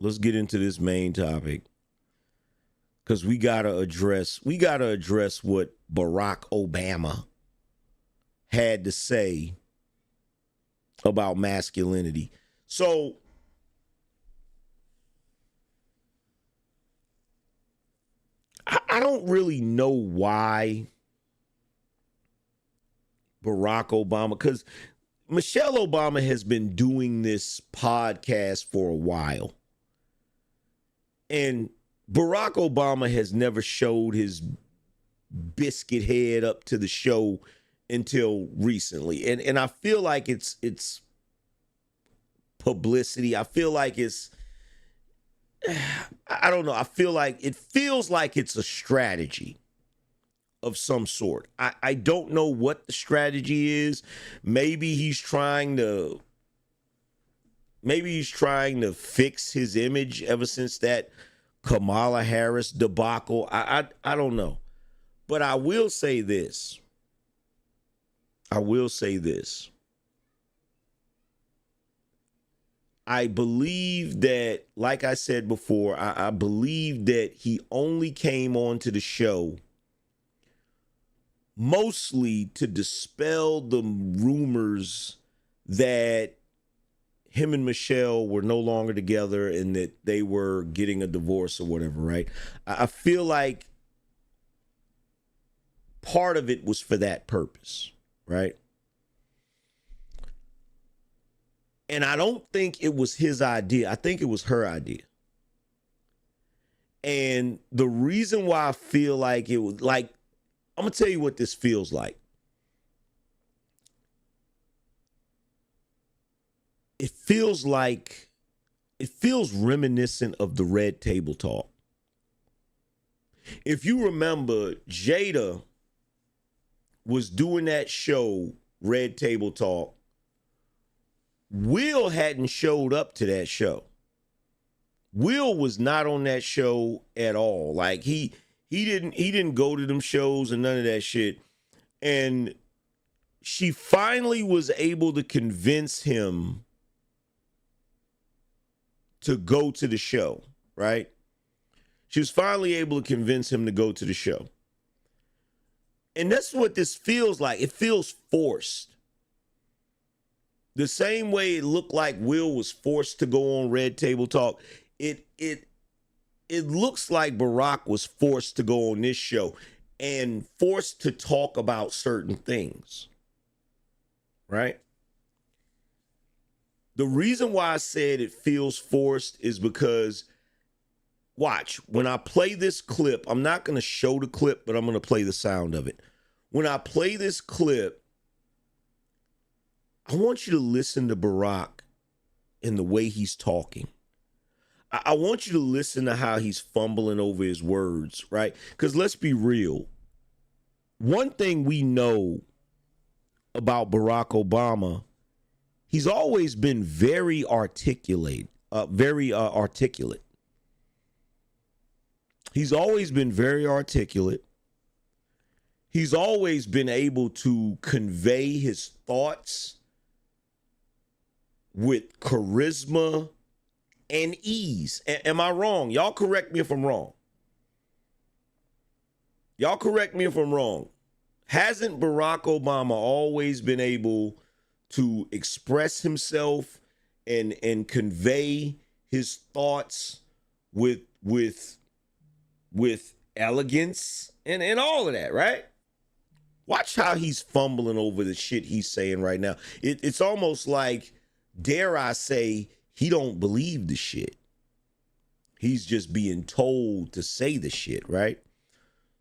let's get into this main topic, because we gotta address what Barack Obama had to say about masculinity. So I don't really know why Barack Obama, because Michelle Obama has been doing this podcast for a while. And Barack Obama has never showed his biscuit head up to the show until recently. And I feel like it's publicity. I feel like I don't know. I feel like it feels like it's a strategy of some sort. I don't know what the strategy is. Maybe he's trying to fix his image ever since that Kamala Harris debacle. I don't know. But I will say this. I believe that, like I said before, I believe that he only came onto the show mostly to dispel the rumors that him and Michelle were no longer together and that they were getting a divorce or whatever, right? I feel like part of it was for that purpose, right? And I don't think it was his idea. I think it was her idea. And the reason why I feel like it was like, I'm going to tell you what this feels like. It feels reminiscent of the Red Table Talk. If you remember, Jada was doing that show, Red Table Talk. Will hadn't showed up to that show. Will was not on that show at all. Like he didn't go to them shows and none of that shit. And she finally was able to convince him to go to the show, right? She was finally able to convince him to go to the show. And that's what this feels like. It feels forced. The same way it looked like Will was forced to go on Red Table Talk, it looks like Barack was forced to go on this show and forced to talk about certain things, right? The reason why I said it feels forced is because, watch, when I play this clip, I'm not going to show the clip, but I'm going to play the sound of it. When I play this clip, I want you to listen to Barack in the way he's talking. I want you to listen to how he's fumbling over his words, right? Because let's be real. One thing we know about Barack Obama, he's always been very articulate. He's always been very articulate. He's always been able to convey his thoughts with charisma and ease. Am I wrong? Y'all correct me if I'm wrong. Hasn't Barack Obama always been able to express himself and convey his thoughts with elegance and all of that, right? Watch how he's fumbling over the shit he's saying right now. It's almost like, dare I say, he don't believe the shit. He's just being told to say the shit, right?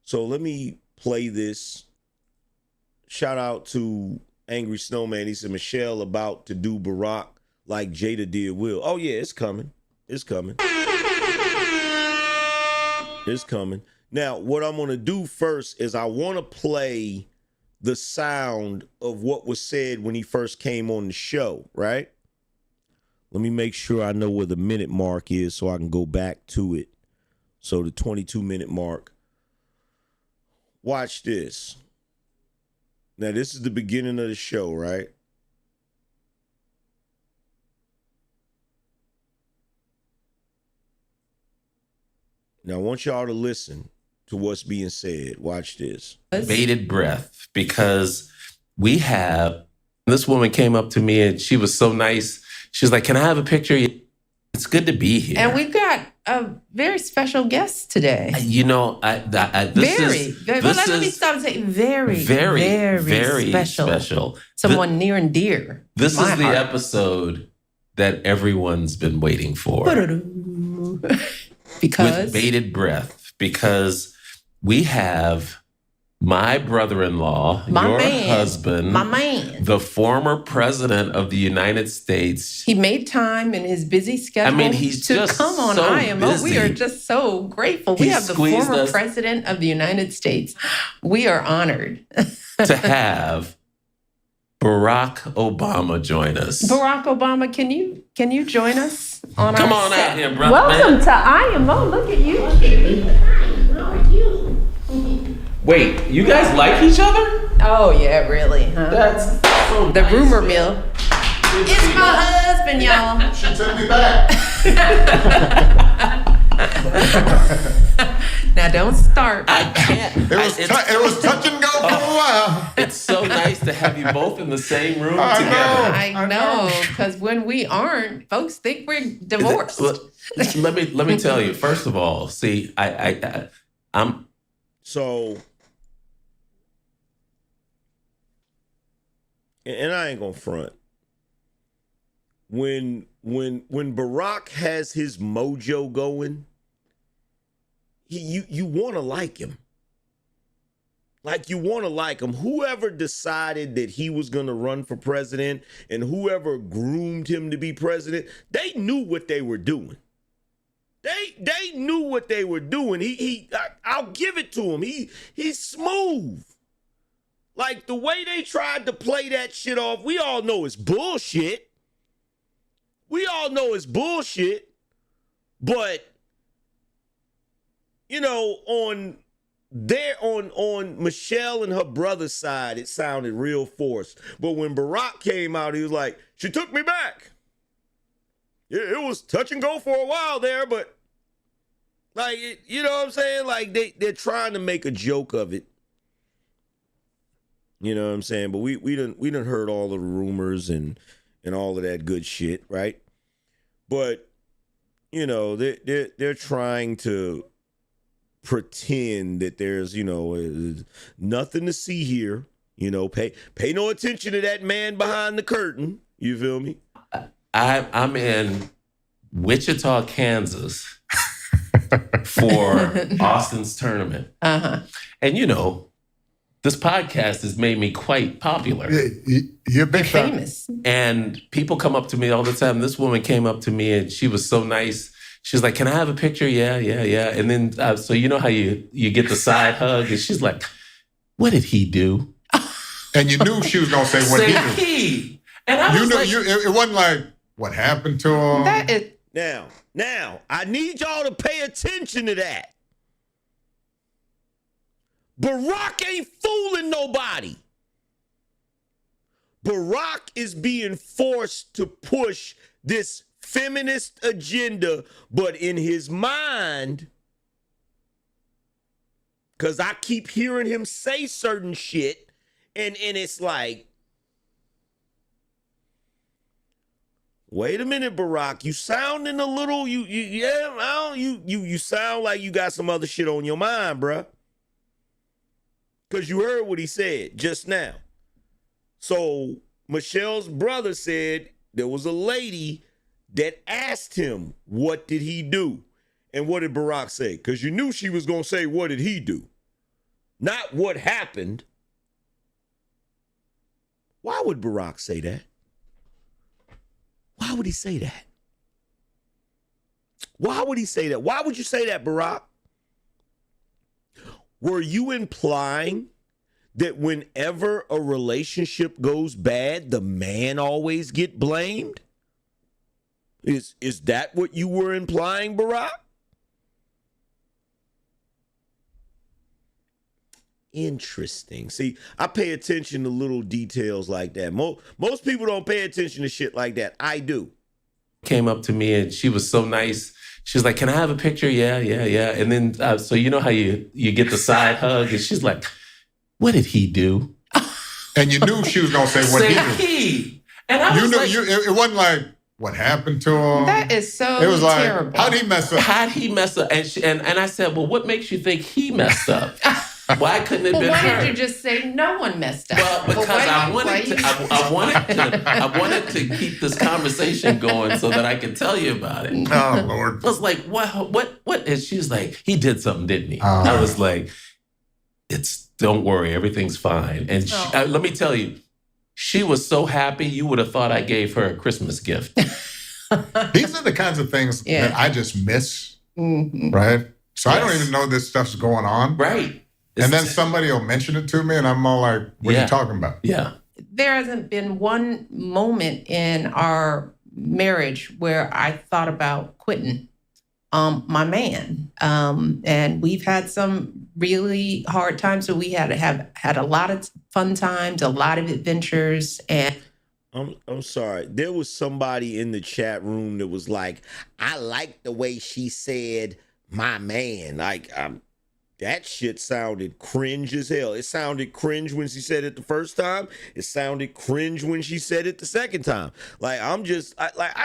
So let me play this. Shout out to Angry Snowman. He said, Michelle about to do Barack like Jada did Will. Oh yeah, it's coming. It's coming. Now, what I'm going to do first is I want to play the sound of what was said when he first came on the show, right? Let me make sure I know where the minute mark is so I can go back to it. So the 22-minute mark. Watch this. Now, this is the beginning of the show, right? Now I want y'all to listen to what's being said. Watch this. Bated breath, because we have, this woman came up to me and she was so nice. She was like, "Can I have a picture? It's good to be here." And we've got a very special guest today. You know, let me stop and say very special. Someone near and dear. This my is the heart. episode that everyone's been waiting for. Because with bated breath, because we have my brother-in-law, your husband, my man, the former president of the United States. He made time in his busy schedule he's to just come on so IMO. busy. We are just so grateful. We have the former president of the United States. We are honored to have Barack Obama join us. Barack Obama, can you join us on Come our on set? out here, brother. Welcome to IMO. Look at you. How are you? Wait, you guys like each other? Oh yeah, really? Huh? That's so the nice, rumor man. mill. It's my husband, y'all. She took me back. Now don't start. I can't. It was touch and go for a while. It's so nice to have you both in the same room I together. I know, because when we aren't, folks think we're divorced. Let me tell you. First of all, see, I'm so, and I ain't gonna front. When Barack has his mojo going, you want to like him. Like, you want to like him. Whoever decided that he was going to run for president and whoever groomed him to be president, they knew what they were doing. They knew what they were doing. I'll give it to him. He's smooth. Like, the way they tried to play that shit off, we all know it's bullshit. We all know it's bullshit. But, you know, on Michelle and her brother's side, it sounded real forced. But when Barack came out, he was like, "She took me back." Yeah, it was touch and go for a while there, but like, you know what I'm saying? Like, they're trying to make a joke of it. You know what I'm saying? But we done heard all of the rumors and all of that good shit, right? But, you know, they're trying to pretend that there's, you know, nothing to see here. You know, pay no attention to that man behind the curtain. You feel me? I'm in Wichita, Kansas for Austin's tournament. And, you know, this podcast has made me quite popular. You're big famous. And people come up to me all the time. This woman came up to me and she was so nice. She's like, "Can I have a picture?" Yeah. And then, so you know how you get the side hug? And she's like, "What did he do?" And you knew she was going to say what he did. He. And I was like, it wasn't like, what happened to him? That is Now, I need y'all to pay attention to that. Barack ain't fooling nobody. Barack is being forced to push this feminist agenda, but in his mind, because I keep hearing him say certain shit, and it's like, wait a minute, Barack, you sounding a little, you sound like you got some other shit on your mind, bruh. Because you heard what he said just now. So Michelle's brother said there was a lady that asked him, what did he do? And what did Barack say? Because you knew she was going to say, what did he do? Not what happened. Why would Barack say that? Why would he say that? Why would he say that? Why would you say that, Barack? Were you implying that whenever a relationship goes bad, the man always get blamed? Is that what you were implying, Barack? Interesting. See, I pay attention to little details like that. Most people don't pay attention to shit like that. I do. Came up to me and she was so nice. She's like, can I have a picture? Yeah, yeah, yeah. And then, so you know how you get the side hug? And she's like, what did he do? And you knew she was going to say what he did. He. And I you was knew, like... it wasn't like, what happened to him? That is so It was like, terrible. how'd he mess up? How'd he mess up? And I said, well, what makes you think he messed up? Why couldn't it have been why her? did you just say no one messed up? Well, because I wanted to keep this conversation going so that I could tell you about it. Oh, Lord. I was like, what? And she was like, he did something, didn't he? I was like, don't worry, everything's fine. And let me tell you, she was so happy, you would have thought I gave her a Christmas gift. These are the kinds of things that I just miss, right? So I don't even know this stuff's going on. Right. And then somebody will mention it to me, and I'm all like, what are you talking about? Yeah. There hasn't been one moment in our marriage where I thought about quitting my man. And we've had some really hard times, so we have had a lot of fun times, a lot of adventures, and I'm sorry. There was somebody in the chat room that was like, I like the way she said my man. Like, that shit sounded cringe as hell. It sounded cringe when she said it the first time. It sounded cringe when she said it the second time. Like, I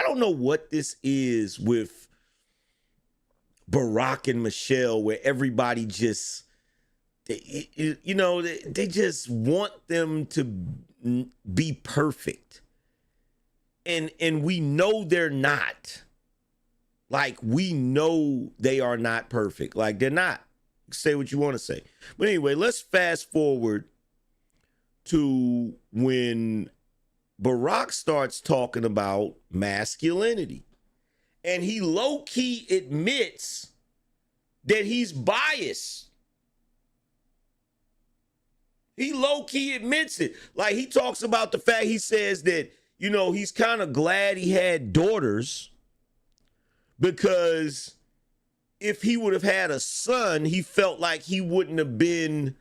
don't know what this is with Barack and Michelle, where everybody just, they just want them to be perfect. And we know they're not. Like, we know they are not perfect. Like, they're not. Say what you want to say. But anyway, let's fast forward to when Barack starts talking about masculinity. And he low-key admits that he's biased. He low-key admits it. Like, he talks about the fact, he says that, he's kind of glad he had daughters because if he would have had a son, he felt like he wouldn't have been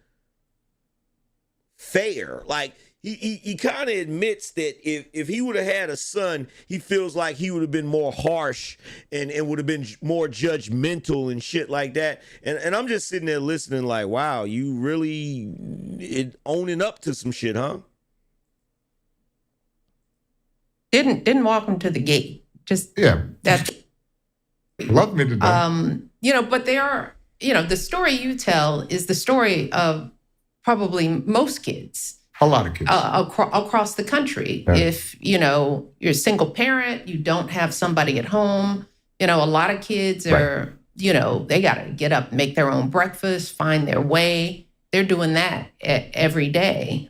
fair. Like, he kind of admits that if he would have had a son, he feels like he would have been more harsh and would have been more judgmental and shit like that. And I'm just sitting there listening like, wow, you really owning up to some shit, huh? Didn't walk him to the gate. Just that. Love me to death. But they are, the story you tell is the story of probably most kids. A lot of kids. Across the country. Yeah. If, you're a single parent, you don't have somebody at home, a lot of kids are, they got to get up, make their own breakfast, find their way. They're doing that every day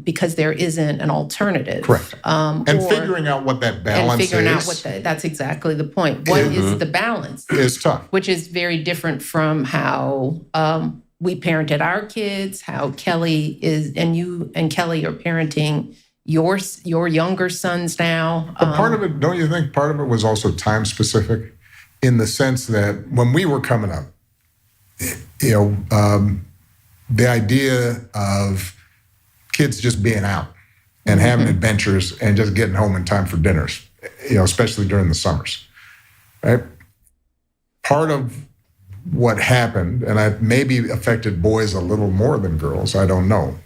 because there isn't an alternative. Correct. And figuring out what that balance is. And figuring out that's exactly the point. What is the balance? It's tough. Which is very different from how we parented our kids, how Kelly is, and you and Kelly are parenting your younger sons now. But part of it, don't you think part of it was also time specific in the sense that when we were coming up, the idea of kids just being out and having adventures and just getting home in time for dinners, especially during the summers, right? Part of what happened, and I maybe affected boys a little more than girls, I don't know,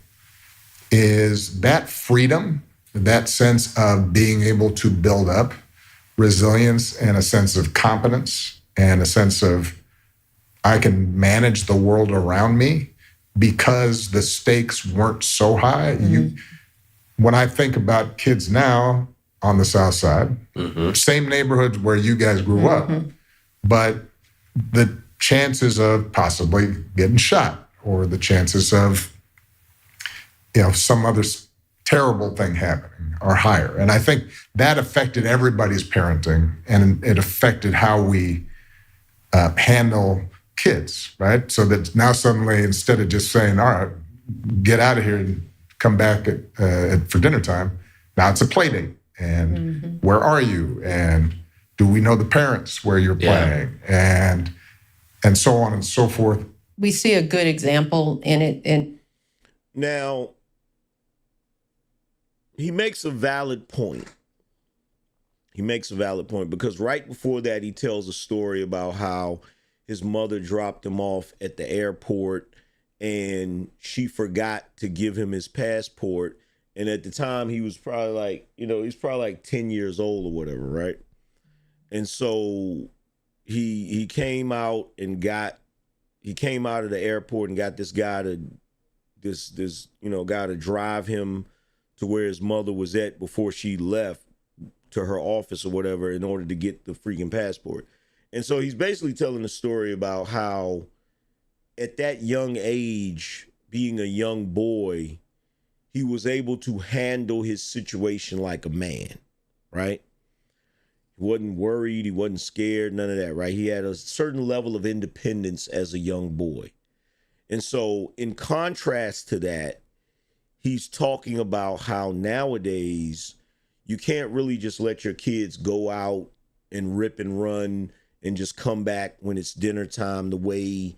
is that freedom, that sense of being able to build up resilience and a sense of competence and a sense of I can manage the world around me because the stakes weren't so high. When I think about kids now on the South Side, same neighborhoods where you guys grew up, but the chances of possibly getting shot or the chances of, some other terrible thing happening are higher. And I think that affected everybody's parenting and it affected how we handle kids, right? So that now suddenly, instead of just saying, all right, get out of here and come back for dinner time, now it's a play date. And where are you? And do we know the parents where you're playing? And so on and so forth. We see a good example in it. Now, he makes a valid point. He makes a valid point because right before that, he tells a story about how his mother dropped him off at the airport and she forgot to give him his passport. And at the time, he was probably like, he's probably like 10 years old or whatever, right? And so he came out of the airport and got this guy to drive him to where his mother was at before she left to her office or whatever in order to get the freaking passport. And so he's basically telling a story about how at that young age, being a young boy, he was able to handle his situation like a man, right? He wasn't worried, he wasn't scared, none of that, right? He had a certain level of independence as a young boy. And so in contrast to that, he's talking about how nowadays you can't really just let your kids go out and rip and run and just come back when it's dinner time the way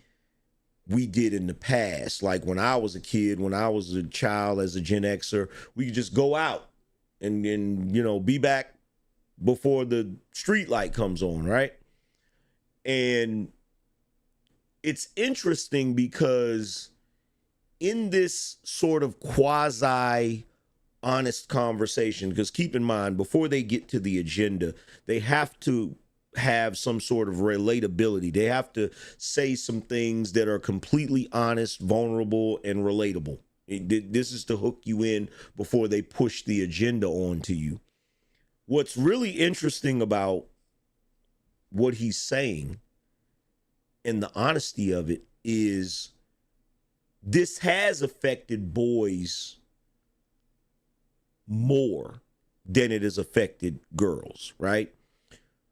we did in the past. Like when I was a kid, when I was a child as a Gen Xer, we could just go out and be back before the street light comes on, right? And it's interesting because in this sort of quasi honest conversation, because keep in mind, before they get to the agenda, they have to have some sort of relatability. They have to say some things that are completely honest, vulnerable, and relatable. This is to hook you in before they push the agenda onto you. What's really interesting about what he's saying and the honesty of it is this has affected boys more than it has affected girls, right?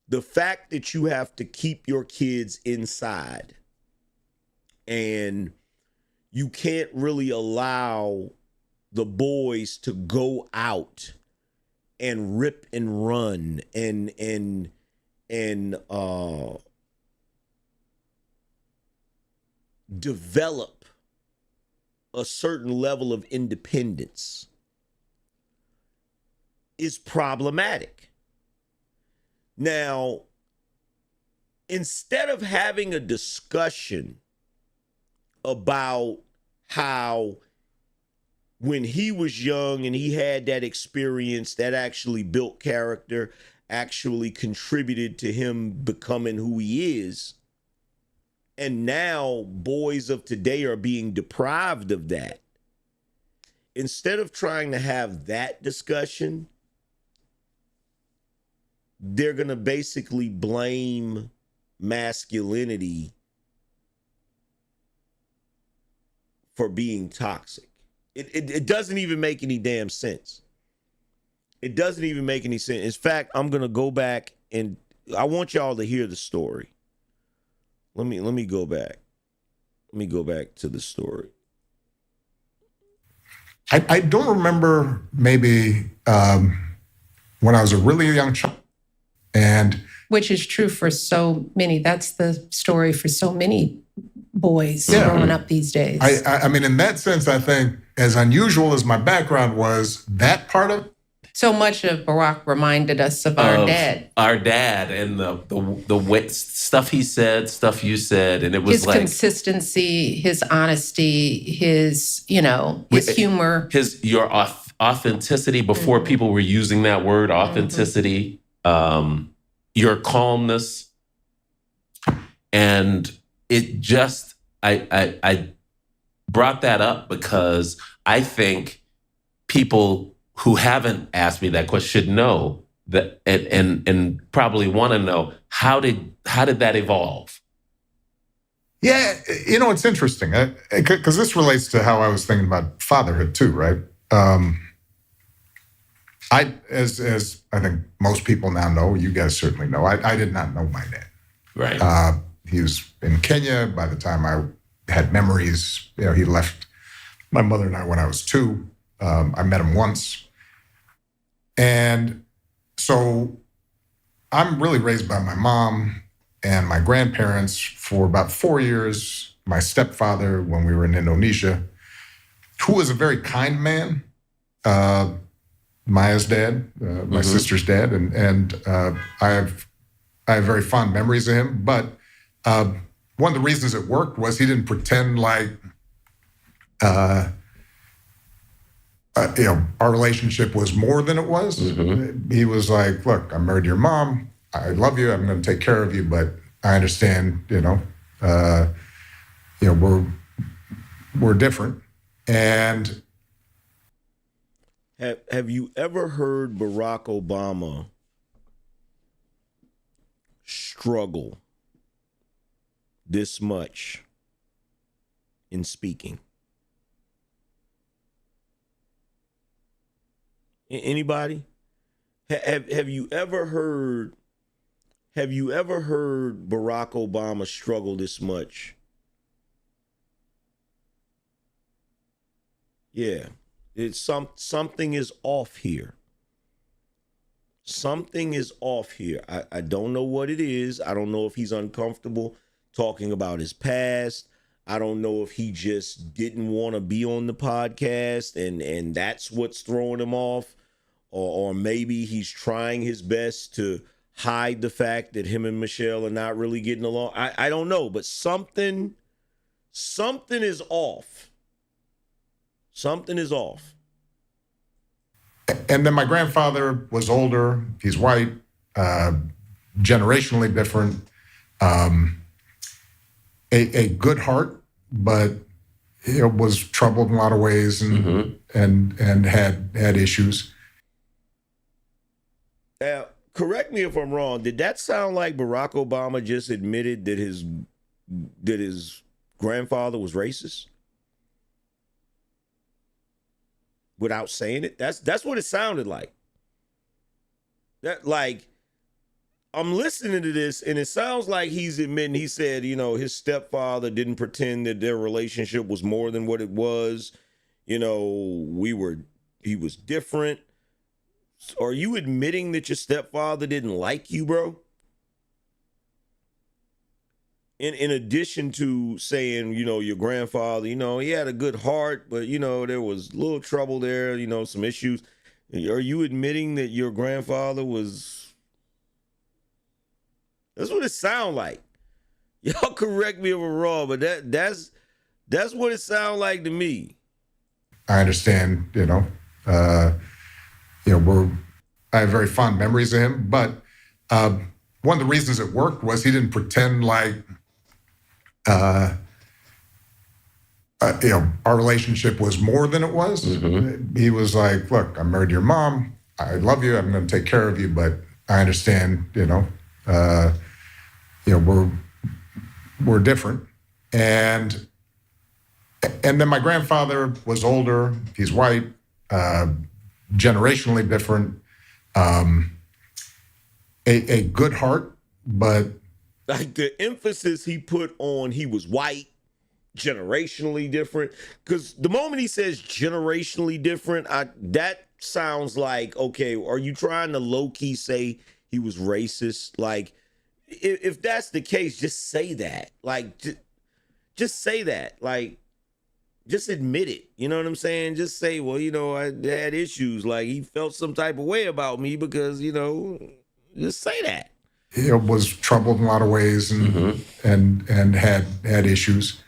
The fact that you have to keep your kids inside and you can't really allow the boys to go out and rip and run and develop a certain level of independence is problematic. Now, instead of having a discussion about how when he was young and he had that experience that actually built character, actually contributed to him becoming who he is, and now boys of today are being deprived of that. Instead of trying to have that discussion, they're going to basically blame masculinity for being toxic. It doesn't even make any damn sense. It doesn't even make any sense. In fact, I'm going to go back and I want y'all to hear the story. Let me go back. Let me go back to the story. I don't remember, maybe when I was a really young child. And which is true for so many. That's the story for so many boys growing up these days. I mean, in that sense, I think as unusual as my background was, that part of so much of Barack reminded us of our dad. Our dad and the way, stuff he said, stuff you said, and it was his like consistency, his honesty, his humor, your authenticity before people were using that word, authenticity, your calmness, and it just I brought that up because I think people who haven't asked me that question should know that and probably want to know how did that evolve? Yeah, it's interesting because this relates to how I was thinking about fatherhood too, right? I as I think most people now know, you guys certainly know, I did not know my dad. Right. He was in Kenya by the time I had memories. He left my mother and I when I was 2. I met him once. And so I'm really raised by my mom and my grandparents for about 4 years. My stepfather, when we were in Indonesia, who was a very kind man, Maya's dad, my sister's dad, and I have very fond memories of him. But one of the reasons it worked was he didn't pretend like our relationship was more than it was. He was like, "Look, I'm married to your mom. I love you. I'm going to take care of you, but I understand. We're different." And have you ever heard Barack Obama struggle this much in speaking? Anybody? Have you ever heard Barack Obama struggle this much? Yeah. It's something is off here. Something is off here. I don't know what it is. I don't know if he's uncomfortable talking about his past. I don't know if he just didn't want to be on the podcast and that's what's throwing him off. Or maybe he's trying his best to hide the fact that him and Michelle are not really getting along. I don't know, but something is off. Something is off. And then my grandfather was older. He's white, generationally different. A good heart, but it was troubled in a lot of ways and had issues. Now, correct me if I'm wrong. Did that sound like Barack Obama just admitted that his grandfather was racist without saying it? That's what it sounded like. That, like, I'm listening to this and it sounds like he's admitting, he said, his stepfather didn't pretend that their relationship was more than what it was. He was different. Are you admitting that your stepfather didn't like you, bro? In addition to saying, your grandfather, he had a good heart, but, there was a little trouble there, some issues. Are you admitting that your grandfather was... That's what it sounds like. Y'all correct me if I'm wrong, but that's what it sounds like to me. I understand, I have very fond memories of him, but one of the reasons it worked was he didn't pretend like, our relationship was more than it was. He was like, "Look, I'm married to your mom. I love you. I'm going to take care of you, but I understand, we're different." And then my grandfather was older. He's white, generationally different. A good heart, but like the emphasis he put on he was white, generationally different. Because the moment he says generationally different, that sounds like, okay, are you trying to low-key say he was racist? Like, if that's the case, just say that. Like, just say that. Like, just admit it. You know what I'm saying? Just say, well, I had issues. Like, he felt some type of way about me because, just say that. He was troubled in a lot of ways and had issues.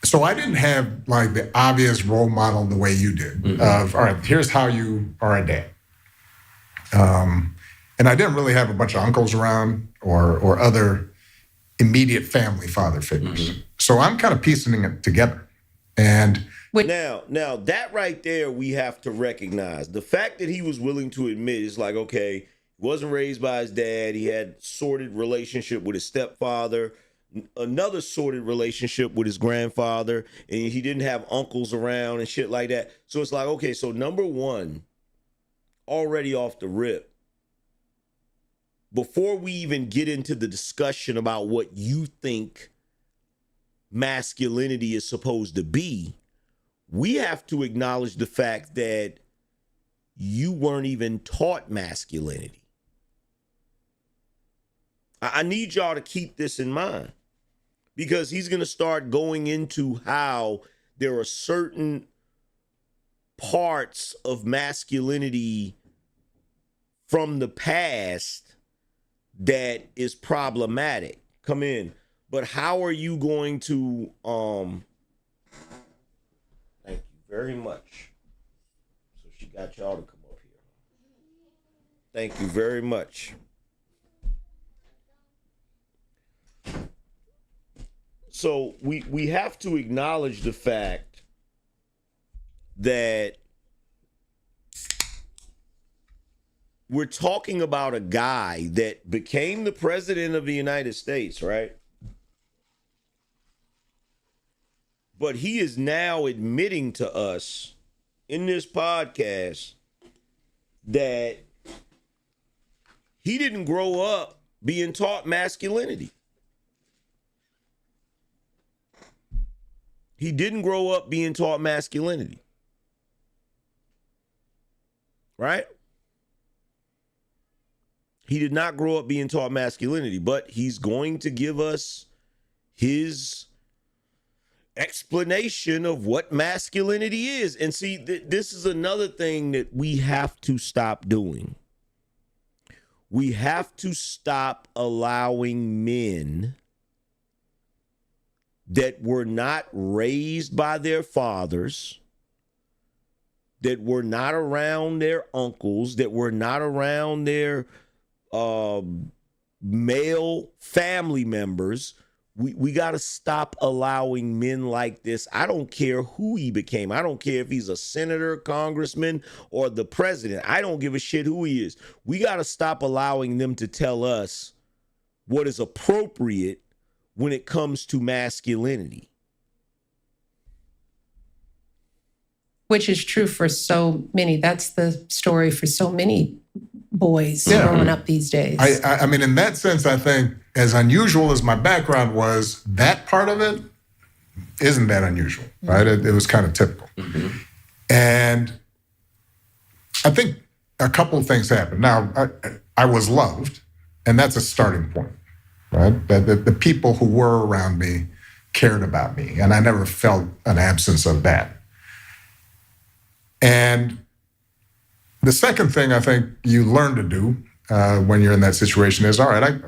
So I didn't have like the obvious role model the way you did of, all right, here's how you are a dad. And I didn't really have a bunch of uncles around or other immediate family father figures. So I'm kind of piecing it together. And now that right there, we have to recognize the fact that he was willing to admit is like, okay, he wasn't raised by his dad. He had sorted relationship with his stepfather, another sorted relationship with his grandfather, and he didn't have uncles around and shit like that. So it's like, okay, so number one, already off the rip, before we even get into the discussion about what you think masculinity is supposed to be, we have to acknowledge the fact that you weren't even taught masculinity. I need y'all to keep this in mind because he's going to start going into how there are certain parts of masculinity from the past that is problematic. Come in. But how are you going to thank you very much. So she got y'all to come up here. Thank you very much. So we have to acknowledge the fact that we're talking about a guy that became the president of the United States, right? But he is now admitting to us in this podcast that he didn't grow up being taught masculinity. He didn't grow up being taught masculinity. Right? He did not grow up being taught masculinity, but he's going to give us his explanation of what masculinity is. And see, this is another thing that we have to stop doing. We have to stop allowing men that were not raised by their fathers, that were not around their uncles, that were not around their male family members. We got to stop allowing men like this. I don't care who he became. I don't care if he's a senator, congressman, or the president. I don't give a shit who he is. We got to stop allowing them to tell us what is appropriate when it comes to masculinity. Which is true for so many. That's the story for so many boys growing up these days. I mean, in that sense, I think as unusual as my background was, that part of it isn't that unusual, right? It was kind of typical. Mm-hmm. And I think a couple of things happened. Now, I was loved, and that's a starting point, right? The people who were around me cared about me, and I never felt an absence of that. And the second thing I think you learn to do when you're in that situation is, all right,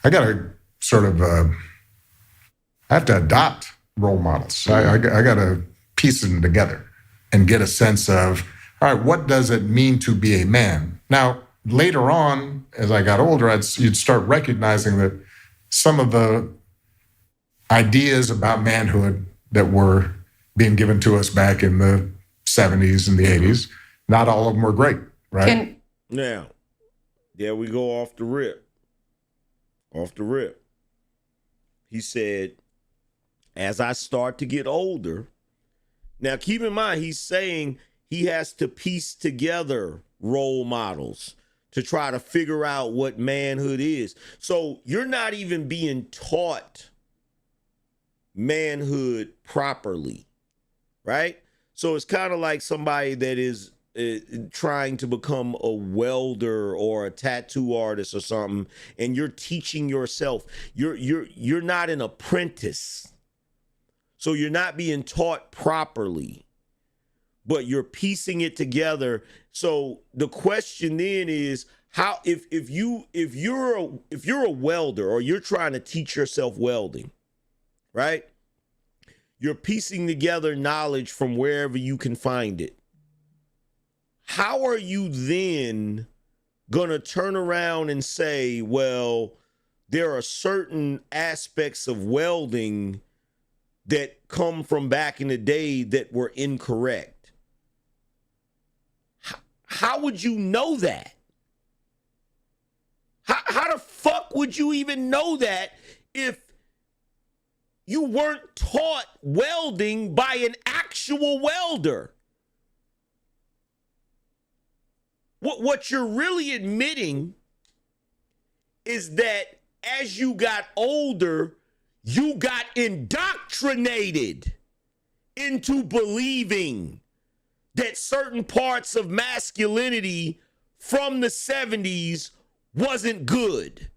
I got to sort of, I have to adopt role models. I got to piece them together and get a sense of, all right, what does it mean to be a man? Now, later on, as I got older, you'd start recognizing that some of the ideas about manhood that were being given to us back in the 70s and the 80s, not all of them were great, right? Now, there we go off the rip. Off the rip. He said, as I start to get older, now keep in mind, he's saying he has to piece together role models to try to figure out what manhood is. So you're not even being taught manhood properly, right? So it's kind of like somebody that is trying to become a welder or a tattoo artist or something, and you're teaching yourself. You're not an apprentice, so you're not being taught properly, but you're piecing it together. So the question then is, how if you're a welder, or you're trying to teach yourself welding, right? You're piecing together knowledge from wherever you can find it. How are you then going to turn around and say, well, there are certain aspects of welding that come from back in the day that were incorrect? How would you know that? How the fuck would you even know that if you weren't taught welding by an actual welder? What you're really admitting is that as you got older, you got indoctrinated into believing that certain parts of masculinity from the 70s wasn't good.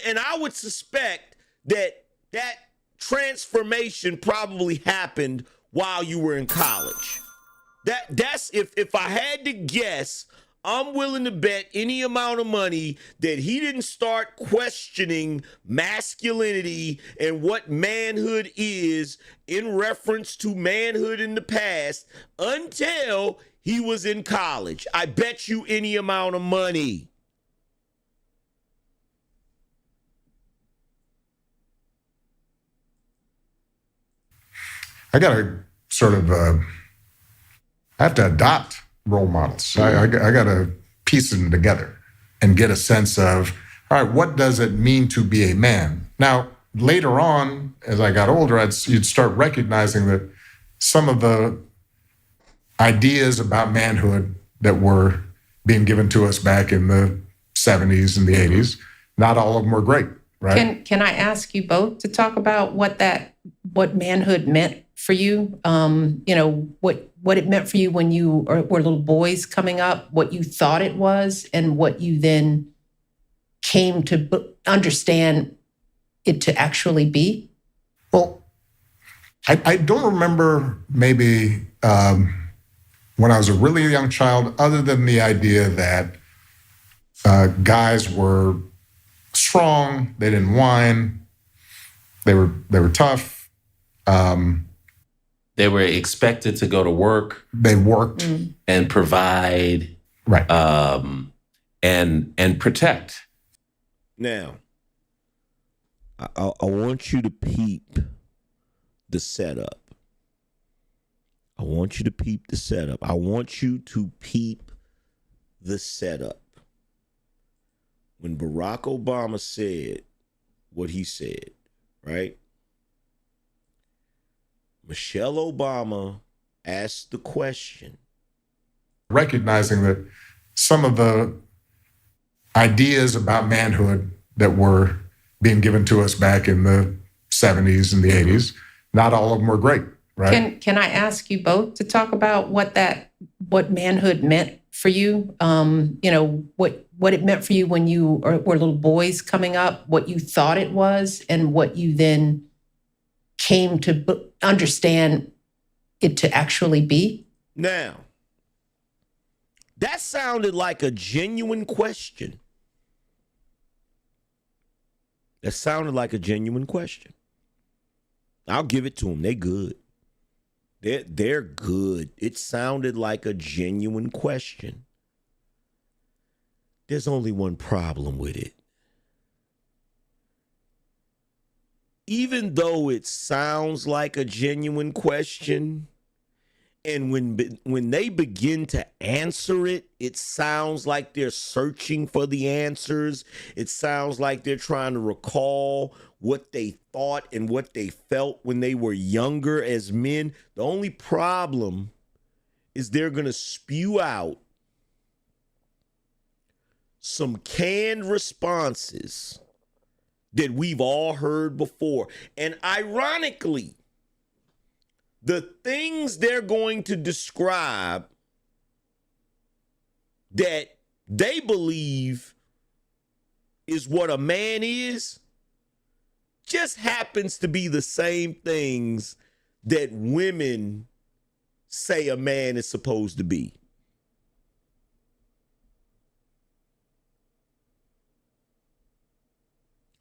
And I would suspect that transformation probably happened while you were in college. That's if I had to guess, I'm willing to bet any amount of money that he didn't start questioning masculinity and what manhood is in reference to manhood in the past until he was in college. I bet you any amount of money. I got to sort of, I have to adopt role models. I got to piece them together and get a sense of, all right, what does it mean to be a man? Now, later on, as I got older, you'd start recognizing that some of the ideas about manhood that were being given to us back in the 70s and the 80s, not all of them were great, right? Can I ask you both to talk about what manhood meant for you? What it meant for you when you were little boys coming up, what you thought it was, and what you then came to understand it to actually be? Well, I don't remember maybe when I was a really young child, other than the idea that guys were strong, they didn't whine, they were tough. They were expected to go to work. They worked and provide, right, and protect. Now, I want you to peep the setup. I want you to peep the setup. I want you to peep the setup. When Barack Obama said what he said, right? Michelle Obama asked the question. Recognizing that some of the ideas about manhood that were being given to us back in the 70s and the 80s, not all of them were great, right? Can I ask you both to talk about what manhood meant for you? What it meant for you when you were little boys coming up, what you thought it was, and what you then came to understand it to actually be? Now, that sounded like a genuine question. That sounded like a genuine question. I'll give it to them. They're good. They're good. It sounded like a genuine question. There's only one problem with it. Even though it sounds like a genuine question, and when they begin to answer it, it sounds like they're searching for the answers. It sounds like they're trying to recall what they thought and what they felt when they were younger as men. The only problem is they're going to spew out some canned responses that we've all heard before. And ironically, the things they're going to describe that they believe is what a man is just happens to be the same things that women say a man is supposed to be.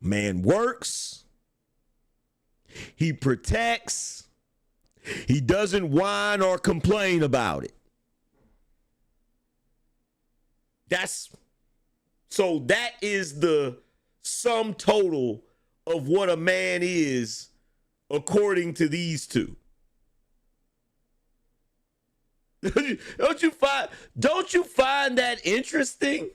Man works, he protects, he doesn't whine or complain about it. That is the sum total of what a man is according to these two. Don't you find that interesting?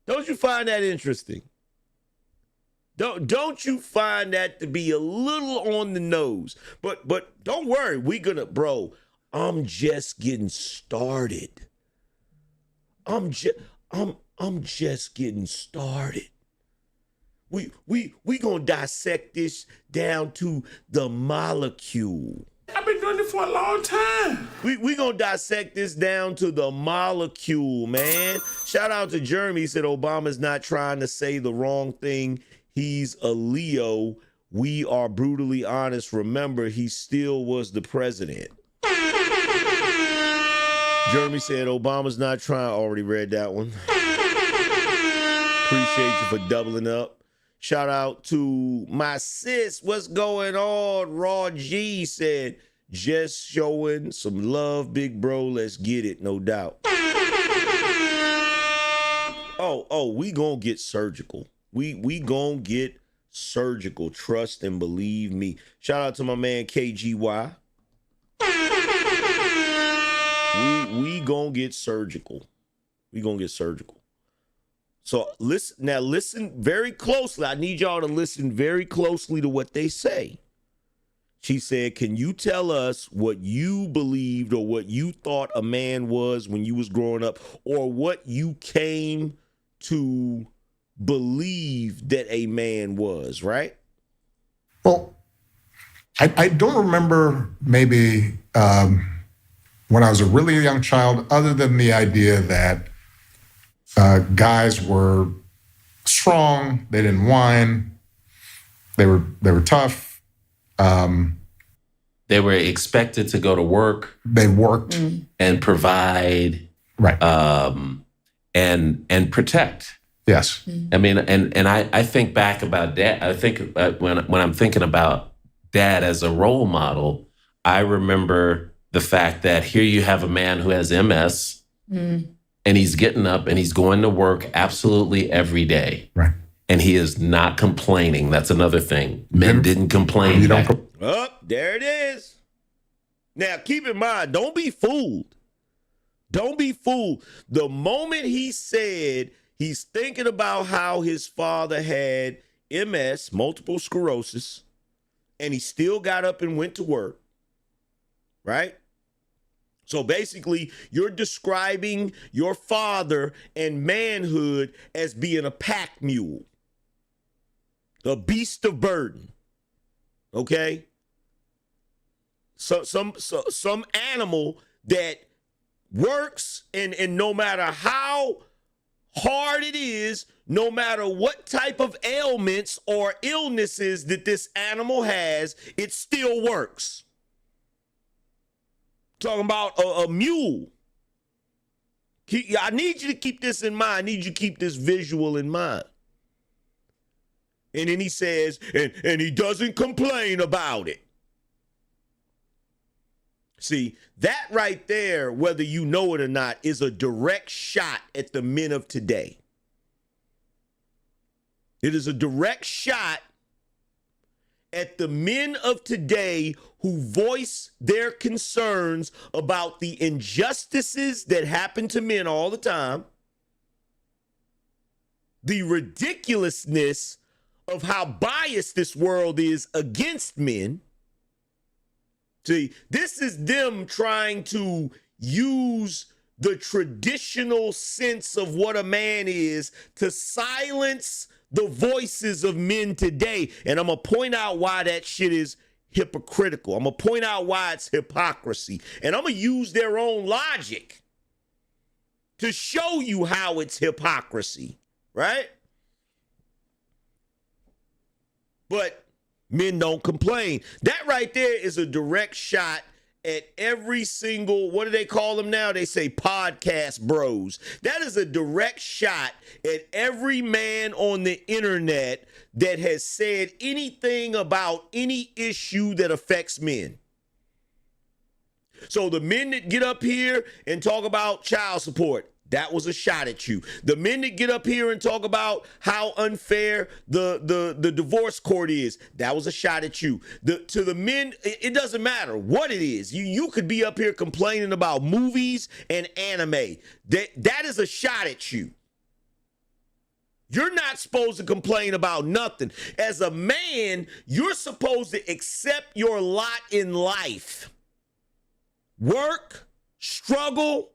Don't you find that interesting? Don't you find that to be a little on the nose? But don't worry, I'm just getting started. I'm just getting started. We gonna dissect this down to the molecule. I've been doing it for a long time. We gonna dissect this down to the molecule, man. Shout out to Jeremy. He said Obama's not trying to say the wrong thing. He's a Leo. We are brutally honest. Remember, he still was the president. Jeremy said Obama's not trying. Already read that one. Appreciate you for doubling up. Shout out to my sis. What's going on? Raw G said, just showing some love, big bro. Let's get it, no doubt. We gonna get surgical. We gonna get surgical. Trust and believe me. Shout out to my man KGY. We gonna get surgical. We gonna get surgical. So listen very closely. I need y'all to listen very closely to what they say. She said, can you tell us what you believed or what you thought a man was when you was growing up, or what you came to believe that a man was, right? Well, I don't remember maybe when I was a really young child, other than the idea that guys were strong, they didn't whine, they were tough. They were expected to go to work. They worked and provide, right, and protect. Yes. I mean, and I think back about Dad. I think when I'm thinking about Dad as a role model, I remember the fact that here you have a man who has MS, and he's getting up and he's going to work absolutely every day. Right. And he is not complaining. That's another thing. Men didn't complain. There it is. Now, keep in mind, don't be fooled. Don't be fooled. The moment he said he's thinking about how his father had MS, multiple sclerosis, and he still got up and went to work, right? So basically, you're describing your father and manhood as being a pack mule, a beast of burden, okay? So some animal that works and no matter how hard it is, no matter what type of ailments or illnesses that this animal has, it still works. Talking about a mule. I need you to keep this in mind. I need you to keep this visual in mind. And then he says, and he doesn't complain about it. See, that right there, whether you know it or not, is a direct shot at the men of today. It is a direct shot at the men of today who voice their concerns about the injustices that happen to men all the time, the ridiculousness of how biased this world is against men. See, this is them trying to use the traditional sense of what a man is to silence the voices of men today. And I'm going to point out why that shit is hypocritical. I'm going to point out why it's hypocrisy. And I'm going to use their own logic to show you how it's hypocrisy, right? But men don't complain. That right there is a direct shot at every single, what do they call them now? They say podcast bros. That is a direct shot at every man on the internet that has said anything about any issue that affects men. So the men that get up here and talk about child support, that was a shot at you. The men that get up here and talk about how unfair the divorce court is, that was a shot at you. To the men, it doesn't matter what it is. You could be up here complaining about movies and anime. That is a shot at you. You're not supposed to complain about nothing. As a man, you're supposed to accept your lot in life. Work, struggle,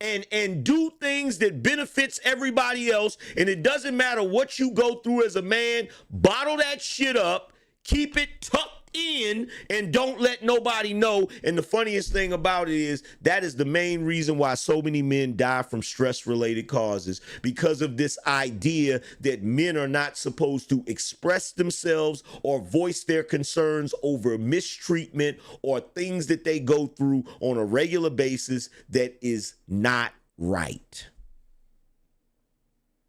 and do things that benefits everybody else. And it doesn't matter what you go through as a man, bottle that shit up, keep it tucked in and don't let nobody know. And the funniest thing about it is that is the main reason why so many men die from stress-related causes, because of this idea that men are not supposed to express themselves or voice their concerns over mistreatment or things that they go through on a regular basis that is not right.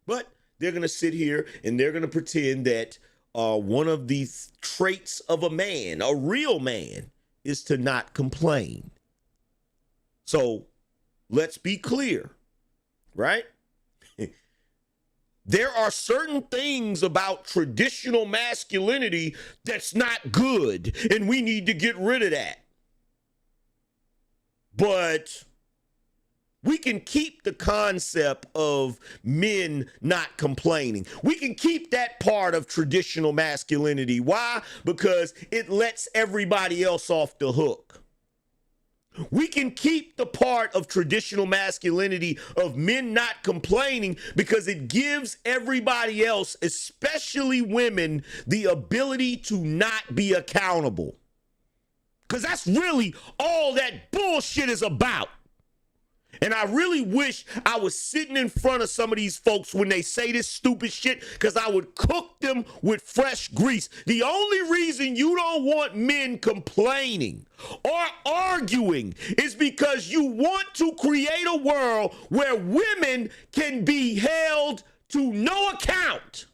But they're going to sit here and they're going to pretend that one of the traits of a man, a real man, is to not complain. So let's be clear, right? There are certain things about traditional masculinity that's not good, and we need to get rid of that. But we can keep the concept of men not complaining. We can keep that part of traditional masculinity. Why? Because it lets everybody else off the hook. We can keep the part of traditional masculinity of men not complaining because it gives everybody else, especially women, the ability to not be accountable. Because that's really all that bullshit is about. And I really wish I was sitting in front of some of these folks when they say this stupid shit, because I would cook them with fresh grease. The only reason you don't want men complaining or arguing is because you want to create a world where women can be held to no account.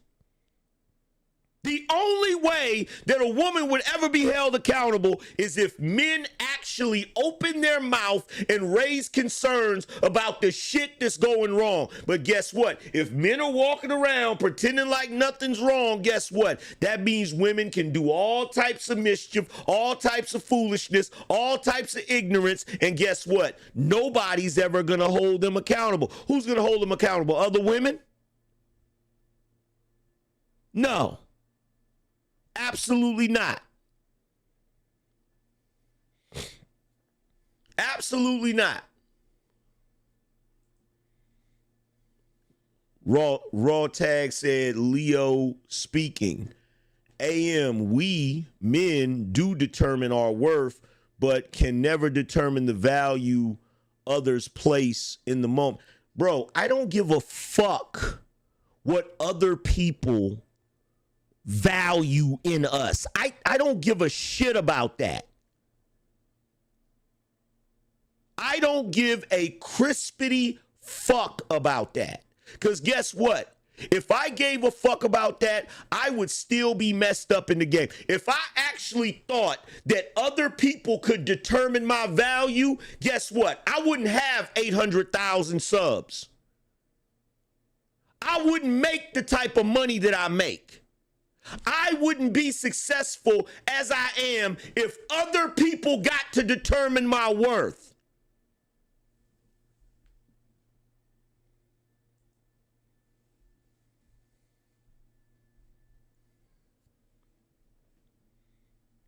The only way that a woman would ever be held accountable is if men actually open their mouth and raise concerns about the shit that's going wrong. But guess what? If men are walking around pretending like nothing's wrong, guess what? That means women can do all types of mischief, all types of foolishness, all types of ignorance. And guess what? Nobody's ever going to hold them accountable. Who's going to hold them accountable? Other women? No. Absolutely not. Absolutely not. Raw Tag said, Leo speaking. AM, we men do determine our worth, but can never determine the value others place in the moment. Bro, I don't give a fuck what other people value in us. I don't give a shit about that. I don't give a crispity fuck about that. Because guess what? If I gave a fuck about that, I would still be messed up in the game. If I actually thought that other people could determine my value, guess what? I wouldn't have 800,000 subs. I wouldn't make the type of money that I make. I wouldn't be successful as I am if other people got to determine my worth.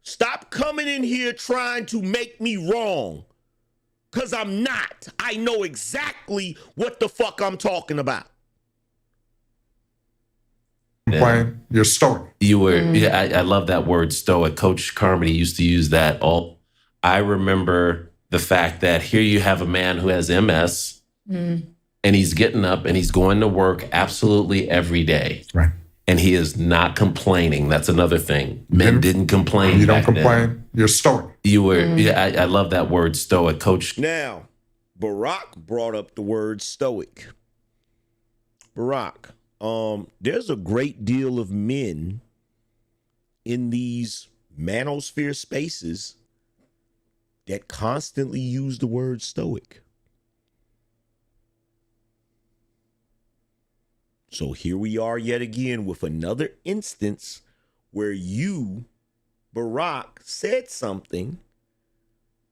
Stop coming in here trying to make me wrong, because I'm not. I know exactly what the fuck I'm talking about. Complain, you're stoic. You were, yeah, I love that word stoic. Coach Carmody used to use that all. I remember the fact that here you have a man who has MS and he's getting up and he's going to work absolutely every day. Right. And he is not complaining. That's another thing. Men didn't complain. You don't complain, you're stoic. You were, yeah, I love that word stoic. Coach. Now, Barack brought up the word stoic. Barack, there's a great deal of men in these manosphere spaces that constantly use the word stoic. So here we are yet again with another instance where you, Barack, said something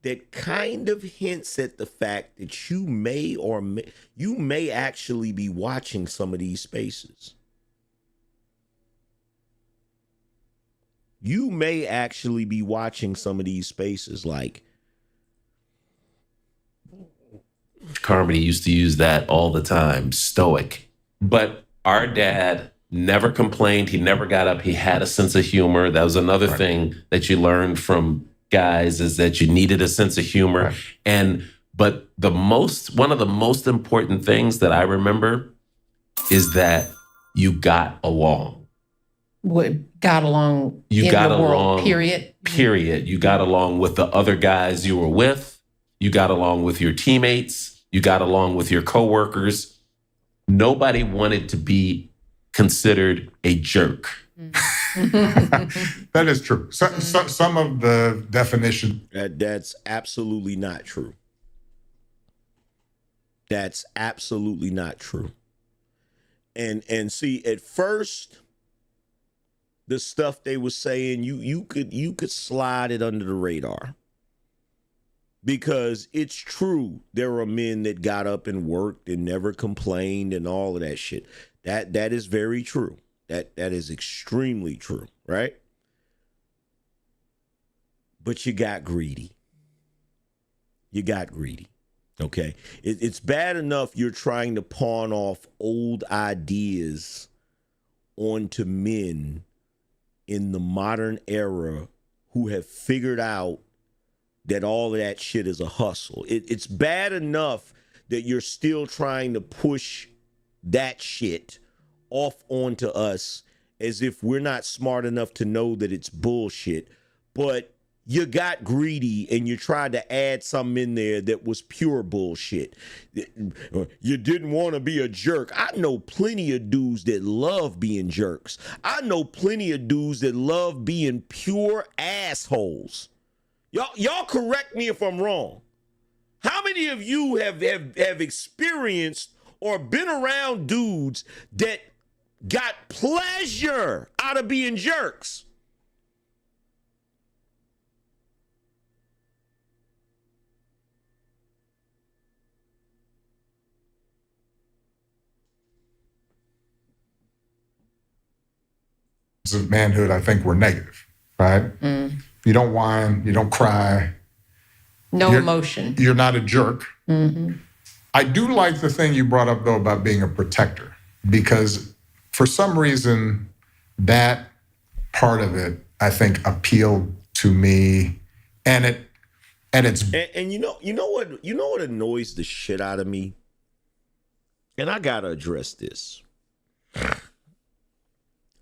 that kind of hints at the fact that you may actually be watching some of these spaces. You may actually be watching some of these spaces. Like, Carmody used to use that all the time, stoic. But our dad never complained. He never got up. He had a sense of humor. That was another thing that you learned from guys, is that you needed a sense of humor. Right. But one of the most important things that I remember is that you got along. Got along You in got the world, along, period. Period. You got along with the other guys you were with. You got along with your teammates. You got along with your coworkers. Nobody wanted to be considered a jerk. That is true. Some of the definition. That's absolutely not true. That's absolutely not true. And see, at first, the stuff they were saying, you could slide it under the radar. Because it's true, there are men that got up and worked and never complained and all of that shit. That is very true. That is extremely true, right? But you got greedy. You got greedy. Okay. It's bad enough you're trying to pawn off old ideas onto men in the modern era who have figured out that all of that shit is a hustle. It's bad enough that you're still trying to push that shit off onto us as if we're not smart enough to know that it's bullshit. But you got greedy and you tried to add something in there that was pure bullshit. You didn't want to be a jerk. I know plenty of dudes that love being jerks. I know plenty of dudes that love being pure assholes. Y'all correct me if I'm wrong. How many of you have experienced or been around dudes that got pleasure out of being jerks? Of manhood, I think, were negative, right? You don't whine, you don't cry. No emotion. You're not a jerk. Mm-hmm. I do like the thing you brought up, though, about being a protector, because for some reason, that part of it, I think, appealed to me. And you know what annoys the shit out of me? And I gotta address this.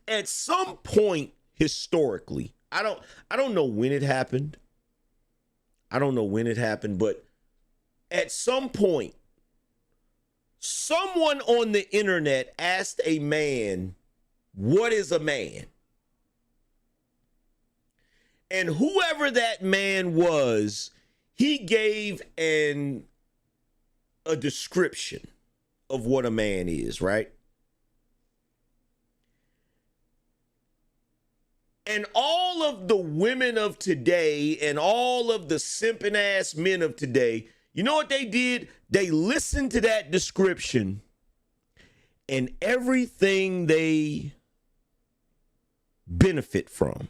At some point historically, I don't know when it happened. But at some point, someone on the internet asked a man, "What is a man?" And whoever that man was, he gave a description of what a man is, right? And all of the women of today and all of the simping ass men of today, you know what they did? They listened to that description, and everything they benefit from,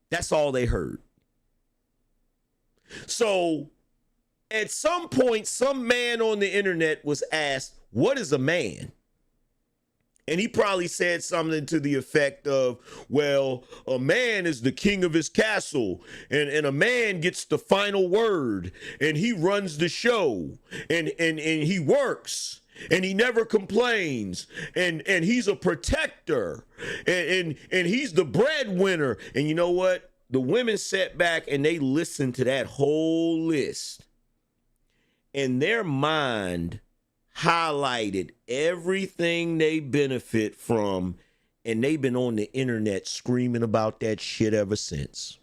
that's all they heard. So at some point, some man on the internet was asked, "What is a man?" And he probably said something to the effect of, well, a man is the king of his castle, and a man gets the final word, and he runs the show, and he works, and he never complains, and he's a protector, and he's the breadwinner. And you know what? The women sat back and they listened to that whole list, and their mind highlighted everything they benefit from, and they've been on the internet screaming about that shit ever since.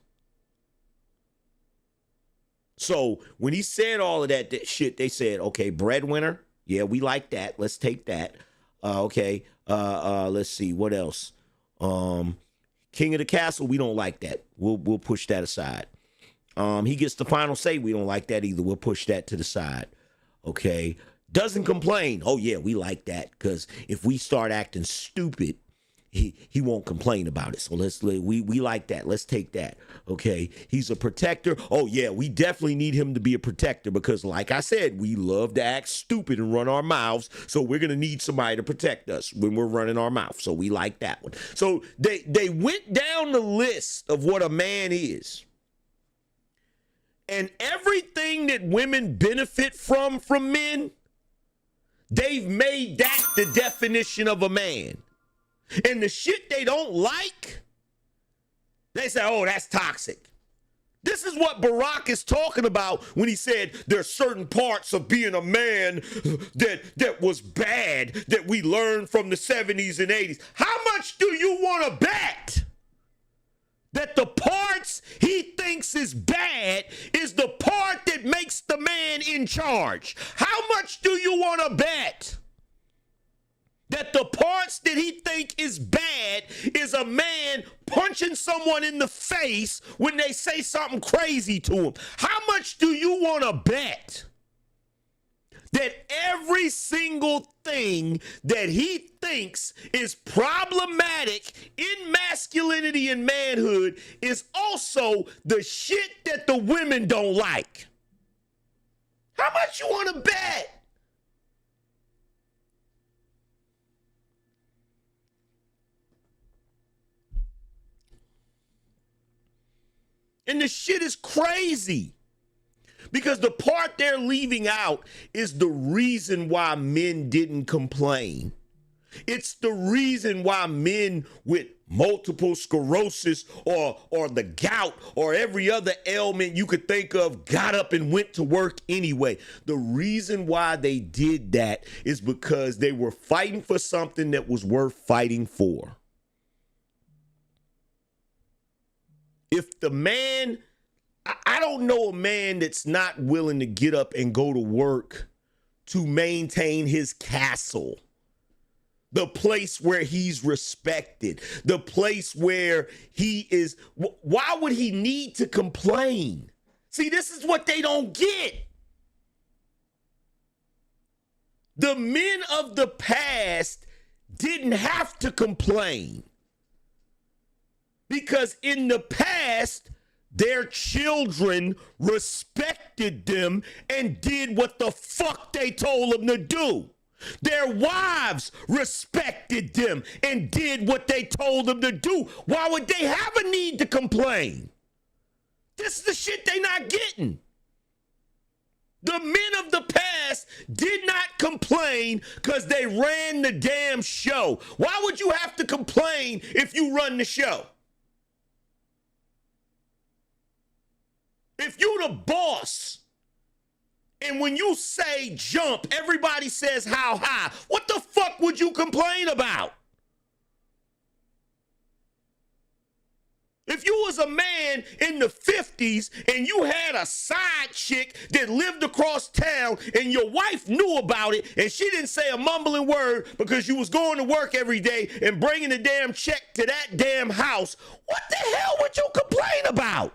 So when he said all of that shit, they said, okay, breadwinner, yeah, we like that. Let's take that. Okay, let's see, what else? King of the castle, we don't like that. We'll push that aside. He gets the final say. We don't like that either. We'll push that to the side. Okay. Doesn't complain. Oh, yeah, we like that, because if we start acting stupid, he won't complain about it. So we like that. Let's take that. Okay. He's a protector. Oh yeah, we definitely need him to be a protector because like I said, we love to act stupid and run our mouths. So we're going to need somebody to protect us when we're running our mouth. So we like that one. So they went down the list of what a man is. And everything that women benefit from men, they've made that the definition of a man. And the shit they don't like, they say, oh, that's toxic. This is what Barack is talking about when he said there's certain parts of being a man that was bad that we learned from the 70s and 80s. How much do you want to bet that the parts he thinks is bad is the part that makes the man in charge? How much do you want to bet that the parts that he think is bad is a man punching someone in the face when they say something crazy to him? How much do you want to bet that every single thing that he thinks is problematic in masculinity and manhood is also the shit that the women don't like? How much you want to bet? And the shit is crazy because the part they're leaving out is the reason why men didn't complain. It's the reason why men with multiple sclerosis or the gout or every other ailment you could think of got up and went to work anyway. The reason why they did that is because they were fighting for something that was worth fighting for. If the man, I don't know a man that's not willing to get up and go to work to maintain his castle, the place where he's respected, the place where he is. Why would he need to complain? See, this is what they don't get. The men of the past didn't have to complain. Because in the past, their children respected them and did what the fuck they told them to do. Their wives respected them and did what they told them to do. Why would they have a need to complain? This is the shit they not getting. The men of the past did not complain because they ran the damn show. Why would you have to complain if you run the show? If you the boss, and when you say jump, everybody says how high, what the fuck would you complain about? If you was a man in the 50s and you had a side chick that lived across town and your wife knew about it and she didn't say a mumbling word because you was going to work every day and bringing the damn check to that damn house, what the hell would you complain about?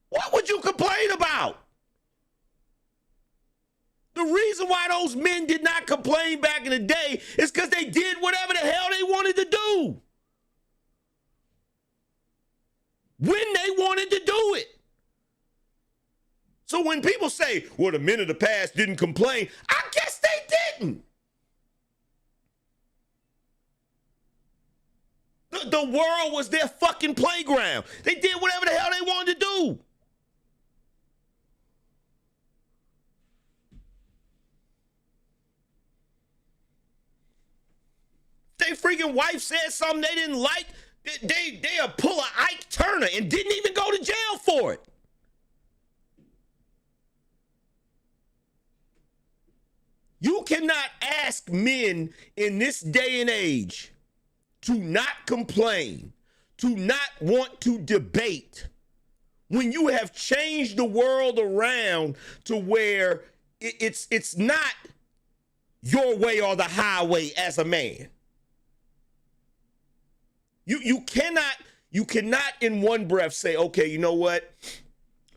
What would you complain about? The reason why those men did not complain back in the day is because they did whatever the hell they wanted to do. When they wanted to do it. So when people say, well, the men of the past didn't complain, I guess they didn't. The world was their fucking playground. They did whatever the hell they wanted to do. They freaking wife said something they didn't like, they'll pull a Ike Turner and didn't even go to jail for it. You cannot ask men in this day and age to not complain, to not want to debate, when you have changed the world around to where it's not your way or the highway as a man. You cannot in one breath say, okay, you know what?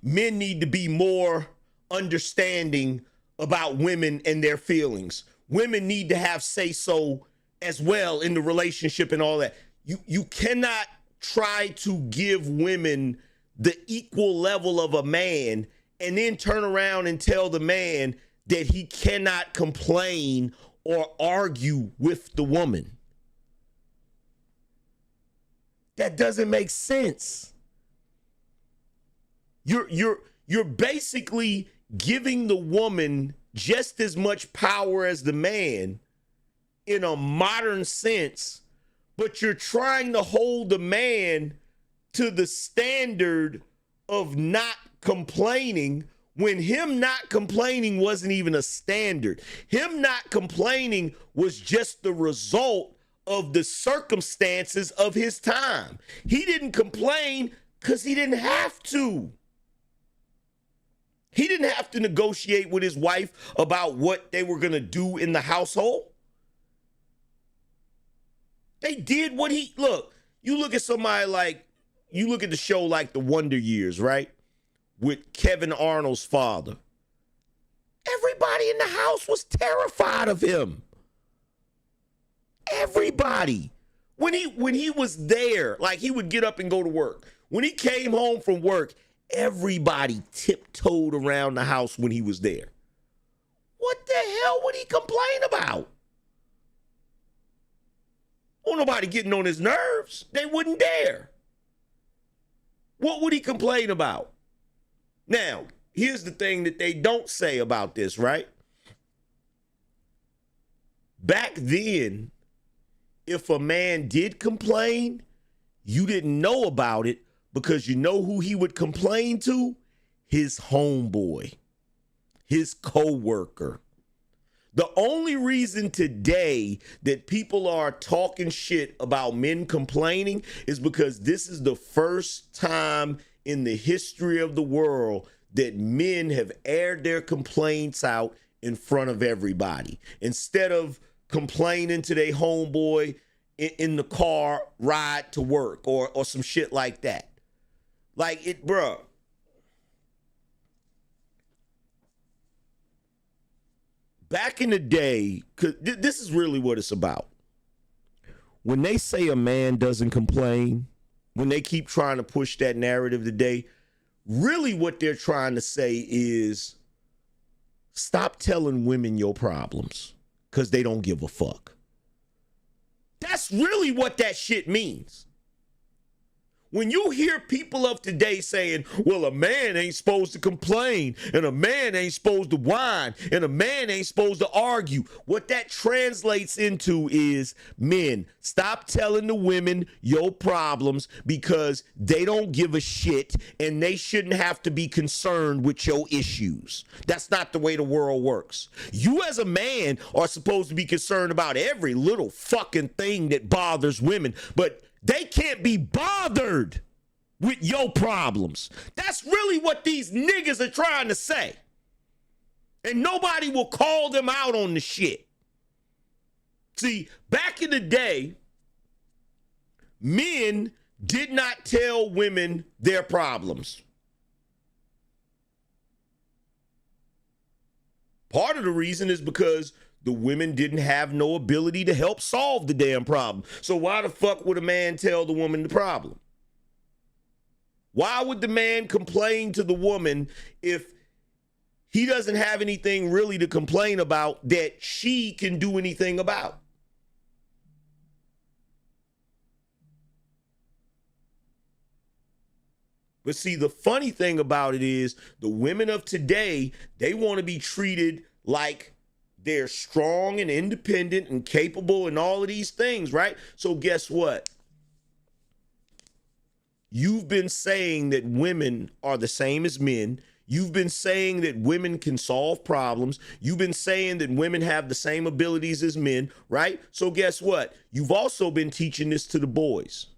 Men need to be more understanding about women and their feelings. Women need to have say so as well in the relationship and all that. You cannot try to give women the equal level of a man and then turn around and tell the man that he cannot complain or argue with the woman. That doesn't make sense. You're basically giving the woman just as much power as the man in a modern sense, but you're trying to hold the man to the standard of not complaining when him not complaining wasn't even a standard. Him not complaining was just the result of the circumstances of his time. He didn't complain because he didn't have to. He didn't have to negotiate with his wife about what they were going to do in the household. They did what look, you look at somebody like, you look at the show like The Wonder Years, right? With Kevin Arnold's father. Everybody in the house was terrified of him. Everybody. When he was there, like he would get up and go to work. When he came home from work, everybody tiptoed around the house when he was there. What the hell would he complain about? Oh, nobody getting on his nerves. They wouldn't dare. What would he complain about? Now, here's the thing that they don't say about this, right? Back then, if a man did complain, you didn't know about it because you know who he would complain to? His homeboy, his coworker. The only reason today that people are talking shit about men complaining is because this is the first time in the history of the world that men have aired their complaints out in front of everybody. Instead of complaining to their homeboy in the car ride to work or some shit like that. Like it, bruh. Back in the day, 'cause this is really what it's about. When they say a man doesn't complain, when they keep trying to push that narrative today, really what they're trying to say is stop telling women your problems because they don't give a fuck. That's really what that shit means. When you hear people of today saying, well, a man ain't supposed to complain and a man ain't supposed to whine and a man ain't supposed to argue, what that translates into is, men, stop telling the women your problems because they don't give a shit and they shouldn't have to be concerned with your issues. That's not the way the world works. You as a man are supposed to be concerned about every little fucking thing that bothers women, but they can't be bothered with your problems. That's really what these niggas are trying to say. And nobody will call them out on the shit. See, back in the day, men did not tell women their problems. Part of the reason is because the women didn't have no ability to help solve the damn problem. So why the fuck would a man tell the woman the problem? Why would the man complain to the woman if he doesn't have anything really to complain about that she can do anything about? But see, the funny thing about it is the women of today, they want to be treated like they're strong and independent and capable and all of these things, right? So guess what? You've been saying that women are the same as men. You've been saying that women can solve problems. You've been saying that women have the same abilities as men, right? So guess what? You've also been teaching this to the boys.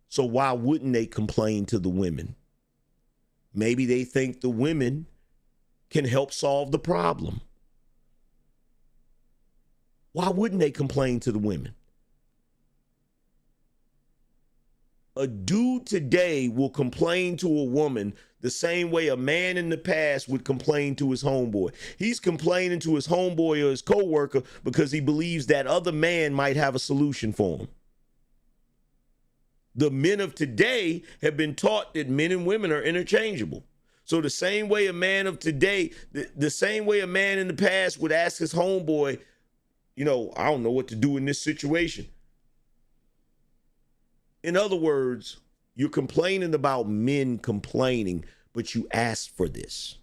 So why wouldn't they complain to the women? Maybe they think the women can help solve the problem. Why wouldn't they complain to the women? A dude today will complain to a woman the same way a man in the past would complain to his homeboy. He's complaining to his homeboy or his coworker because he believes that other man might have a solution for him. The men of today have been taught that men and women are interchangeable. So the same way a man of today, the same way a man in the past would ask his homeboy, you know, I don't know what to do in this situation. In other words, you're complaining about men complaining, but you asked for this.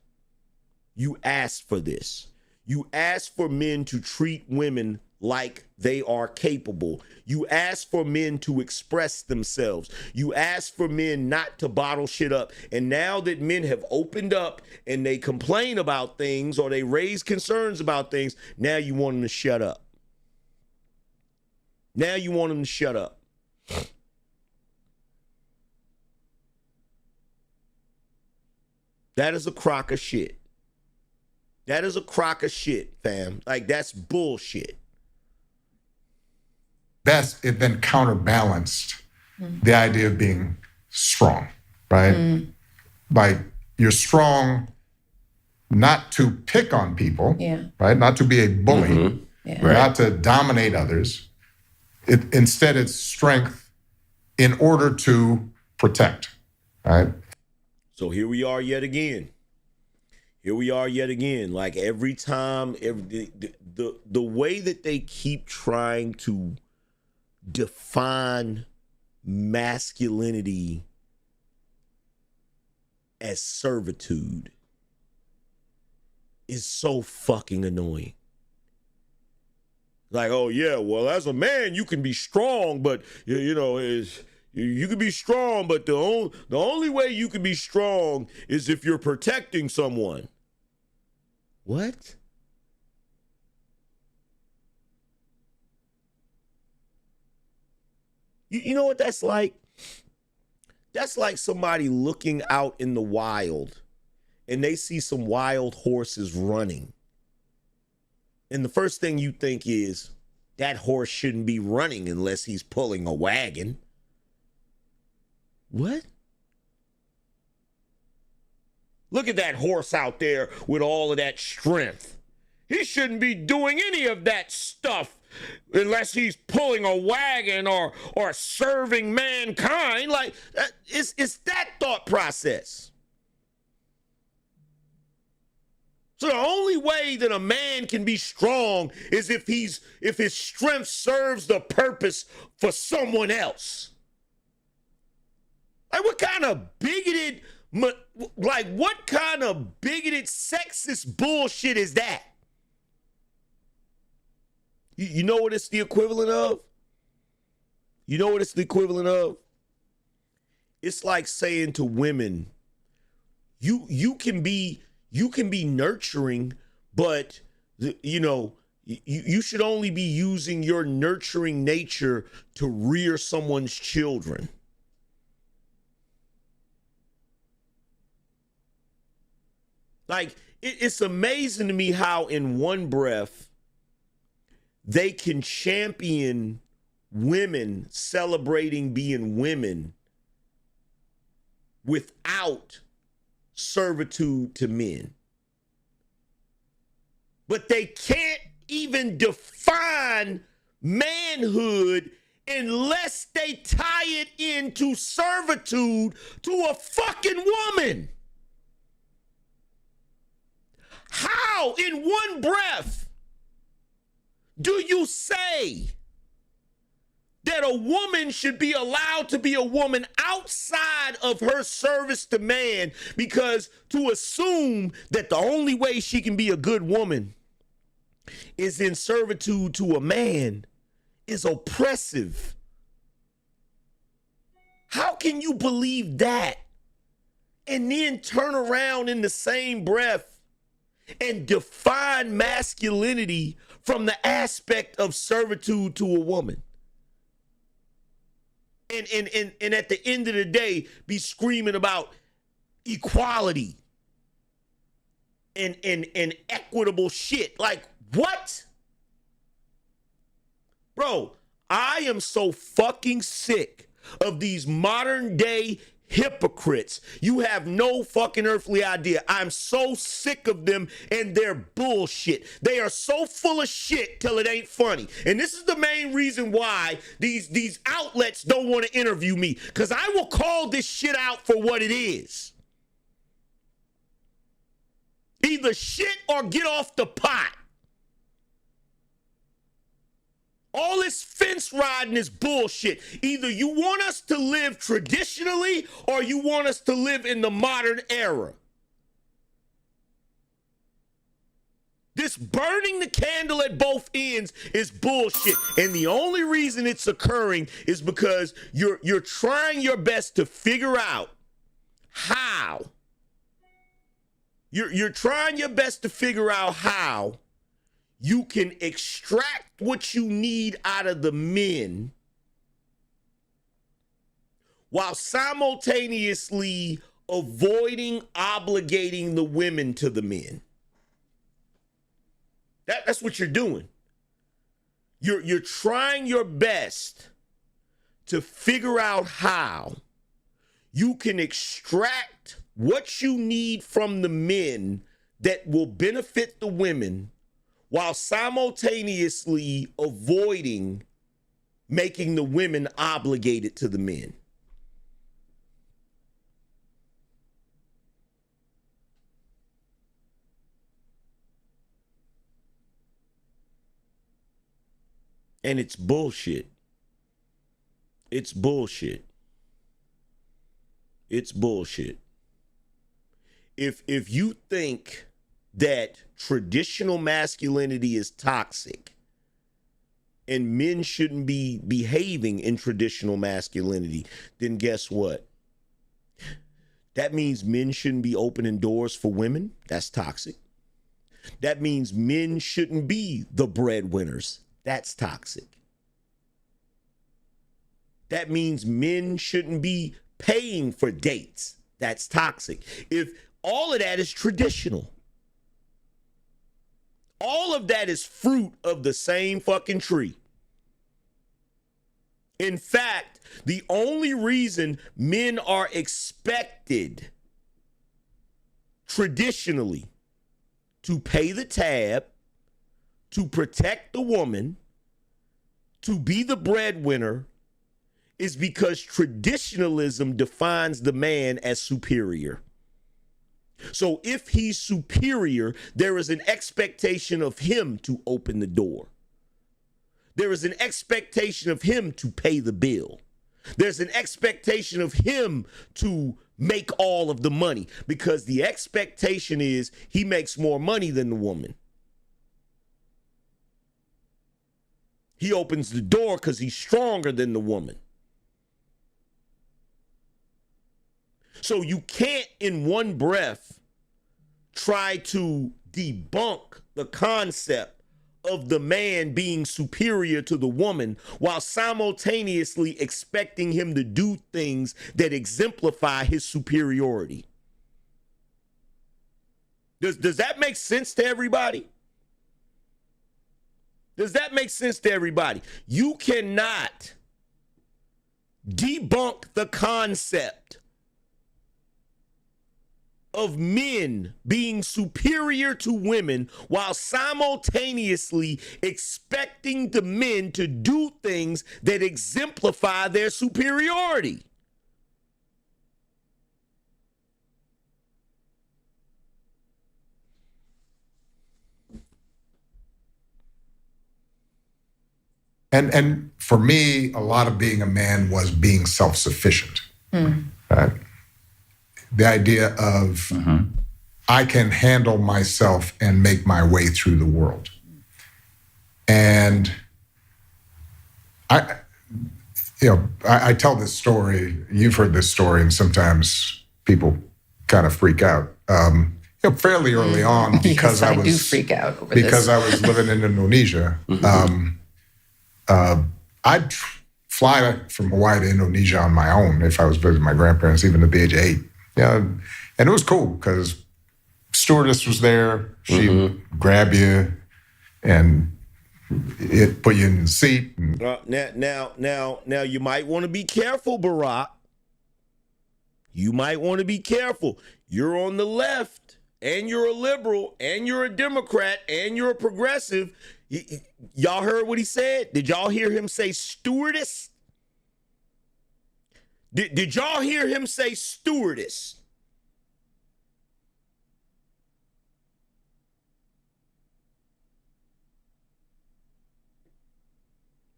You asked for this. You asked for men to treat women like they are capable. You ask for men to express themselves. You ask for men not to bottle shit up. And now that men have opened up and they complain about things or they raise concerns about things, now you want them to shut up. Now you want them to shut up. That is a crock of shit. That is a crock of shit, fam. Like, that's bullshit. It then counterbalanced the idea of being strong, right? Like, you're strong not to pick on people, right? Not to be a bully, not to dominate others. Instead, it's strength in order to protect, right? So here we are yet again. Here we are yet again. Like, every time, the way that they keep trying to define masculinity as servitude is so fucking annoying. Like, oh yeah, well, as a man you can be strong, but you know, you can be strong, but the only way you can be strong is if you're protecting someone. What? You know what that's like? That's like somebody looking out in the wild and they see some wild horses running. And the first thing you think is, that horse shouldn't be running unless he's pulling a wagon. What? Look at that horse out there with all of that strength. He shouldn't be doing any of that stuff unless he's pulling a wagon or serving mankind. Like, it's that thought process. So the only way that a man can be strong is if his strength serves the purpose for someone else. Like, what kind of bigoted, sexist bullshit is that? You know what it's the equivalent of? You know what it's the equivalent of? It's like saying to women, you can be nurturing, but you should only be using your nurturing nature to rear someone's children. Like, it's amazing to me how in one breath they can champion women celebrating being women without servitude to men. But they can't even define manhood unless they tie it into servitude to a fucking woman. How, in one breath, do you say that a woman should be allowed to be a woman outside of her service to man, because to assume that the only way she can be a good woman is in servitude to a man is oppressive? How can you believe that and then turn around in the same breath and define masculinity from the aspect of servitude to a woman? And at the end of the day, be screaming about equality and equitable shit. Like, what? Bro, I am so fucking sick of these modern day hypocrites. You have no fucking earthly idea. I'm so sick of them and their bullshit. They are so full of shit till it ain't funny. And this is the main reason why these outlets don't want to interview me, because I will call this shit out for what it is. Either shit or get off the pot. All this fence riding is bullshit. Either you want us to live traditionally or you want us to live in the modern era. This burning the candle at both ends is bullshit. And the only reason it's occurring is because you're trying your best to figure out how. You're trying your best to figure out how you can extract what you need out of the men while simultaneously avoiding obligating the women to the men. That's what you're doing. You're trying your best to figure out how you can extract what you need from the men that will benefit the women while simultaneously avoiding making the women obligated to the men. And it's bullshit. It's bullshit. It's bullshit. If you think that traditional masculinity is toxic and men shouldn't be behaving in traditional masculinity, then guess what? That means men shouldn't be opening doors for women. That's toxic. That means men shouldn't be the breadwinners. That's toxic. That means men shouldn't be paying for dates. That's toxic. If all of that is traditional. All of that is fruit of the same fucking tree. In fact, the only reason men are expected traditionally to pay the tab, to protect the woman, to be the breadwinner, is because traditionalism defines the man as superior. So if he's superior, there is an expectation of him to open the door. There is an expectation of him to pay the bill. There's an expectation of him to make all of the money, because the expectation is he makes more money than the woman. He opens the door because he's stronger than the woman. So you can't in one breath try to debunk the concept of the man being superior to the woman while simultaneously expecting him to do things that exemplify his superiority. Does that make sense to everybody? Does that make sense to everybody? You cannot debunk the concept of men being superior to women while simultaneously expecting the men to do things that exemplify their superiority. And for me, a lot of being a man was being self-sufficient. Right? The idea of I can handle myself and make my way through the world. And I tell this story, you've heard this story, and sometimes people kind of freak out. Fairly early on, because yes, I do freak out over because this. I was living in Indonesia. I'd fly from Hawaii to Indonesia on my own if I was visiting my grandparents, even at the age of 8. Yeah, and it was cool because stewardess was there. She'd grab you and it put you in the seat. Now, you might want to be careful, Barack. You might want to be careful. You're on the left, and you're a liberal, and you're a Democrat, and you're a progressive. Y'all heard what he said? Did y'all hear him say stewardess? Did y'all hear him say stewardess?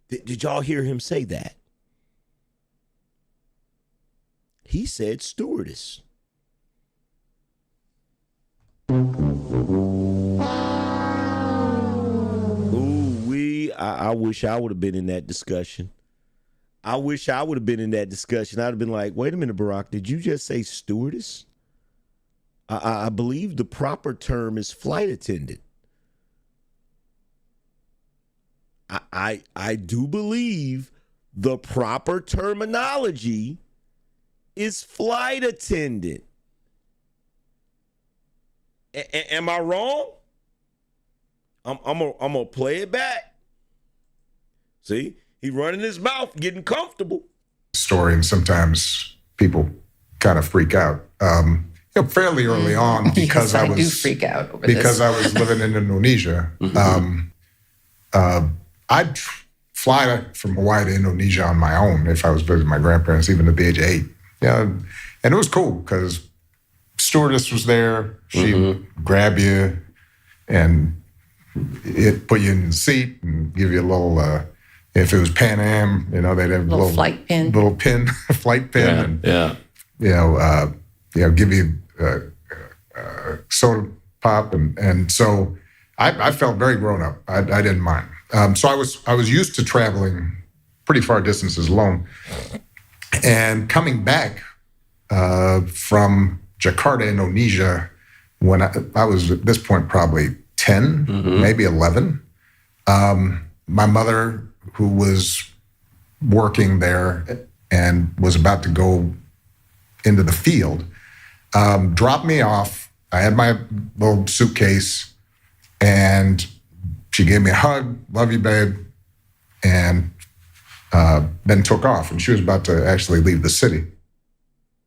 Did y'all hear him say that? He said stewardess. I wish I would have been in that discussion. I wish I would have been in that discussion. I'd have been like, wait a minute, Barack, did you just say stewardess? I believe the proper term is flight attendant. I do believe the proper terminology is flight attendant. Am I wrong? I'm gonna play it back. See, he running his mouth, getting comfortable. Story, and sometimes people kind of freak out. Fairly early on, because yes, I do freak out over because this. I was living in Indonesia. I'd fly from Hawaii to Indonesia on my own if I was visiting my grandparents, even at the age of 8. Yeah, and it was cool because stewardess was there. She'd grab you and it put you in the seat and give you a little. If it was Pan Am, they'd have a little flight pin, flight pin, Yeah. Give you soda pop, and so I felt very grown up. I didn't mind. So I was used to traveling pretty far distances alone, and coming back from Jakarta, Indonesia, when I was at this point probably 10, maybe 11. My mother, who was working there and was about to go into the field, dropped me off. I had my little suitcase, and she gave me a hug, love you, babe, and then took off. And she was about to actually leave the city.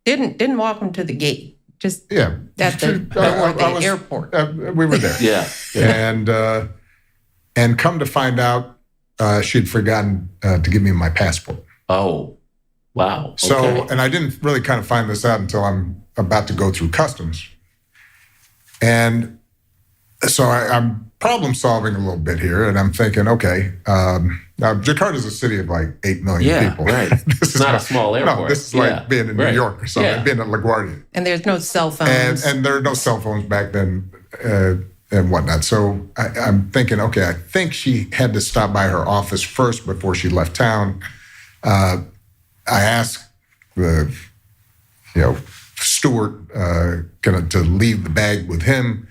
Didn't walk him to the gate. Just Yeah. at the airport. We were there. Yeah. And come to find out, she'd forgotten to give me my passport. Oh, wow. So, Okay. and I didn't really kind of find this out until I'm about to go through customs. And so I'm problem solving a little bit here, and I'm thinking, okay, now Jakarta is a city of like 8 million people. Right. This It's not a small airport. No, this is like being in New York or something, being at LaGuardia. And there's no cell phones. And there are no cell phones back then and whatnot. So I'm thinking, okay, I think she had to stop by her office first before she left town. I asked the steward to leave the bag with him.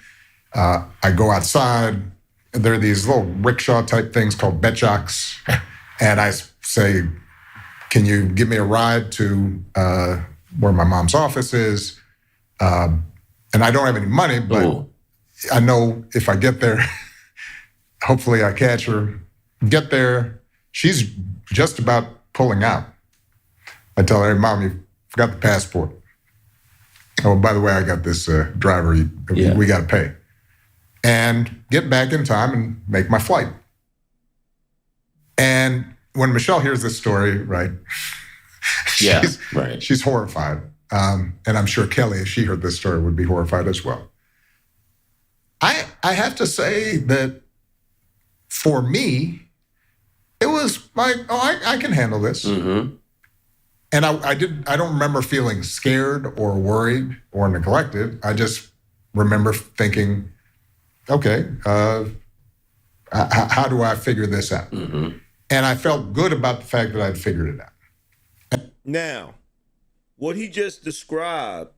I go outside. There are these little rickshaw type things called becaks, and I say, "Can you give me a ride to where my mom's office is?" And I don't have any money, but Ooh. I know if I get there, hopefully I catch her. Get there, she's just about pulling out. I tell her, "Hey, Mom, you forgot the passport. Oh, by the way, I got this driver. We got to pay." And get back in time and make my flight. And when Michelle hears this story, right, she's horrified. And I'm sure Kelly, if she heard this story, would be horrified as well. I have to say that for me, it was like, I can handle this. Mm-hmm. And I don't remember feeling scared or worried or neglected. I just remember thinking, okay, how do I figure this out? Mm-hmm. And I felt good about the fact that I'd figured it out. Now, what he just described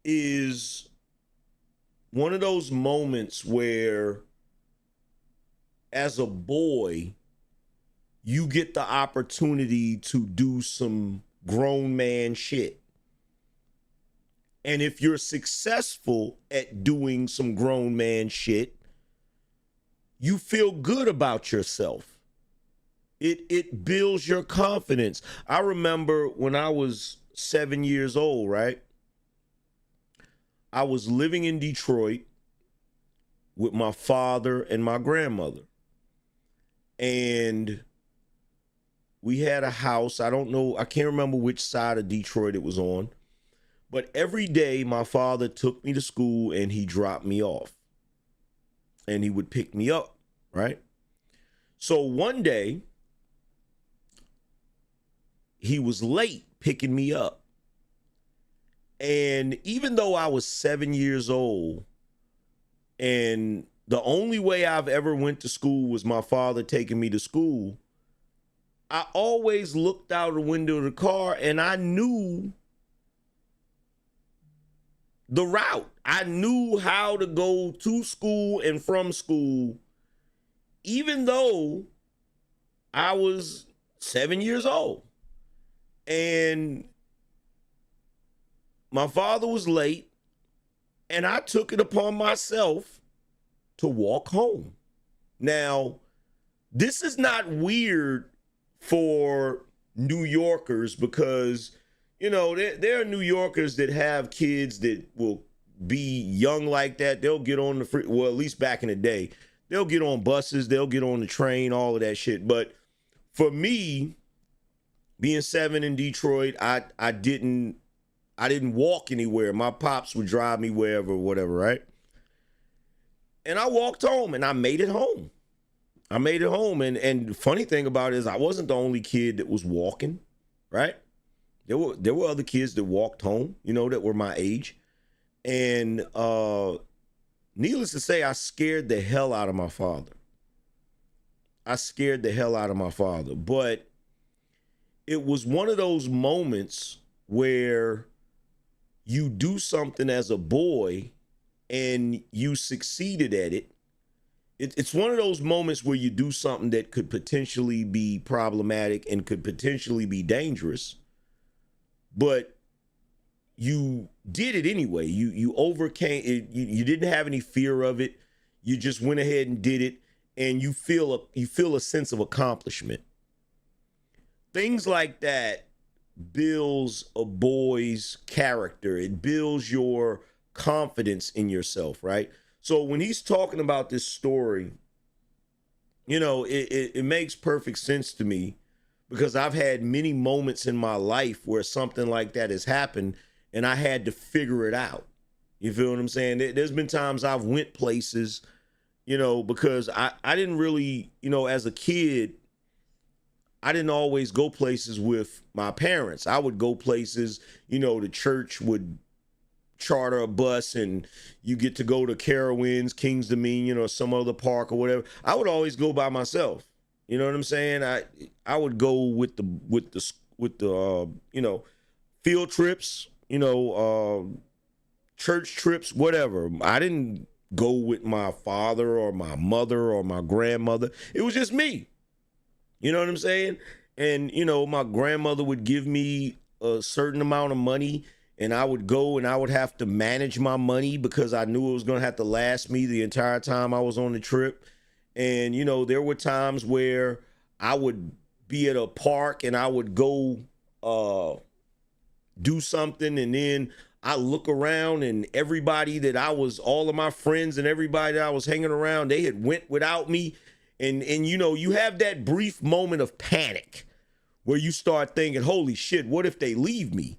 is one of those moments where, as a boy, you get the opportunity to do some grown man shit. And if you're successful at doing some grown man shit, you feel good about yourself. It builds your confidence. I remember when I was 7 years old, right? I was living in Detroit with my father and my grandmother. And we had a house. I don't know, I can't remember which side of Detroit it was on. But every day my father took me to school and he dropped me off. And he would pick me up, right? So one day, he was late picking me up. And even though I was 7 years old, and the only way I've ever went to school was my father taking me to school, I always looked out the window of the car and I knew the route. I knew how to go to school and from school, even though I was 7 years old. And my father was late, and I took it upon myself to walk home. Now, this is not weird for New Yorkers because, you know, there are New Yorkers that have kids that will be young like that. They'll get on the free, well, at least back in the day, they'll get on buses, they'll get on the train, all of that shit. But for me, being 7 in Detroit, I didn't walk anywhere. My pops would drive me wherever, whatever, right? And I walked home and I made it home. I made it home. And the funny thing about it is I wasn't the only kid that was walking, right? There were other kids that walked home, you know, that were my age. And needless to say, I scared the hell out of my father. But it was one of those moments where you do something as a boy and you succeeded at it. It's one of those moments where you do something that could potentially be problematic and could potentially be dangerous, but you did it anyway. You overcame it. You didn't have any fear of it. You just went ahead and did it, and you feel a sense of accomplishment. Things like that builds a boy's character. It builds your confidence in yourself, right? So when he's talking about this story, you know, it makes perfect sense to me because I've had many moments in my life where something like that has happened and I had to figure it out. You feel what I'm saying? There's been times I've went places, you know, because I didn't really, you know, as a kid, I didn't always go places with my parents. I would go places, you know, the church would charter a bus and you get to go to Carowinds, King's Dominion, or some other park or whatever. I would always go by myself. You know what I'm saying? I would go with the you know, field trips, you know, church trips, whatever. I didn't go with my father or my mother or my grandmother. It was just me. You know what I'm saying? And, you know, my grandmother would give me a certain amount of money and I would go and I would have to manage my money because I knew it was going to have to last me the entire time I was on the trip. And, you know, there were times where I would be at a park and I would go do something, and then I look around and everybody that all of my friends and everybody that I was hanging around, they had went without me. And you know, you have that brief moment of panic where you start thinking, holy shit, what if they leave me?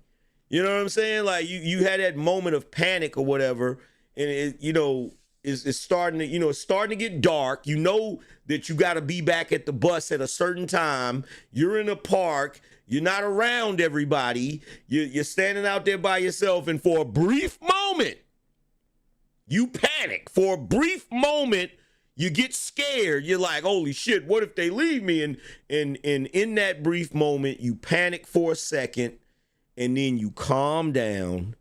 You know what I'm saying? Like you had that moment of panic or whatever, and it, you know, it's starting to, you know, it's starting to get dark. You know that you got to be back at the bus at a certain time. You're in a park. You're not around everybody. You're standing out there by yourself, and for a brief moment, you panic. For a brief moment, you get scared. You're like, holy shit, what if they leave me? And in that brief moment, you panic for a second, and then you calm down,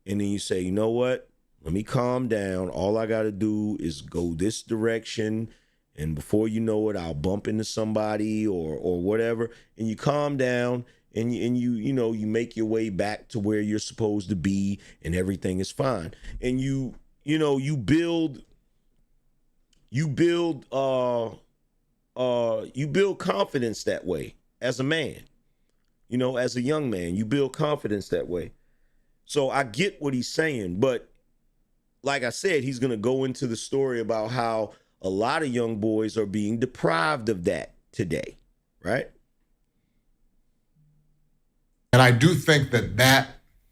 and then you say, you know what? Let me calm down. All I got to do is go this direction, and before you know it, I'll bump into somebody or whatever. And you calm down, and you know, you make your way back to where you're supposed to be, and everything is fine. And you know, you build you build confidence that way as a man. You know, as a young man, you build confidence that way. So I get what he's saying, but like I said, he's going to go into the story about how a lot of young boys are being deprived of that today, right? And I do think that that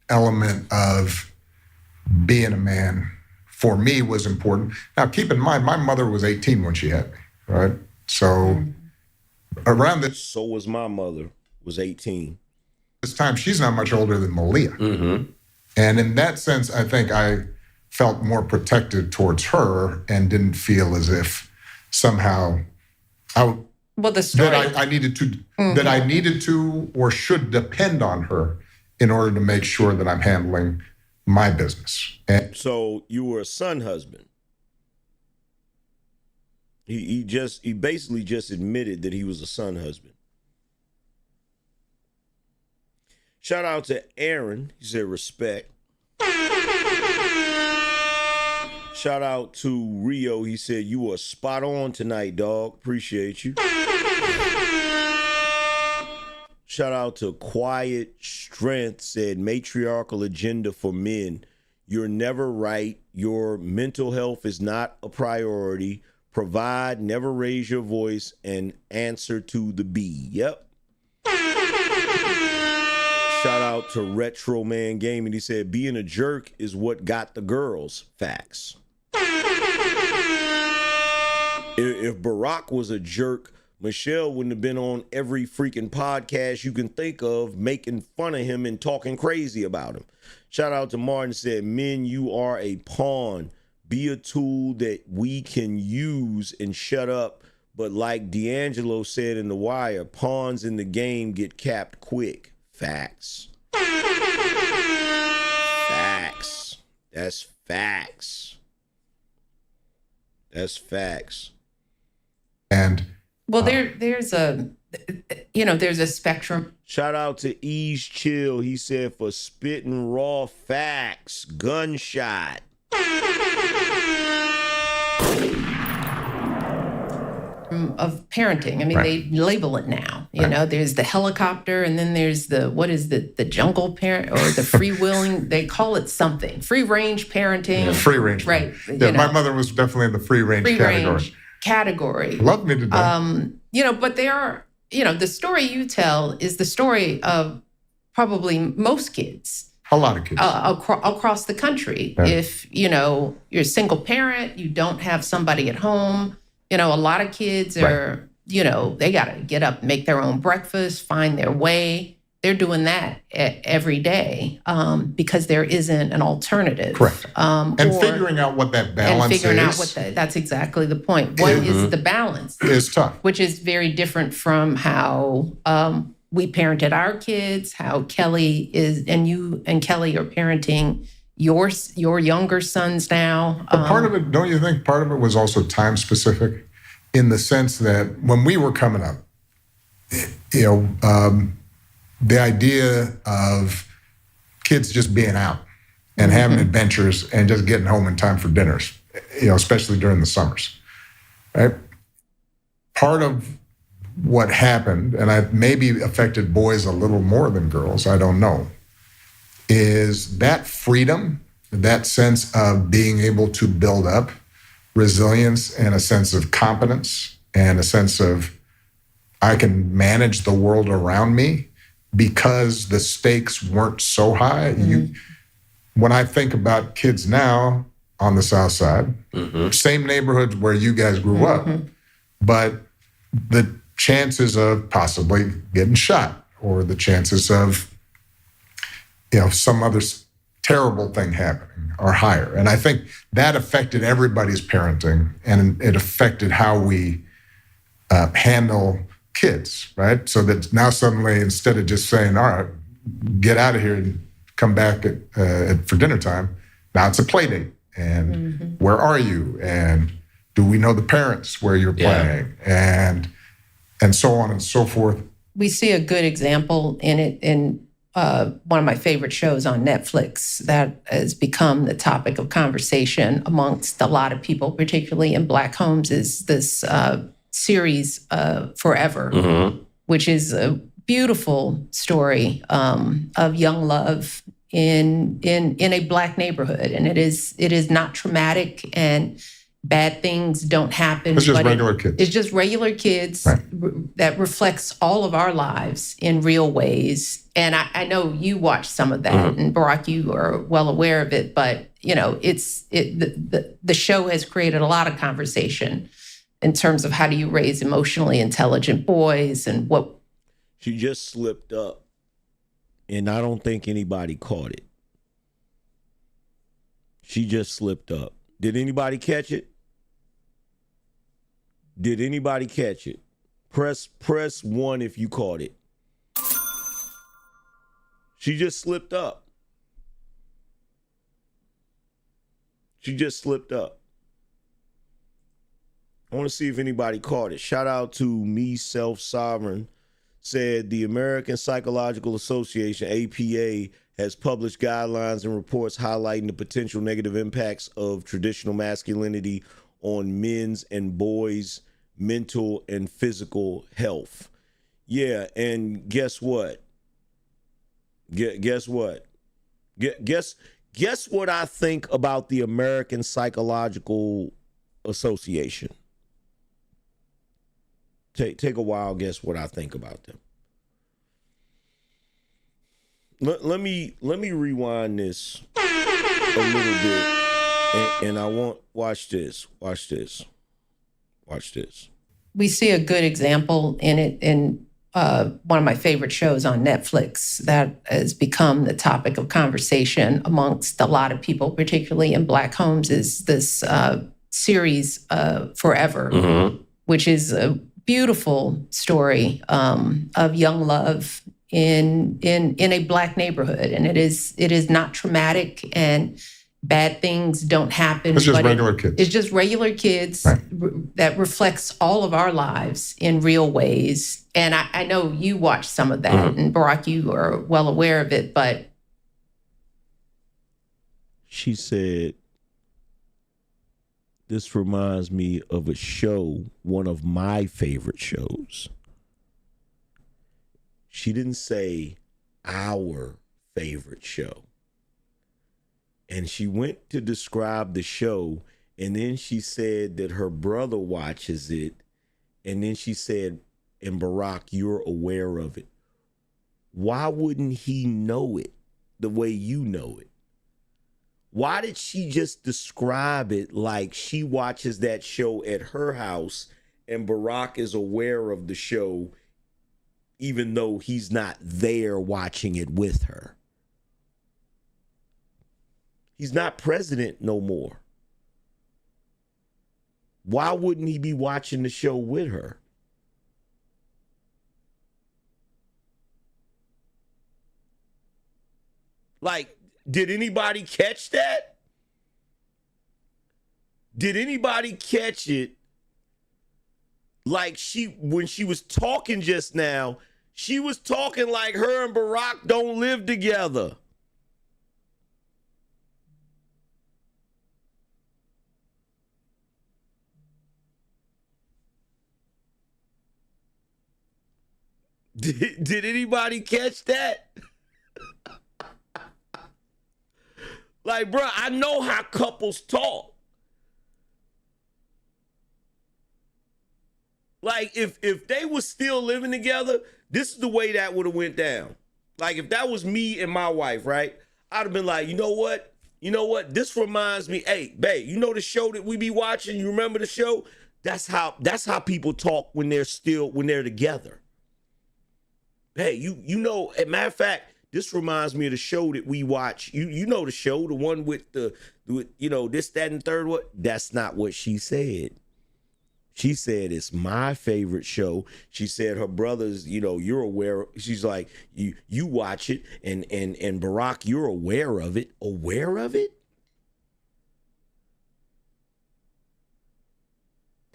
element of being a man for me was important. Now, keep in mind, my mother was 18 when she had me, right? So around this So was my mother, was 18. time, she's not much older than Malia. Mm-hmm. And in that sense, I think I felt more protected towards her and didn't feel as if somehow Well, the story. that I needed to that I needed to or should depend on her in order to make sure that I'm handling my business. And So you were a son husband. He basically just admitted that he was a son husband. Shout out to Aaron. He said respect. Shout out to Rio. He said you were spot on tonight, dog. Appreciate you. Shout out to Quiet Strength. Said matriarchal agenda for men. You're never right. Your mental health is not a priority. Provide, never raise your voice, and answer to the B. Yep. Shout out to Retro Man Gaming. He said, being a jerk is what got the girls. Facts. If Barack was a jerk, Michelle wouldn't have been on every freaking podcast you can think of making fun of him and talking crazy about him. Shout out to Martin. Said, men, you are a pawn. Be a tool that we can use and shut up. But like D'Angelo said in The Wire, pawns in the game get capped quick. Facts. Facts. That's facts. That's facts. and Well, there's a spectrum. Shout out to Ease Chill. He said, for spitting raw facts, gunshot. Of parenting. I mean, Right. they label it now. You know, there's the helicopter, and then there's the jungle parent or the freewheeling. They call it something. Free range parenting. free range. Right. Yeah, my mother was definitely in the free range category. Love me to death. But there are, the story you tell is the story of probably most kids. A lot of kids. Across the country. Yeah. If, you're a single parent, you don't have somebody at home, a lot of kids are, they got to get up, make their own breakfast, find their way. They're doing that every day because there isn't an alternative. Correct. And figuring out what that balance is. That's exactly the point. What is the balance? Is tough. Which is very different from how we parented our kids, how Kelly is, and you and Kelly are parenting your younger sons now. But part of it, don't you think part of it was also time specific in the sense that when we were coming up, the idea of kids just being out and having adventures and just getting home in time for dinners, especially during the summers, right? Part of what happened, and I maybe affected boys a little more than girls, I don't know, is that freedom, that sense of being able to build up resilience and a sense of competence and a sense of I can manage the world around me because the stakes weren't so high. When I think about kids now on the South Side, same neighborhoods where you guys grew up, but the chances of possibly getting shot or the chances of some other terrible thing happening are higher. And I think that affected everybody's parenting, and it affected how we handle kids, right? So that now suddenly, instead of just saying, all right, get out of here and come back for dinner time, now it's a play date. And where are you? And do we know the parents where you're playing? And so on and so forth. We see a good example in it in one of my favorite shows on Netflix that has become the topic of conversation amongst a lot of people, particularly in Black homes, is this series Forever, which is a beautiful story of young love in a Black neighborhood, and it is not traumatic, and bad things don't happen. It's just regular kids. It's just regular kids, right, that reflects all of our lives in real ways. And I know you watched some of that, and Barack, you are well aware of it. But the show has created a lot of conversation in terms of how do you raise emotionally intelligent boys and what. She just slipped up, and I don't think anybody caught it. She just slipped up. Did anybody catch it? Did anybody catch it? Press 1 if you caught it. She just slipped up. She just slipped up. I want to see if anybody caught it. Shout out to Me Self Sovereign. Said the American Psychological Association, APA, has published guidelines and reports highlighting the potential negative impacts of traditional masculinity on men's and boys' mental and physical health. Yeah, and guess what? Guess what? Guess what I think about the American Psychological Association. Take a wild guess what I think about them. Let me rewind this a little bit, and I want watch this. We see a good example in it in one of my favorite shows on Netflix that has become the topic of conversation amongst a lot of people, particularly in Black homes, is this series Forever, which is a beautiful story of young love in a Black neighborhood, and it is not traumatic, and bad things don't happen. It's just regular kids. It's just regular kids, right, that reflects all of our lives in real ways. And I know you watched some of that, and Barack, you are well aware of it. But she said, "This reminds me of a show, one of my favorite shows." She didn't say our favorite show. And she went to describe the show, and then she said that her brother watches it, and then she said, and Barack, you're aware of it. Why wouldn't he know it the way you know it? Why did she just describe it like she watches that show at her house and Barack is aware of the show even though he's not there watching it with her? He's not president no more. Why wouldn't he be watching the show with her? Like, did anybody catch that? Did anybody catch it? Like when she was talking just now, she was talking like her and Barack don't live together. Did anybody catch that? Like, bro, I know how couples talk. Like, if they were still living together, this is the way that would have went down. Like, if that was me and my wife, right? I'd have been like, you know what? This reminds me, hey, babe, you know the show that we be watching? You remember the show? That's how people talk when they're together. Hey, you know, as a matter of fact, this reminds me of the show that we watch. You know the show, the one with this, that, and third. What? That's not what she said. She said it's my favorite show. She said her brothers, you're aware. She's like, you watch it, and Barack, you're aware of it. Aware of it?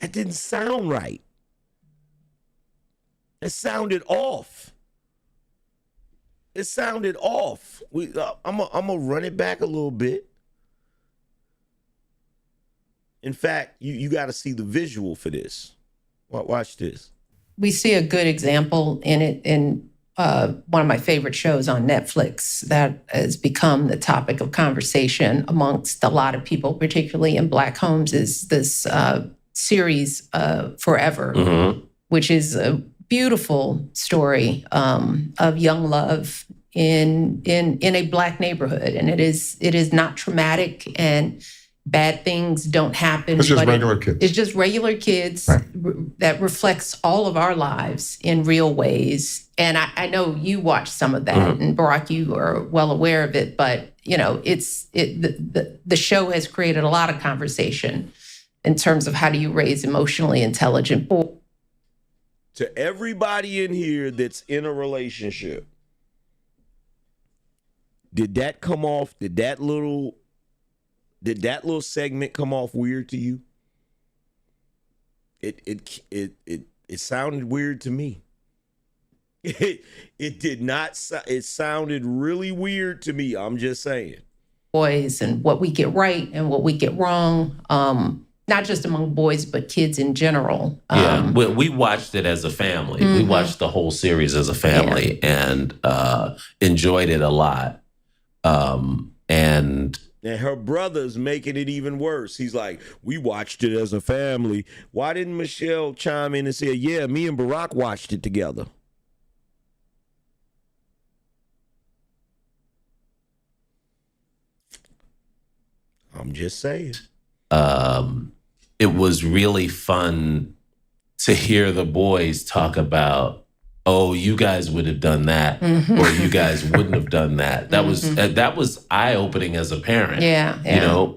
That didn't sound right. It sounded off. It sounded off. I'm gonna run it back a little bit. In fact, you got to see the visual for this. Watch this. We see a good example in it in one of my favorite shows on Netflix that has become the topic of conversation amongst a lot of people, particularly in Black homes, is this series Forever, which is a beautiful story of young love in a Black neighborhood, and it is not traumatic, and bad things don't happen. It's just regular kids. It's just regular kids, right, that reflects all of our lives in real ways. And I know you watched some of that, and Barack, you are well aware of it. But the show has created a lot of conversation in terms of how do you raise emotionally intelligent boys. To everybody in here that's in a relationship, did that come off? Did that little segment come off weird to you? It sounded weird to me. It did not. It sounded really weird to me. I'm just saying. Boys and what we get right and what we get wrong. Not just among boys, but kids in general. We watched it as a family. We watched the whole series as a family and enjoyed it a lot. And her brother's making it even worse. He's like, we watched it as a family. Why didn't Michelle chime in and say, yeah, me and Barack watched it together? I'm just saying. It was really fun to hear the boys talk about, oh, you guys would have done that, or you guys wouldn't have done that. That was eye-opening as a parent. Yeah.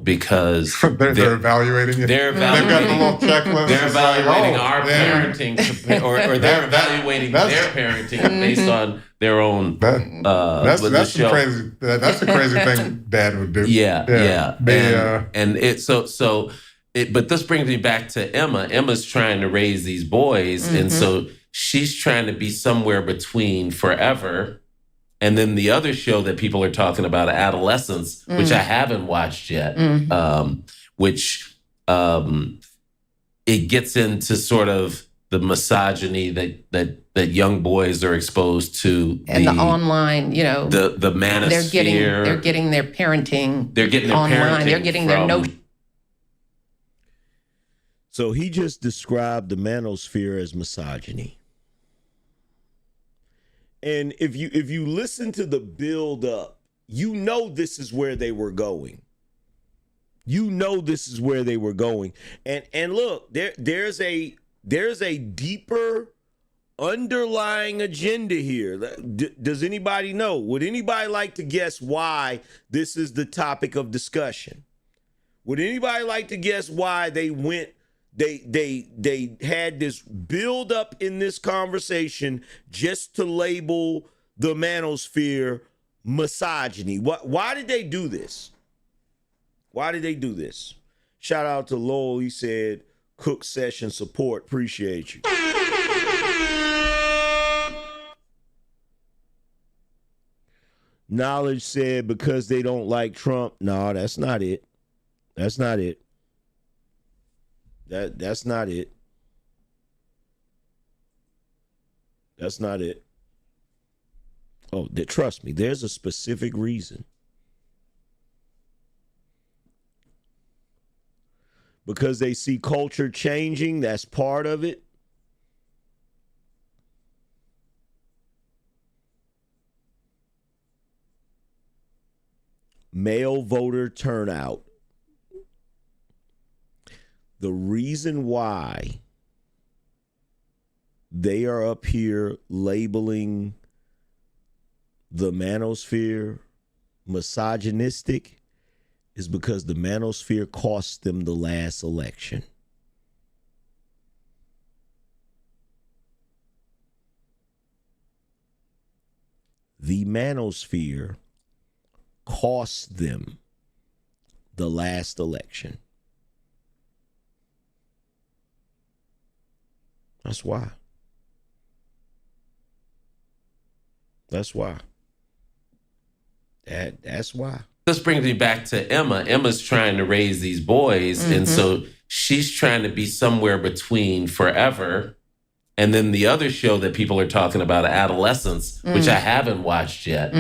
Because they're evaluating you. They're evaluating. They've got the little checklist. They're evaluating our parenting, or they're evaluating their parenting based on their own. That's the crazy. That's the crazy thing Dad would do. Yeah. But this brings me back to Emma. Emma's trying to raise these boys, and so she's trying to be somewhere between Forever and then the other show that people are talking about, Adolescence, which I haven't watched yet, which it gets into sort of the misogyny that young boys are exposed to, and the online, the manosphere. They're getting their parenting. They're getting their online. parenting. They're getting their notion. So he just described the manosphere as misogyny. And if you listen to the build up, this is where they were going. This is where they were going. And look, there's a deeper underlying agenda here. Does anybody know? Would anybody like to guess why this is the topic of discussion? Would anybody like to guess why they went? They had this build up in this conversation just to label the manosphere misogyny. Why did they do this? Why did they do this? Shout out to Lowell. He said, Cook session support. Appreciate you. Knowledge said because they don't like Trump. No, that's not it. That's not it. That's not it. That's not it. Oh, trust me, there's a specific reason. Because they see culture changing, that's part of it. Male voter turnout. The reason why they are up here labeling the manosphere misogynistic is because the manosphere cost them the last election. The manosphere cost them the last election. That's why. That's why. That's why. This brings me back to Emma. Emma's trying to raise these boys, and so she's trying to be somewhere between forever and then the other show that people are talking about, Adolescence, which I haven't watched yet,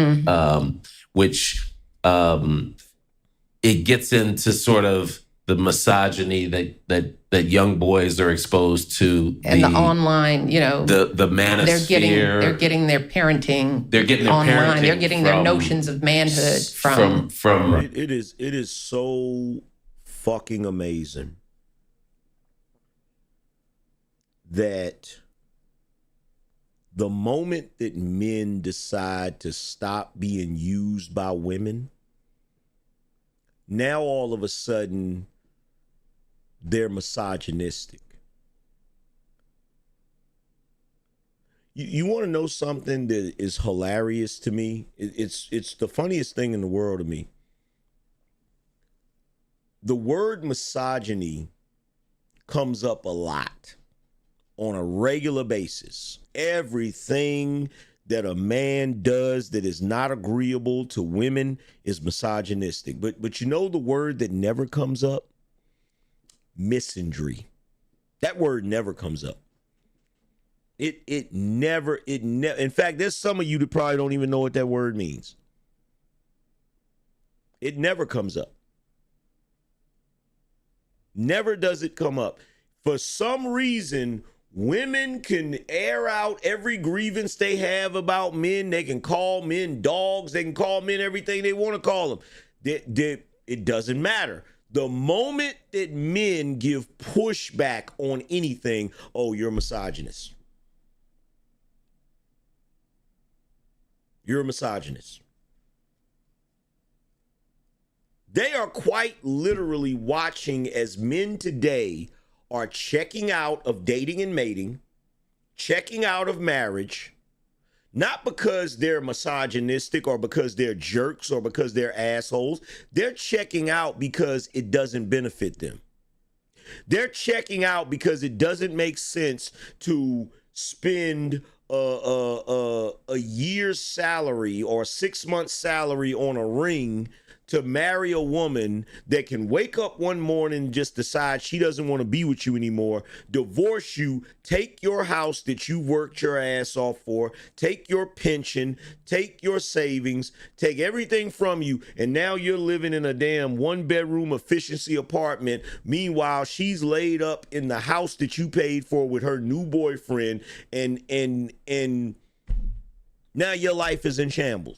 which it gets into sort of the misogyny that young boys are exposed to, and the online, the manosphere. They're getting their parenting. They're getting their online. Parenting they're getting their notions of manhood from. It is so fucking amazing that the moment that men decide to stop being used by women, now all of a sudden they're misogynistic. You want to know something that is hilarious to me? It's the funniest thing in the world to me. The word misogyny comes up a lot on a regular basis. Everything that a man does that is not agreeable to women is misogynistic. But you know the word that never comes up? Misandry. That word never comes up. It never. In fact, there's some of you that probably don't even know what that word means. It never comes up. Never does it come up. For some reason, women can air out every grievance they have about men. They can call men dogs. They can call men everything they want to call them. It doesn't matter. The moment that men give pushback on anything, oh, you're a misogynist. You're a misogynist. They are quite literally watching as men today are checking out of dating and mating, checking out of marriage, not because they're misogynistic or because they're jerks or because they're assholes. They're checking out because it doesn't benefit them. They're checking out because it doesn't make sense to spend a year's salary or 6 months salary on a ring to marry a woman that can wake up one morning and just decide she doesn't want to be with you anymore, divorce you, take your house that you worked your ass off for, take your pension, take your savings, take everything from you, and now you're living in a damn one-bedroom efficiency apartment. Meanwhile, she's laid up in the house that you paid for with her new boyfriend, and now your life is in shambles.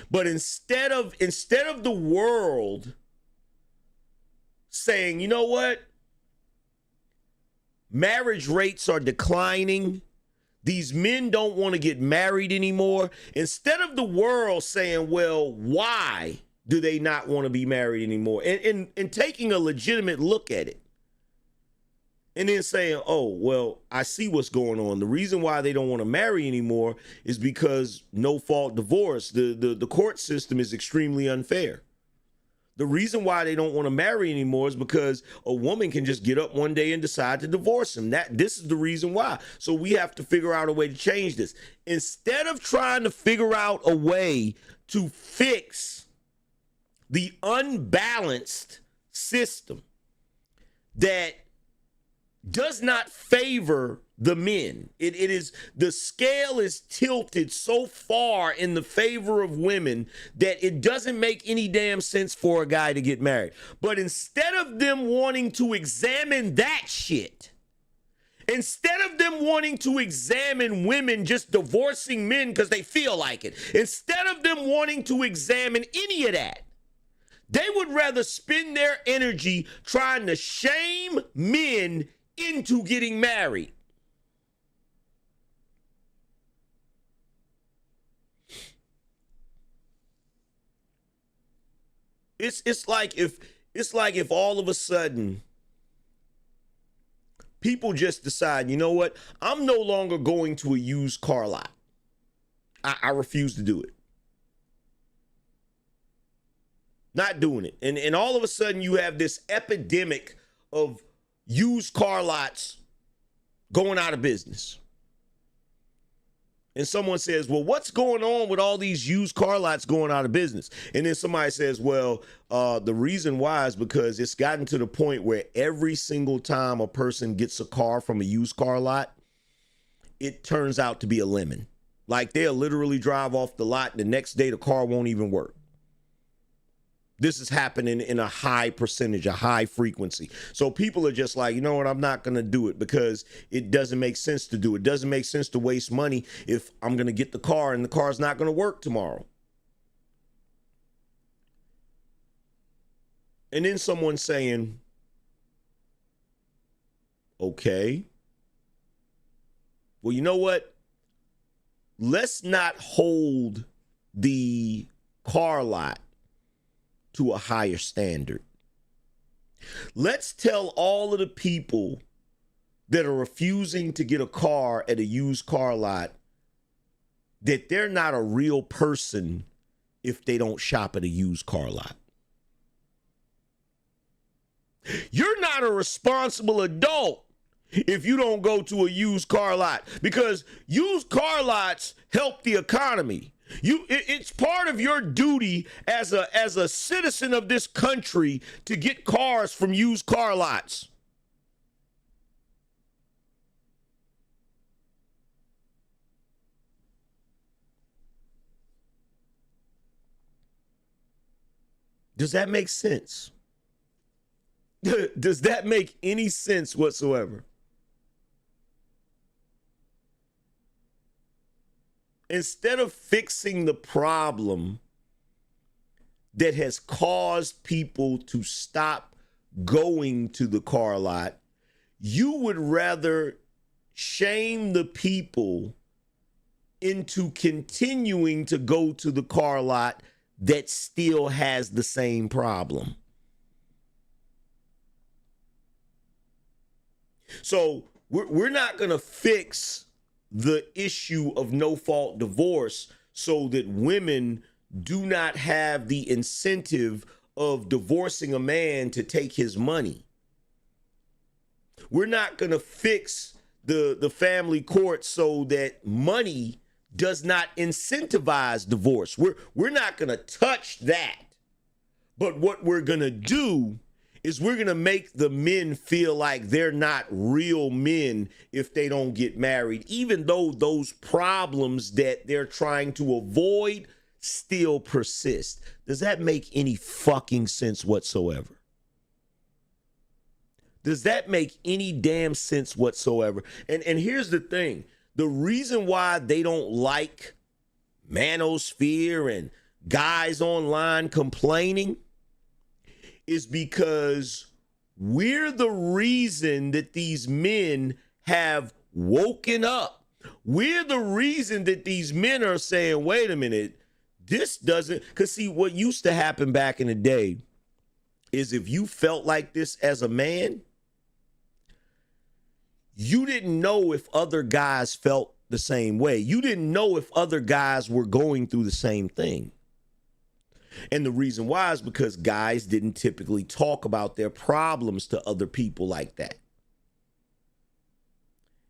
But instead of the world saying, you know what? Marriage rates are declining. These men don't want to get married anymore. Instead of the world saying, well, why do they not want to be married anymore? And taking a legitimate look at it. And then saying, oh, well, I see what's going on. The reason why they don't want to marry anymore is because no-fault divorce. The court system is extremely unfair. The reason why they don't want to marry anymore is because a woman can just get up one day and decide to divorce him. This is the reason why. So we have to figure out a way to change this. Instead of trying to figure out a way to fix the unbalanced system that does not favor the men. It is, the scale is tilted so far in the favor of women that it doesn't make any damn sense for a guy to get married. But instead of them wanting to examine that shit, instead of them wanting to examine women just divorcing men because they feel like it, instead of them wanting to examine any of that, they would rather spend their energy trying to shame men into getting married. It's like if all of a sudden people just decide, you know what? I'm no longer going to a used car lot. I refuse to do it. Not doing it. And all of a sudden you have this epidemic of used car lots going out of business. And someone says, well, what's going on with all these used car lots going out of business? And then somebody says, well, the reason why is because it's gotten to the point where every single time a person gets a car from a used car lot, it turns out to be a lemon. Like they'll literally drive off the lot and the next day the car won't even work. This is happening in a high percentage, a high frequency. So people are just like, you know what, I'm not going to do it because it doesn't make sense to do it. It doesn't make sense to waste money if I'm going to get the car and the car's not going to work tomorrow. And then someone saying, okay, well, you know what? Let's not hold the car lot to a higher standard. Let's tell all of the people that are refusing to get a car at a used car lot that they're not a real person if they don't shop at a used car lot. You're not a responsible adult if you don't go to a used car lot, because used car lots help the economy. It's part of your duty as a citizen of this country to get cars from used car lots. Does that make sense? Does that make any sense whatsoever? Instead of fixing the problem that has caused people to stop going to the car lot, you would rather shame the people into continuing to go to the car lot that still has the same problem. So we're not going to fix the issue of no-fault divorce so that women do not have the incentive of divorcing a man to take his money. We're not going to fix the family court so that money does not incentivize divorce. We're not going to touch that. But what we're going to do is we're going to make the men feel like they're not real men if they don't get married, even though those problems that they're trying to avoid still persist. Does that make any fucking sense whatsoever? Does that make any damn sense whatsoever? And here's the thing. The reason why they don't like manosphere and guys online complaining is because we're the reason that these men have woken up. We're the reason that these men are saying, wait a minute, this doesn't, because see, what used to happen back in the day is if you felt like this as a man, you didn't know if other guys felt the same way. You didn't know if other guys were going through the same thing. And the reason why is because guys didn't typically talk about their problems to other people like that.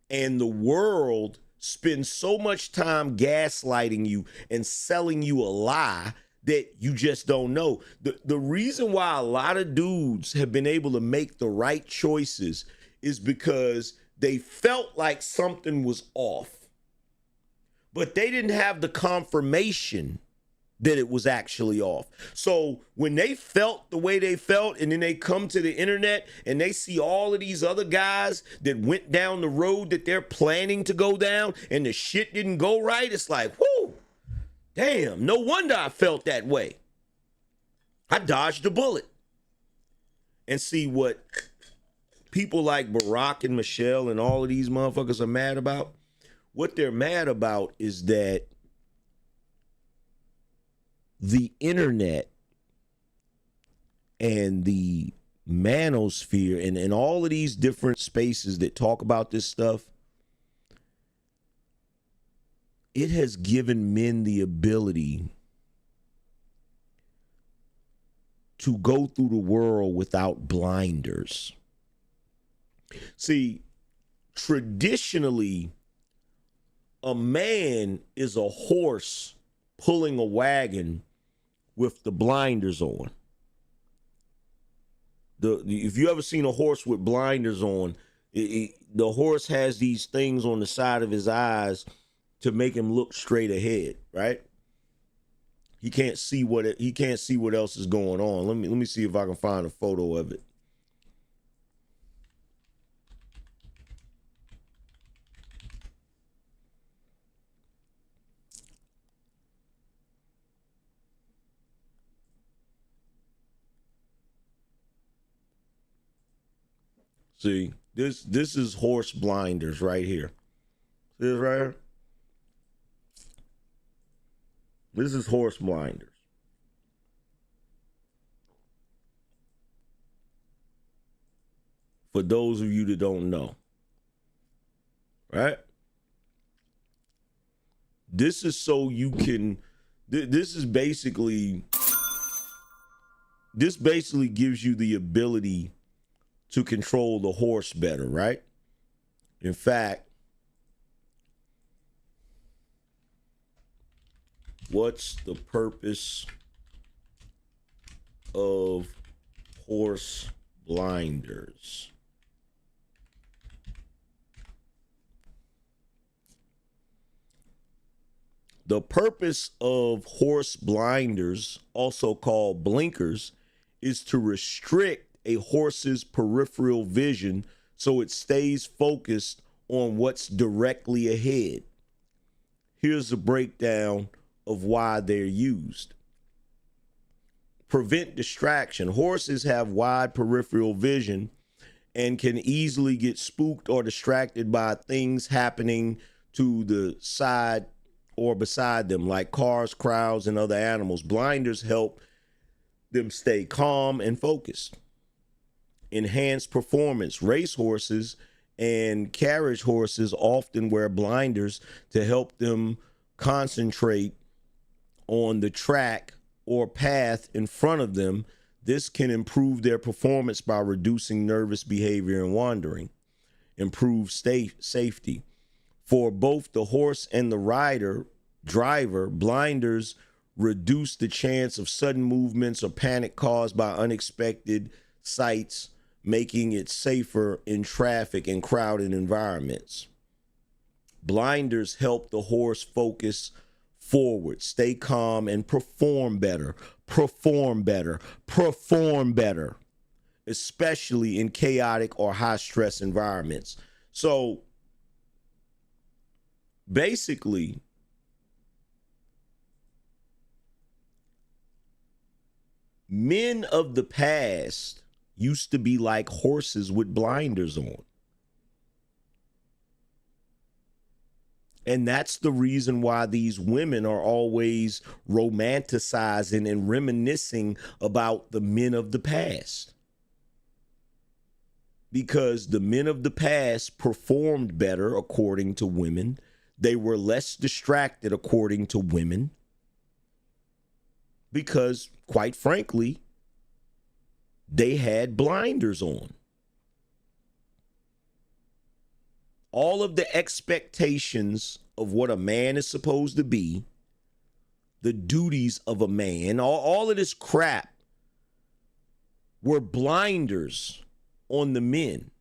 And the world spends so much time gaslighting you and selling you a lie that you just don't know. The reason why a lot of dudes have been able to make the right choices is because they felt like something was off, but they didn't have the confirmation that it was actually off. So when they felt the way they felt, and then they come to the internet and they see all of these other guys that went down the road that they're planning to go down and the shit didn't go right, it's like, whoo, damn, no wonder I felt that way. I dodged a bullet. And see what people like Barack and Michelle and all of these motherfuckers are mad about? What they're mad about is that the internet and the manosphere and all of these different spaces that talk about this stuff, it has given men the ability to go through the world without blinders. See, traditionally, A man is a horse pulling a wagon with the blinders on. If you ever seen a horse with blinders on, the horse has these things on the side of his eyes to make him look straight ahead, right? He can't see what else is going on. Let me see if I can find a photo of it. See, this is horse blinders right here. See this right here? This is horse blinders. For those of you that don't know, right? This is so you can, this basically gives you the ability to control the horse better, right? In fact, what's the purpose of horse blinders? The purpose of horse blinders, also called blinkers, is to restrict a horse's peripheral vision so it stays focused on what's directly ahead. Here's a breakdown of why they're used. Prevent distraction. Horses have wide peripheral vision and can easily get spooked or distracted by things happening to the side or beside them, like cars, crowds, and other animals. Blinders help them stay calm and focused. Enhanced performance. Racehorses and carriage horses often wear blinders to help them concentrate on the track or path in front of them. This can improve their performance by reducing nervous behavior and wandering. Improve safety. For both the horse and the driver, blinders reduce the chance of sudden movements or panic caused by unexpected sights, making it safer in traffic and crowded environments. Blinders help the horse focus forward, stay calm, and perform better, especially in chaotic or high-stress environments. So basically, men of the past used to be like horses with blinders on. And that's the reason why these women are always romanticizing and reminiscing about the men of the past. Because the men of the past performed better, according to women. They were less distracted, according to women. Because, quite frankly, they had blinders on. All of the expectations of what a man is supposed to be, the duties of a man, all of this crap were blinders on the men.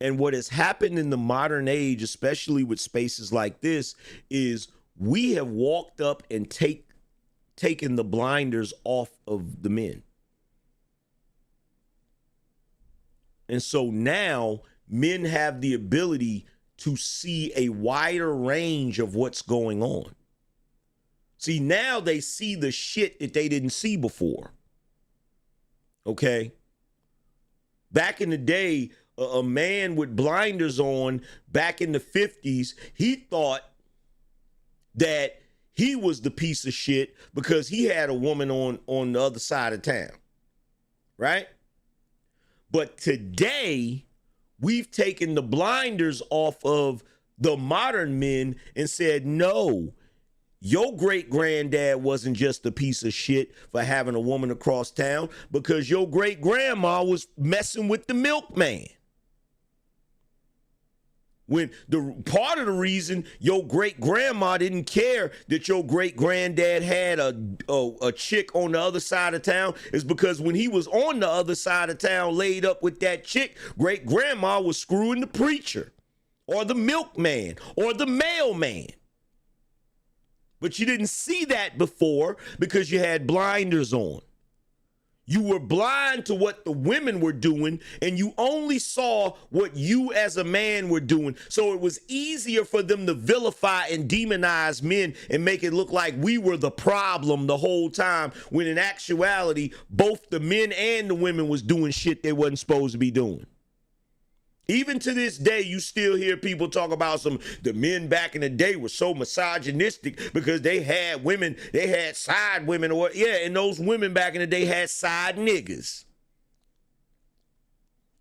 And what has happened in the modern age, especially with spaces like this, is we have walked up and taken the blinders off of the men. And so now men have the ability to see a wider range of what's going on. See, now they see the shit that they didn't see before. Okay? Back in the day, a man with blinders on back in the 50s, he thought that he was the piece of shit because he had a woman on the other side of town. Right? But today, we've taken the blinders off of the modern men and said, no, your great granddad wasn't just a piece of shit for having a woman across town because your great grandma was messing with the milkman. When the part of the reason your great grandma didn't care that your great granddad had a chick on the other side of town is because when he was on the other side of town laid up with that chick, great grandma was screwing the preacher or the milkman or the mailman. But you didn't see that before because you had blinders on. You were blind to what the women were doing, and you only saw what you as a man were doing. So it was easier for them to vilify and demonize men and make it look like we were the problem the whole time, when in actuality, both the men and the women was doing shit they wasn't supposed to be doing. Even to this day, you still hear people talk about the men back in the day were so misogynistic because they had women, they had side women, and those women back in the day had side niggas.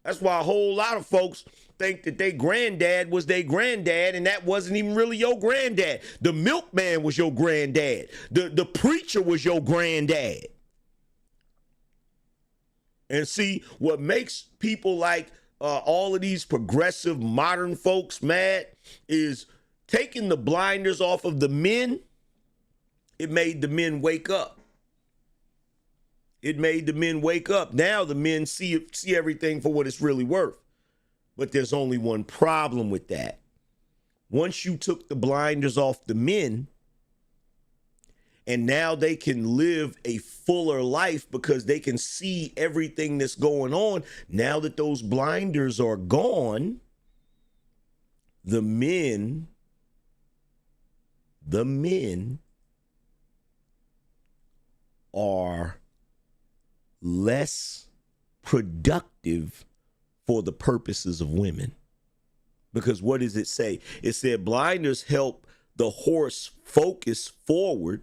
That's why a whole lot of folks think that their granddad was their granddad, and that wasn't even really your granddad. The milkman was your granddad. The preacher was your granddad. And see, what makes people like all of these progressive modern folks mad is taking the blinders off of the men. It made the men wake up. It made the men wake up. Now the men see everything for what it's really worth. But there's only one problem with that. Once you took the blinders off the men, and now they can live a fuller life because they can see everything that's going on. Now that those blinders are gone, the men are less productive for the purposes of women. Because what does it say? It said blinders help the horse focus forward,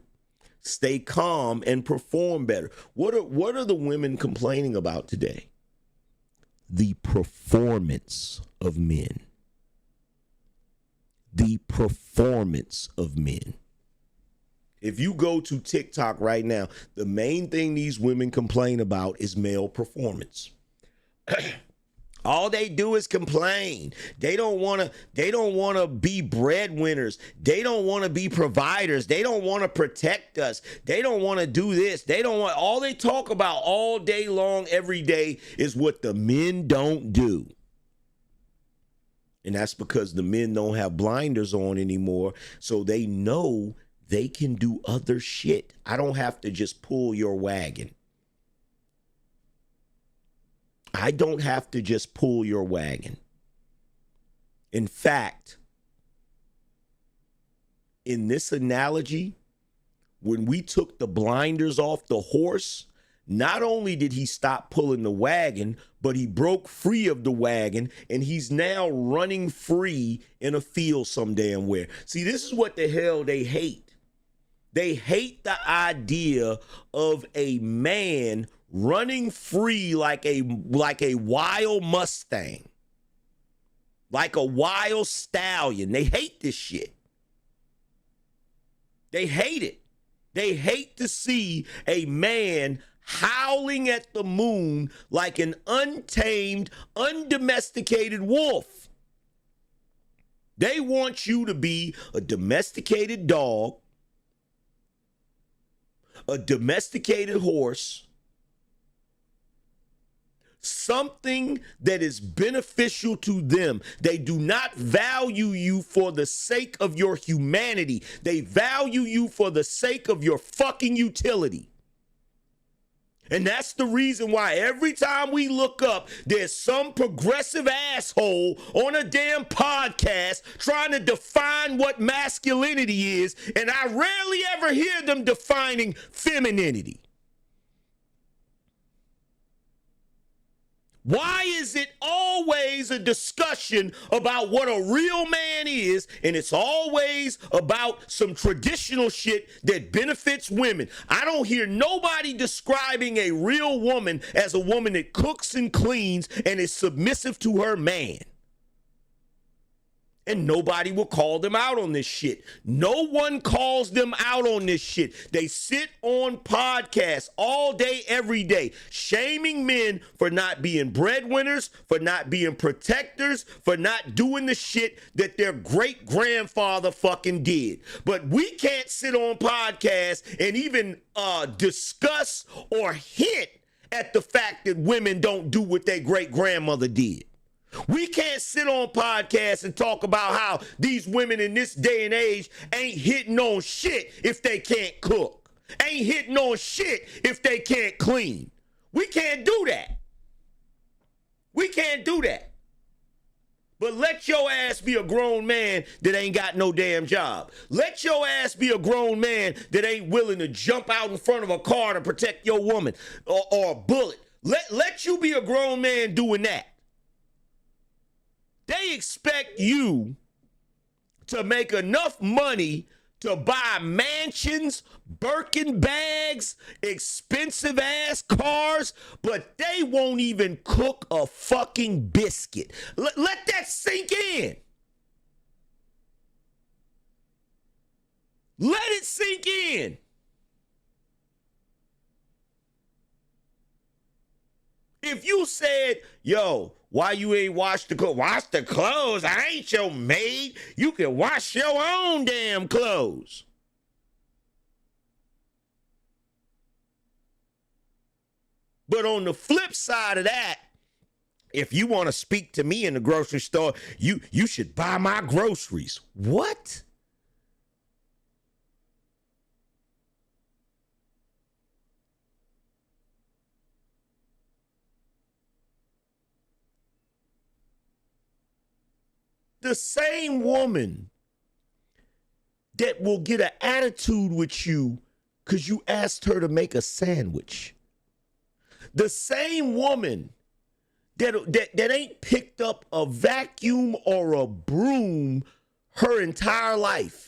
stay calm, and perform better. What are the women complaining about today? The performance of men. The performance of men. If you go to TikTok right now, the main thing these women complain about is male performance. All they do is complain. They don't want to be breadwinners. They don't want to be providers. They don't want to protect us. They don't want to do this. All they talk about all day long, every day, is what the men don't do. And that's because the men don't have blinders on anymore. So they know they can do other shit. I don't have to just pull your wagon. I don't have to just pull your wagon. In fact, in this analogy, when we took the blinders off the horse, not only did he stop pulling the wagon, but he broke free of the wagon, and he's now running free in a field some damn where. See, this is what the hell they hate. They hate the idea of a man running free like a wild Mustang, like a wild stallion. They hate this shit. They hate it. They hate to see a man howling at the moon like an untamed, undomesticated wolf. They want you to be a domesticated dog, a domesticated horse, something that is beneficial to them. They do not value you for the sake of your humanity. They value you for the sake of your fucking utility. And that's the reason why every time we look up, there's some progressive asshole on a damn podcast trying to define what masculinity is, and I rarely ever hear them defining femininity. Why is it always a discussion about what a real man is, and it's always about some traditional shit that benefits women? I don't hear nobody describing a real woman as a woman that cooks and cleans and is submissive to her man. And nobody will call them out on this shit. No one calls them out on this shit. They sit on podcasts all day, every day, shaming men for not being breadwinners, for not being protectors, for not doing the shit that their great grandfather fucking did. But we can't sit on podcasts and even discuss or hint at the fact that women don't do what their great grandmother did. We can't sit on podcasts and talk about how these women in this day and age ain't hitting on shit if they can't cook, ain't hitting on shit if they can't clean. We can't do that. We can't do that. But let your ass be a grown man that ain't got no damn job. Let your ass be a grown man that ain't willing to jump out in front of a car to protect your woman or a bullet. Let you be a grown man doing that. They expect you to make enough money to buy mansions, Birkin bags, expensive ass cars, but they won't even cook a fucking biscuit. Let that sink in. Let it sink in. If you said, yo, why you ain't wash the clothes? Wash the clothes. I ain't your maid. You can wash your own damn clothes. But on the flip side of that, if you want to speak to me in the grocery store, you should buy my groceries. What? The same woman that will get an attitude with you because you asked her to make a sandwich. The same woman that ain't picked up a vacuum or a broom her entire life.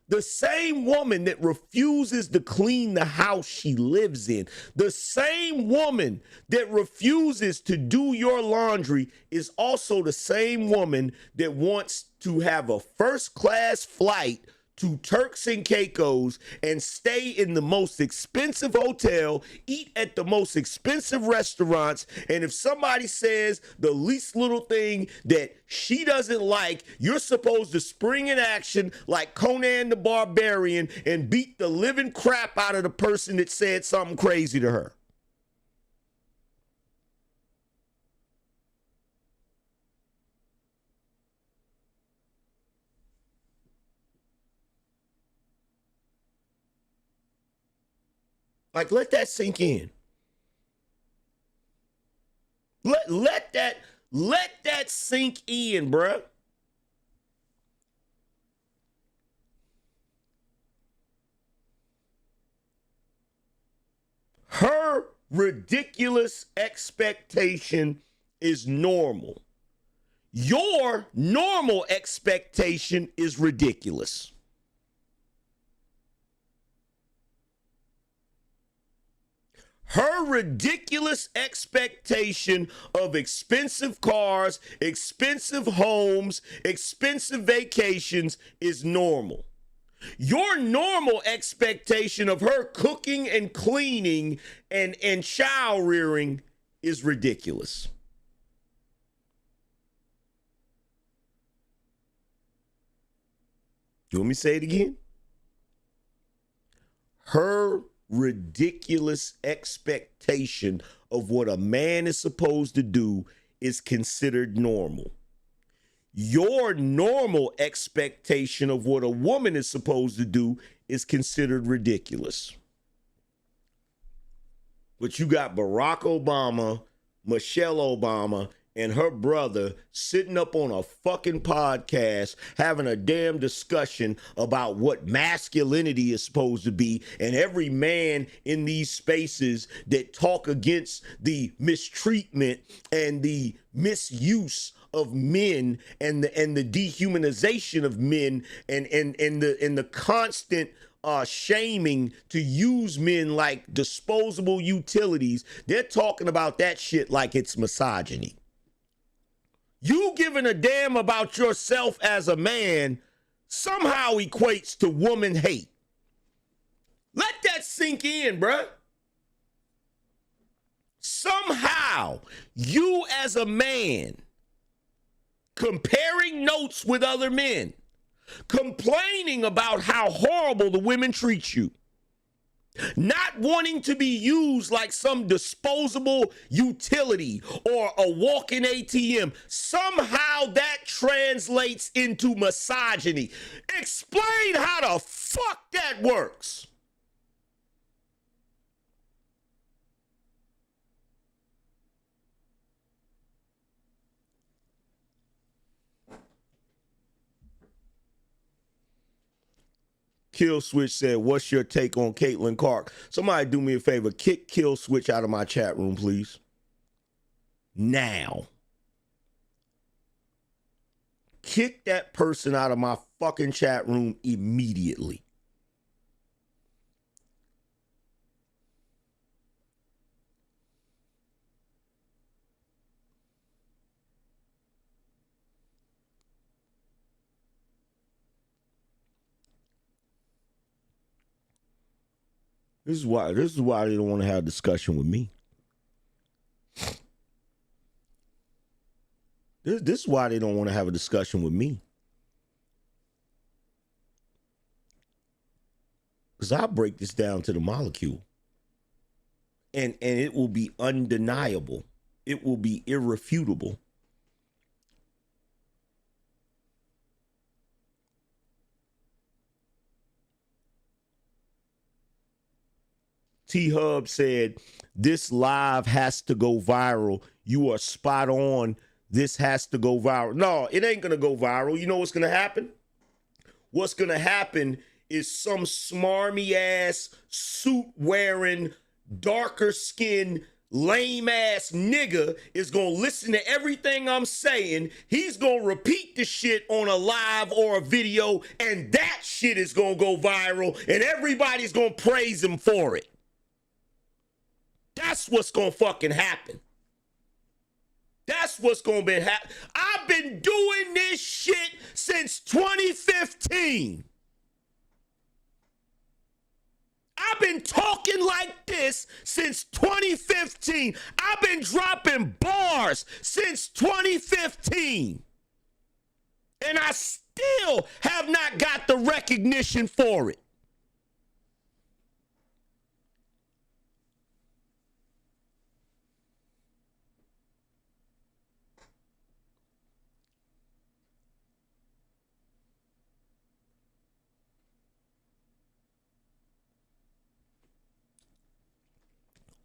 The same woman that refuses to clean the house she lives in. The same woman that refuses to do your laundry is also the same woman that wants to have a first-class flight to Turks and Caicos and stay in the most expensive hotel, eat at the most expensive restaurants, and if somebody says the least little thing that she doesn't like, you're supposed to spring in action like Conan the Barbarian and beat the living crap out of the person that said something crazy to her. Like, let that sink in. Let that sink in, bruh. Her ridiculous expectation is normal. Your normal expectation is ridiculous. Her ridiculous expectation of expensive cars, expensive homes, expensive vacations is normal. Your normal expectation of her cooking and cleaning and child rearing is ridiculous. You want me to say it again? Her ridiculous expectation of what a man is supposed to do is considered normal. Your normal expectation of what a woman is supposed to do is considered ridiculous. But you got Barack Obama, Michelle Obama, and her brother sitting up on a fucking podcast having a damn discussion about what masculinity is supposed to be, and every man in these spaces that talk against the mistreatment and the misuse of men and the dehumanization of men and the constant shaming to use men like disposable utilities. They're talking about that shit like it's misogyny. You giving a damn about yourself as a man somehow equates to woman hate. Let that sink in, bruh. Somehow, you as a man, comparing notes with other men, complaining about how horrible the women treat you, not wanting to be used like some disposable utility or a walking ATM, somehow that translates into misogyny. Explain how the fuck that works. Kill Switch said, what's your take on Caitlin Clark? Somebody do me a favor. Kick Kill Switch out of my chat room, please. Now. Kick that person out of my fucking chat room immediately. This is why they don't want to have a discussion with me. This is why they don't want to have a discussion with me. Because I break this down to the molecule. And it will be undeniable. It will be irrefutable. T-Hub said, this live has to go viral. You are spot on. This has to go viral. No, it ain't going to go viral. You know what's going to happen? What's going to happen is some smarmy ass, suit wearing, darker skinned, lame ass nigga is going to listen to everything I'm saying. He's going to repeat the shit on a live or a video, and that shit is going to go viral, and everybody's going to praise him for it. That's what's going to fucking happen. That's what's going to be happening. I've been doing this shit since 2015. I've been talking like this since 2015. I've been dropping bars since 2015. And I still have not got the recognition for it.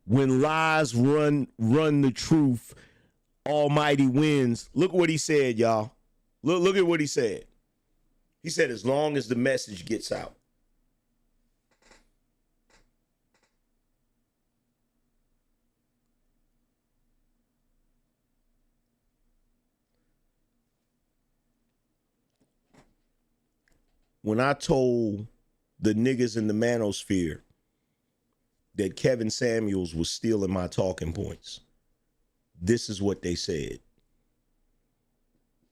When lies run the truth, Almighty wins. Look what he said, y'all. Look at what he said. He said, as long as the message gets out. When I told the niggas in the manosphere that Kevin Samuels was stealing my talking points, this is what they said.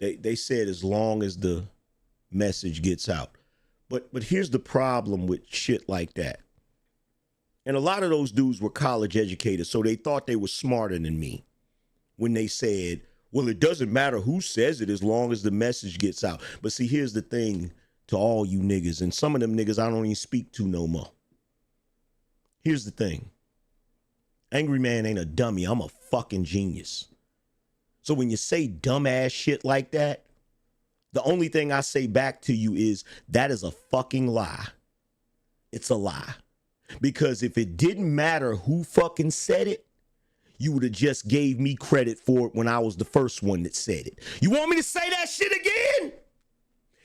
They said as long as the message gets out. But here's the problem with shit like that. And a lot of those dudes were college educated, so they thought they were smarter than me when they said, well, it doesn't matter who says it as long as the message gets out. But see, here's the thing to all you niggas, and some of them niggas I don't even speak to no more. Here's the thing. Angryman ain't a dummy. I'm a fucking genius. So when you say dumbass shit like that, the only thing I say back to you is that is a fucking lie. It's a lie. Because if it didn't matter who fucking said it, you would have just gave me credit for it when I was the first one that said it. You want me to say that shit again?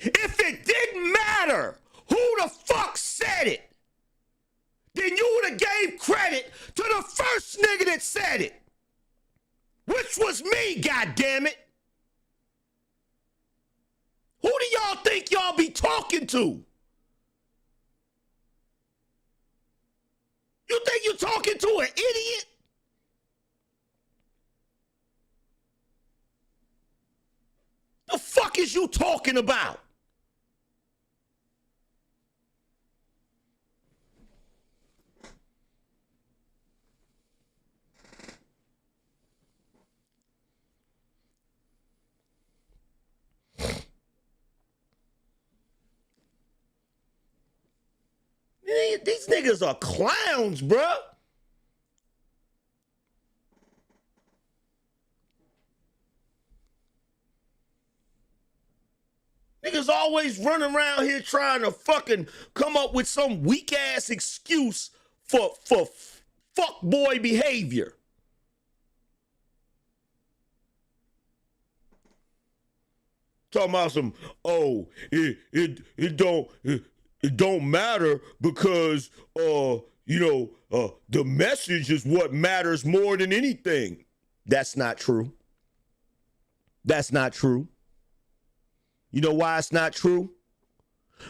If it didn't matter who the fuck said it, then you would have gave credit to the first nigga that said it, which was me, goddammit. Who do y'all think y'all be talking to? You think you're talking to an idiot? fuck is you talking about? These niggas are clowns, bruh. Niggas always running around here trying to fucking come up with some weak ass excuse for fuck boy behavior. Talking about some, oh, it don't matter because the message is what matters more than anything. That's not true. That's not true. You know why it's not true?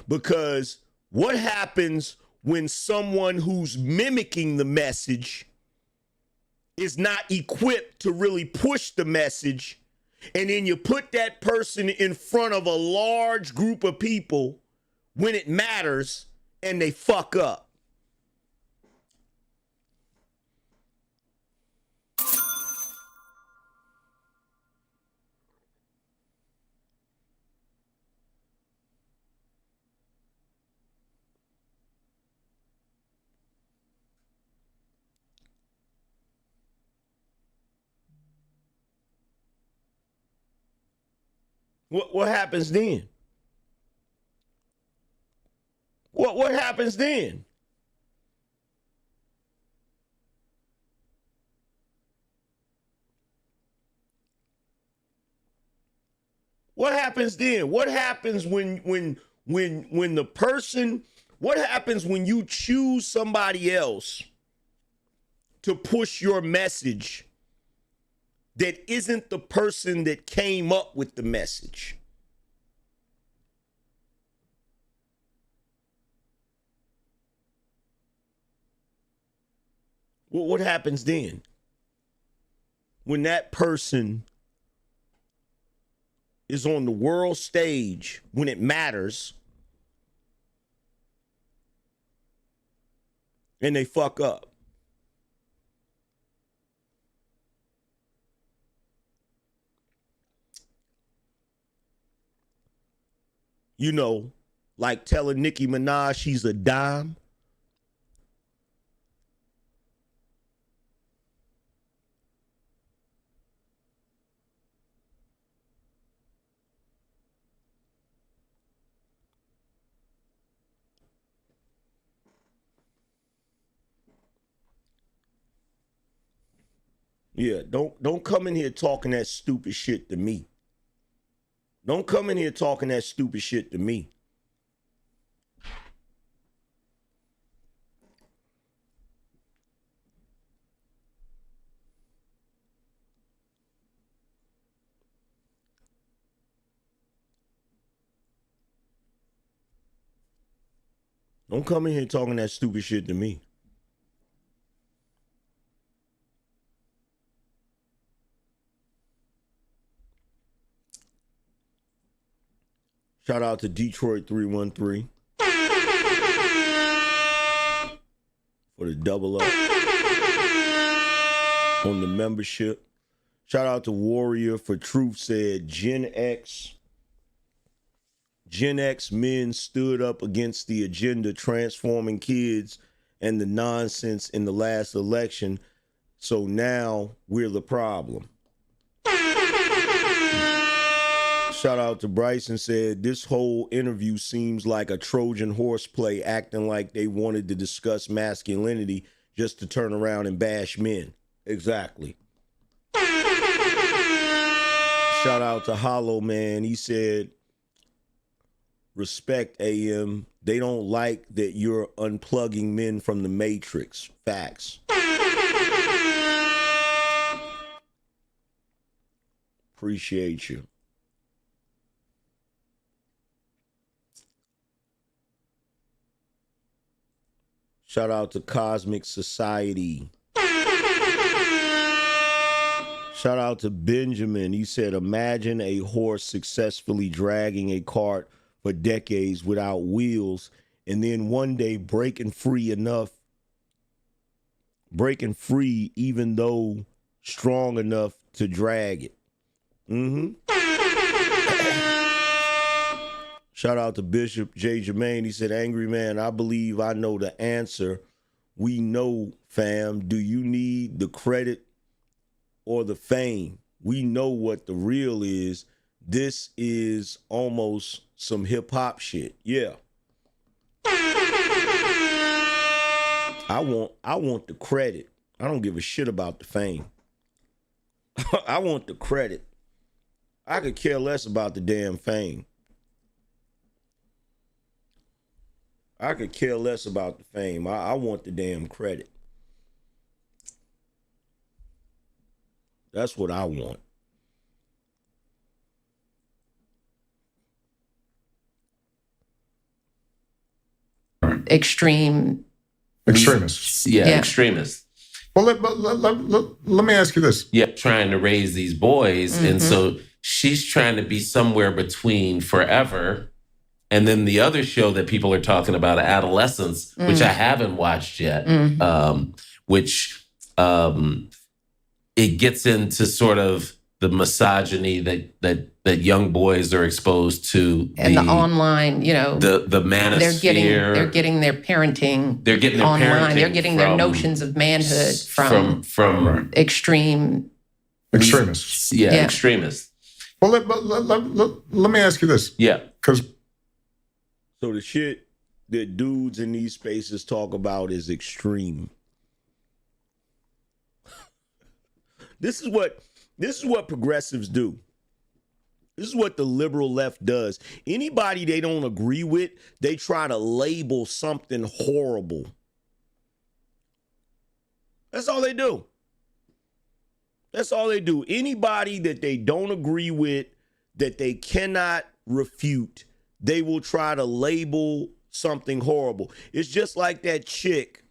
Because what happens when someone who's mimicking the message is not equipped to really push the message, and then you put that person in front of a large group of people when it matters and they fuck up? What happens then? What happens then? What happens then? What happens when the person, what happens when you choose somebody else to push your message that isn't the person that came up with the message? Well, what happens then? When that person is on the world stage, when it matters, and they fuck up. You know, like telling Nicki Minaj she's a dime. Yeah, don't come in here talking that stupid shit to me. Don't come in here talking that stupid shit to me. Don't come in here talking that stupid shit to me. Shout out to Detroit 313 for the double up on the membership. Shout out to Warrior for Truth said Gen X men stood up against the agenda transforming kids and the nonsense in the last election. So now we're the problem. Shout out to Bryson said this whole interview seems like a Trojan horse play, acting like they wanted to discuss masculinity just to turn around and bash men. Exactly. Shout out to Hollow Man. He said, respect AM. They don't like that you're unplugging men from the matrix. Facts. Appreciate you. Shout out to Cosmic Society. Shout Shout out to Benjamin. He said, imagine a horse successfully dragging a cart for decades without wheels, and then one day breaking free even though strong enough to drag it. Shout out to Bishop J. Jermaine. He said, Angryman, I believe I know the answer. We know, fam. Do you need the credit or the fame? We know what the real is. This is almost some hip hop shit. Yeah. I want the credit. I don't give a shit about the fame. I want the credit. I could care less about the damn fame. I could care less about the fame. I want the damn credit. That's what I want. Extremists. Yeah, extremists. Well, let me ask you this. Yeah, trying to raise these boys. And so she's trying to be somewhere between Forever and then the other show that people are talking about, Adolescence, which I haven't watched yet, which it gets into sort of the misogyny that young boys are exposed to, and the online, the manosphere. They're getting their parenting. They're getting their online. parenting. They're getting their notions of manhood from extremists. Yeah, extremists. Well, let me ask you this. Yeah, because so the shit that dudes in these spaces talk about is extreme. This is what progressives do. This is what the liberal left does. Anybody they don't agree with, they try to label something horrible. That's all they do. That's all they do. Anybody that they don't agree with, that they cannot refute, they will try to label something horrible. It's just like that chick,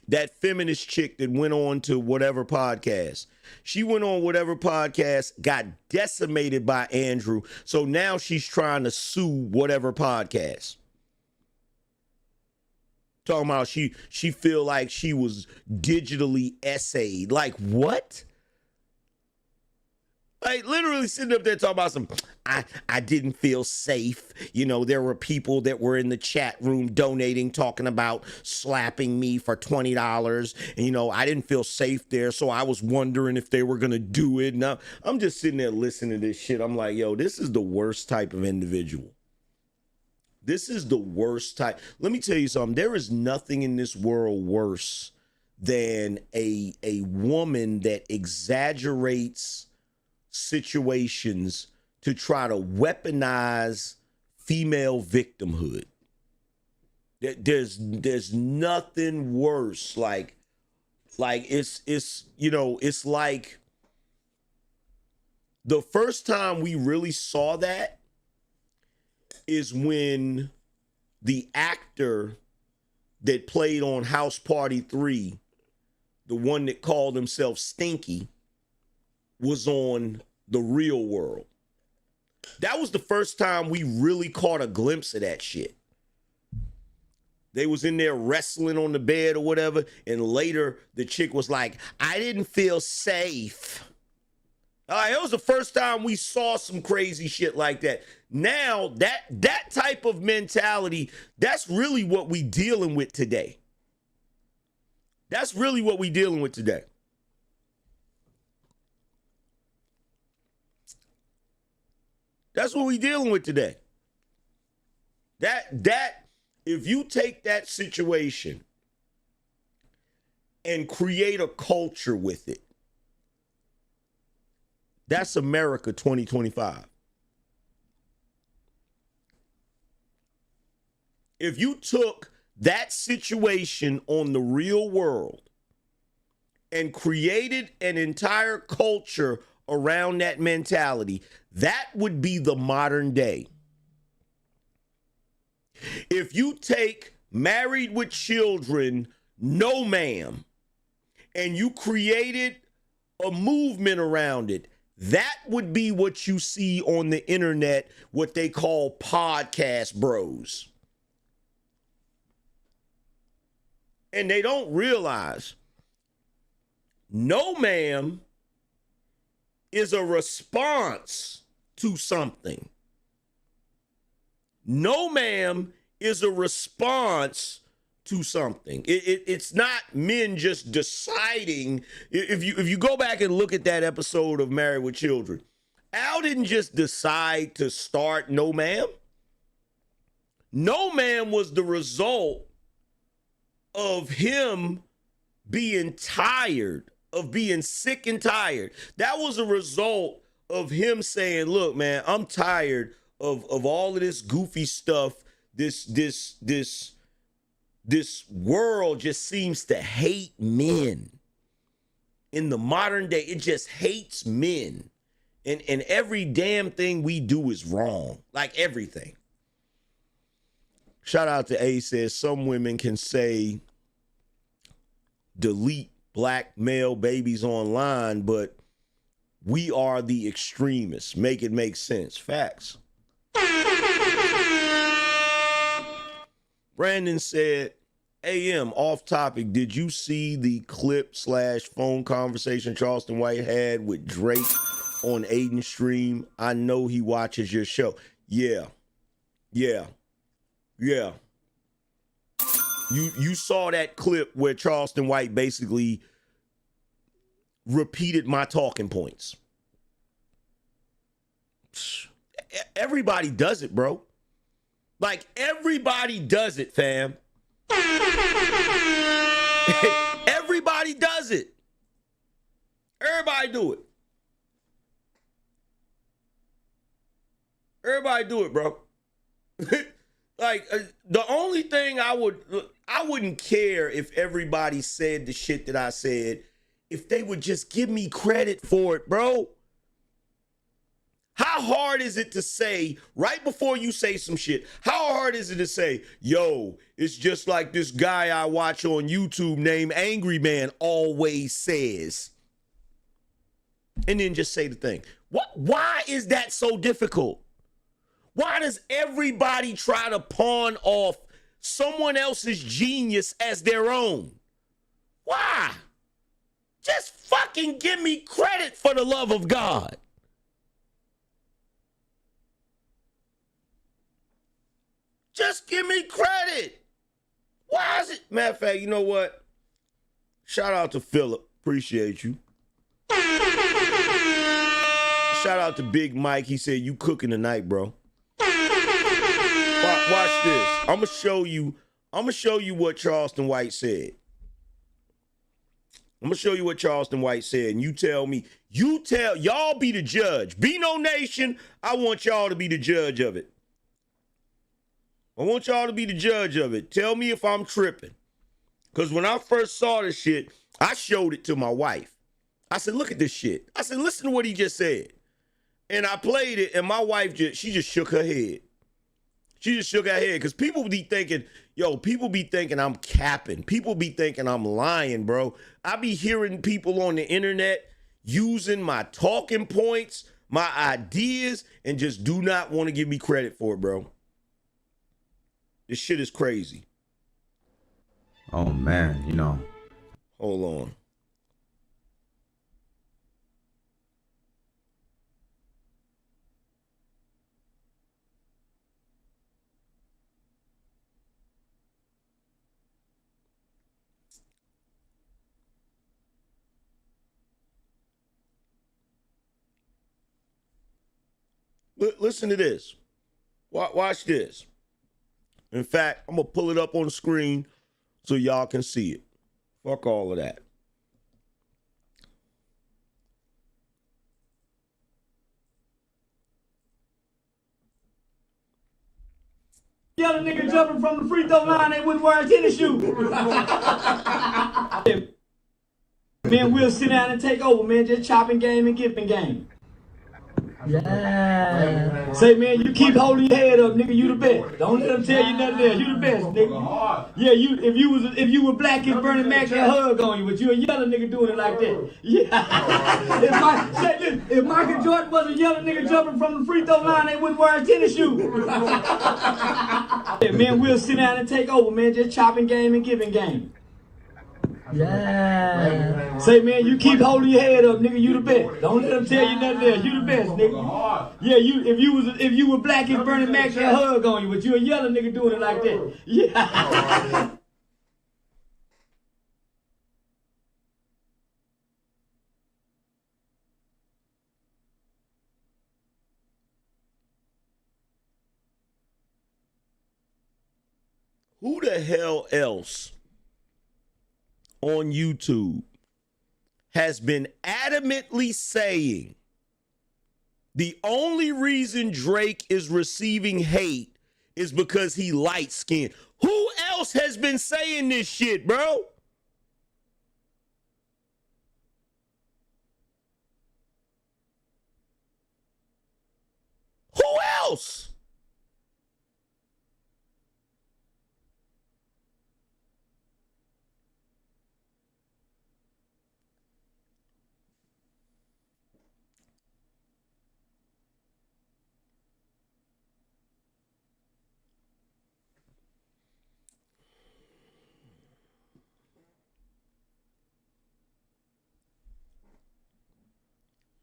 that feminist chick that went on to whatever podcast. She went on whatever podcast, got decimated by Andrew. So now she's trying to sue whatever podcast. Talking about she feel like she was digitally essayed. Like what? Like literally sitting up there talking about I didn't feel safe. There were people that were in the chat room donating, talking about slapping me for $20. And, I didn't feel safe there. So I was wondering if they were going to do it. Now I'm just sitting there listening to this shit. I'm like, yo, this is the worst type of individual. This is the worst type. Let me tell you something. There is nothing in this world worse than a woman that exaggerates situations to try to weaponize female victimhood. There's nothing worse. Like it's like the first time we really saw that is when the actor that played on House Party 3, the one that called himself Stinky, was on The Real World. That was the first time we really caught a glimpse of that shit. They was in there wrestling on the bed or whatever, and later the chick was like, I didn't feel safe. All right, it was the first time we saw some crazy shit like that. Now, that type of mentality, that's really what we dealing with today. That's really what we dealing with today. That's what we dealing with today. That if you take that situation and create a culture with it, that's America 2025. If you took that situation on The Real World and created an entire culture around that mentality, that would be the modern day. If you take Married with Children, No Ma'am, and you created a movement around it. That would be what you see on the internet, what they call podcast bros. And they don't realize no ma'am is a response to something. No ma'am is a response to something. It's not men just deciding. If you go back and look at that episode of Married with Children, Al didn't just decide to start No Ma'am. No Ma'am was the result of him being tired, of being sick and tired. That was a result of him saying, look, man, I'm tired of all of this goofy stuff. This world just seems to hate men. In the modern day, it just hates men. And every damn thing we do is wrong. Like everything. Shout out to A, says some women can say delete black male babies online, but we are the extremists. Make it make sense. Facts. Brandon said, AM, off topic, did you see the clip/phone conversation Charleston White had with Drake on Aiden's stream? I know he watches your show. Yeah. You saw that clip where Charleston White basically repeated my talking points. Everybody does it, bro. Like, everybody does it, fam. Everybody does it. Everybody do it. Everybody do it, bro. Like, the only thing I wouldn't care if everybody said the shit that I said, if they would just give me credit for it, bro. How hard is it to say, right before you say some shit, how hard is it to say, yo, it's just like this guy I watch on YouTube named Angryman always says. And then just say the thing. Why is that so difficult? Why does everybody try to pawn off someone else's genius as their own? Why? Just fucking give me credit, for the love of God. Just give me credit. Why is it? Matter of fact, you know what? Shout out to Philip. Appreciate you. Shout out to Big Mike. He said, you cooking tonight, bro. Watch this. I'm gonna show you what Charleston White said. I'm gonna show you what Charleston White said, and you tell y'all be the judge. BINO Nation, I want y'all to be the judge of it. I want y'all to be the judge of it. Tell me if I'm tripping. Because when I first saw this shit, I showed it to my wife. I said, look at this shit. I said, listen to what he just said. And I played it, and my wife she just shook her head. She just shook her head because people be thinking I'm capping. People be thinking I'm lying, bro. I be hearing people on the internet using my talking points, my ideas, and just do not want to give me credit for it, bro. This shit is crazy. Oh, man, Hold on. Listen to this. Watch this. In fact, I'm going to pull it up on the screen so y'all can see it. Fuck all of that. Yelling nigga jumping from the free throw line and wouldn't wear a tennis shoe. Man, we'll sit down and take over, man. Just chopping game and gifting game. Yeah. Say, man, you keep holding your head up, nigga. You the best. Don't let them tell you nothing else. You the best, nigga. Yeah, if you were black, if Bernie Mac had a hug on you, but you a yellow nigga doing it like that. Yeah. If Michael Jordan was a yellow nigga jumping from the free throw line, they wouldn't wear tennis shoes. Yeah, man, we'll sit down and take over, man. Just chopping game and giving game. Yeah. Say, man, you keep holding your head up, nigga. You the best. Don't let them tell you nothing else. You the best, nigga. Yeah, if you were black, if Bernie Mac had a hug on you, but you a yellow nigga doing it like that. Yeah. Who the hell else on YouTube has been adamantly saying the only reason Drake is receiving hate is because he light skinned? Who else has been saying this shit, bro? Who else?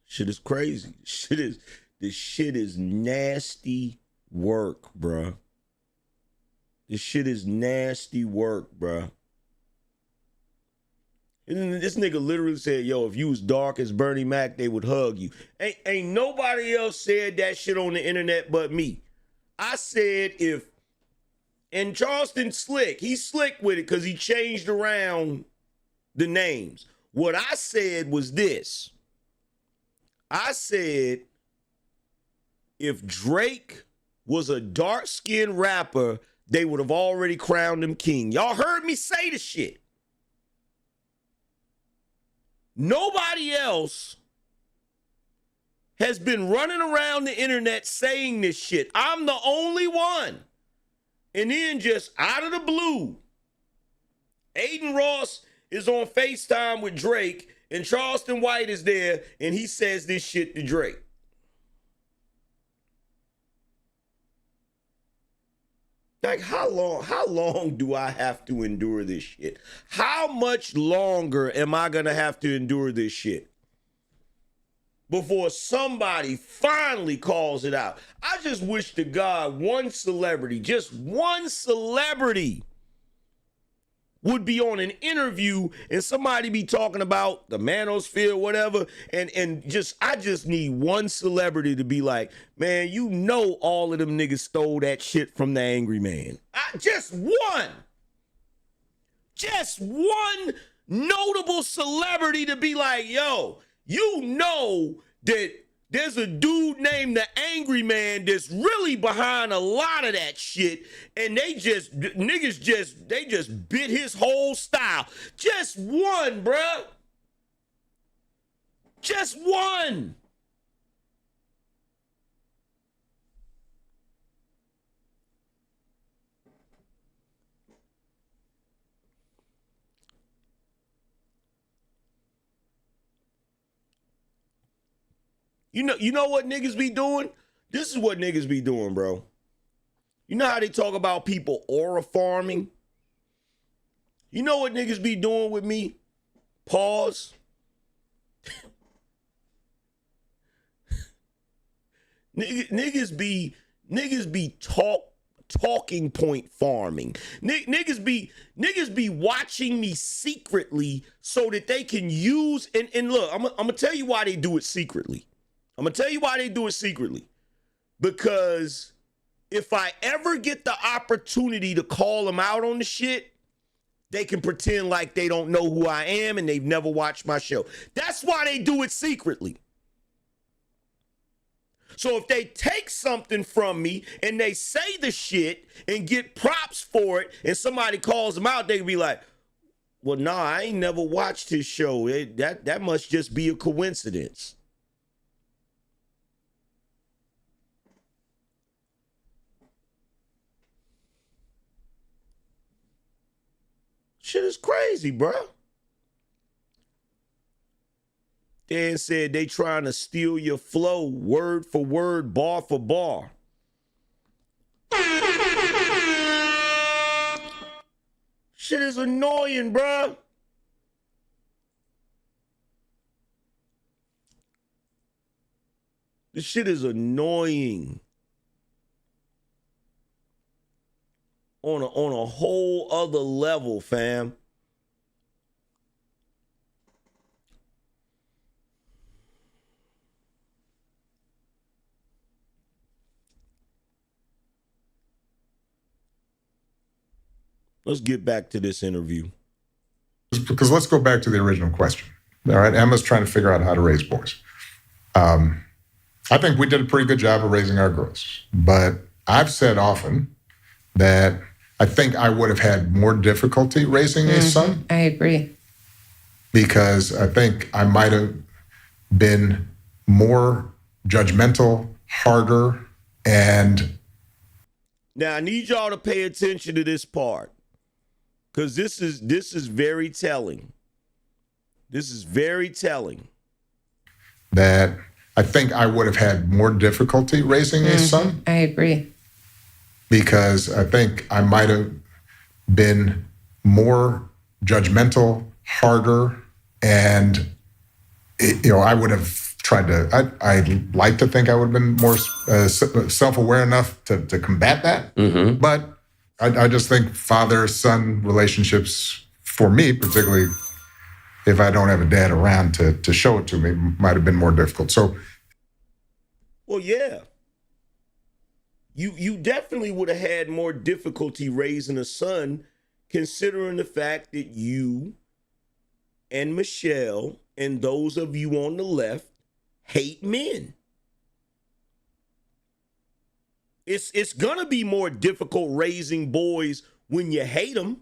Shit is crazy. This shit is nasty work, bruh. This shit is nasty work, bruh. And this nigga literally said, yo, if you was dark as Bernie Mac, they would hug you. Ain't nobody else said that shit on the internet but me. I said and Charleston slick. He's slick with it because he changed around the names. What I said was this. I said, if Drake was a dark-skinned rapper, they would have already crowned him king. Y'all heard me say the shit. Nobody else has been running around the internet saying this shit. I'm the only one. And then just out of the blue, Aiden Ross is on FaceTime with Drake, and Charleston White is there, and he says this shit to Drake. Like, how long do I have to endure this shit? How much longer am I gonna have to endure this shit before somebody finally calls it out? I just wish to God one celebrity, just one celebrity, would be on an interview and somebody be talking about the manosphere, whatever, and I just need one celebrity to be like, man, you know all of them niggas stole that shit from the Angryman. Just one notable celebrity to be like, yo, you know that there's a dude named the Angryman that's really behind a lot of that shit, and they just bit his whole style. Just one, bruh. Just one. You know what niggas be doing? This is what niggas be doing, bro. You know how they talk about people aura farming? You know what niggas be doing with me? Pause. Niggas be talking point farming. Niggas be watching me secretly so that they can use and look, I'm gonna tell you why they do it secretly. Because if I ever get the opportunity to call them out on the shit, they can pretend like they don't know who I am and they've never watched my show. That's why they do it secretly. So if they take something from me and they say the shit and get props for it and somebody calls them out, they can be like, well, nah, I ain't never watched his show. That must just be a coincidence. Shit is crazy, bro. Dan said they trying to steal your flow, word for word, bar for bar. Shit is annoying, bro. This shit is annoying. On a whole other level, fam. Let's get back to this interview. Because let's go back to the original question. All right, Emma's trying to figure out how to raise boys. I think we did a pretty good job of raising our girls, but I've said often that I think I would have had more difficulty raising a son. I agree. Because I think I might have been more judgmental, harder, and... Now, I need y'all to pay attention to this part, because this is very telling. This is very telling. That I think I would have had more difficulty raising a son. I agree. Because I think I might have been more judgmental, harder, and I would have tried to. I like to think I would have been more self-aware enough to combat that. Mm-hmm. But I just think father-son relationships, for me particularly, if I don't have a dad around to show it to me, might have been more difficult. So, well, yeah. You definitely would have had more difficulty raising a son, considering the fact that you and Michelle and those of you on the left hate men. It's gonna be more difficult raising boys when you hate them.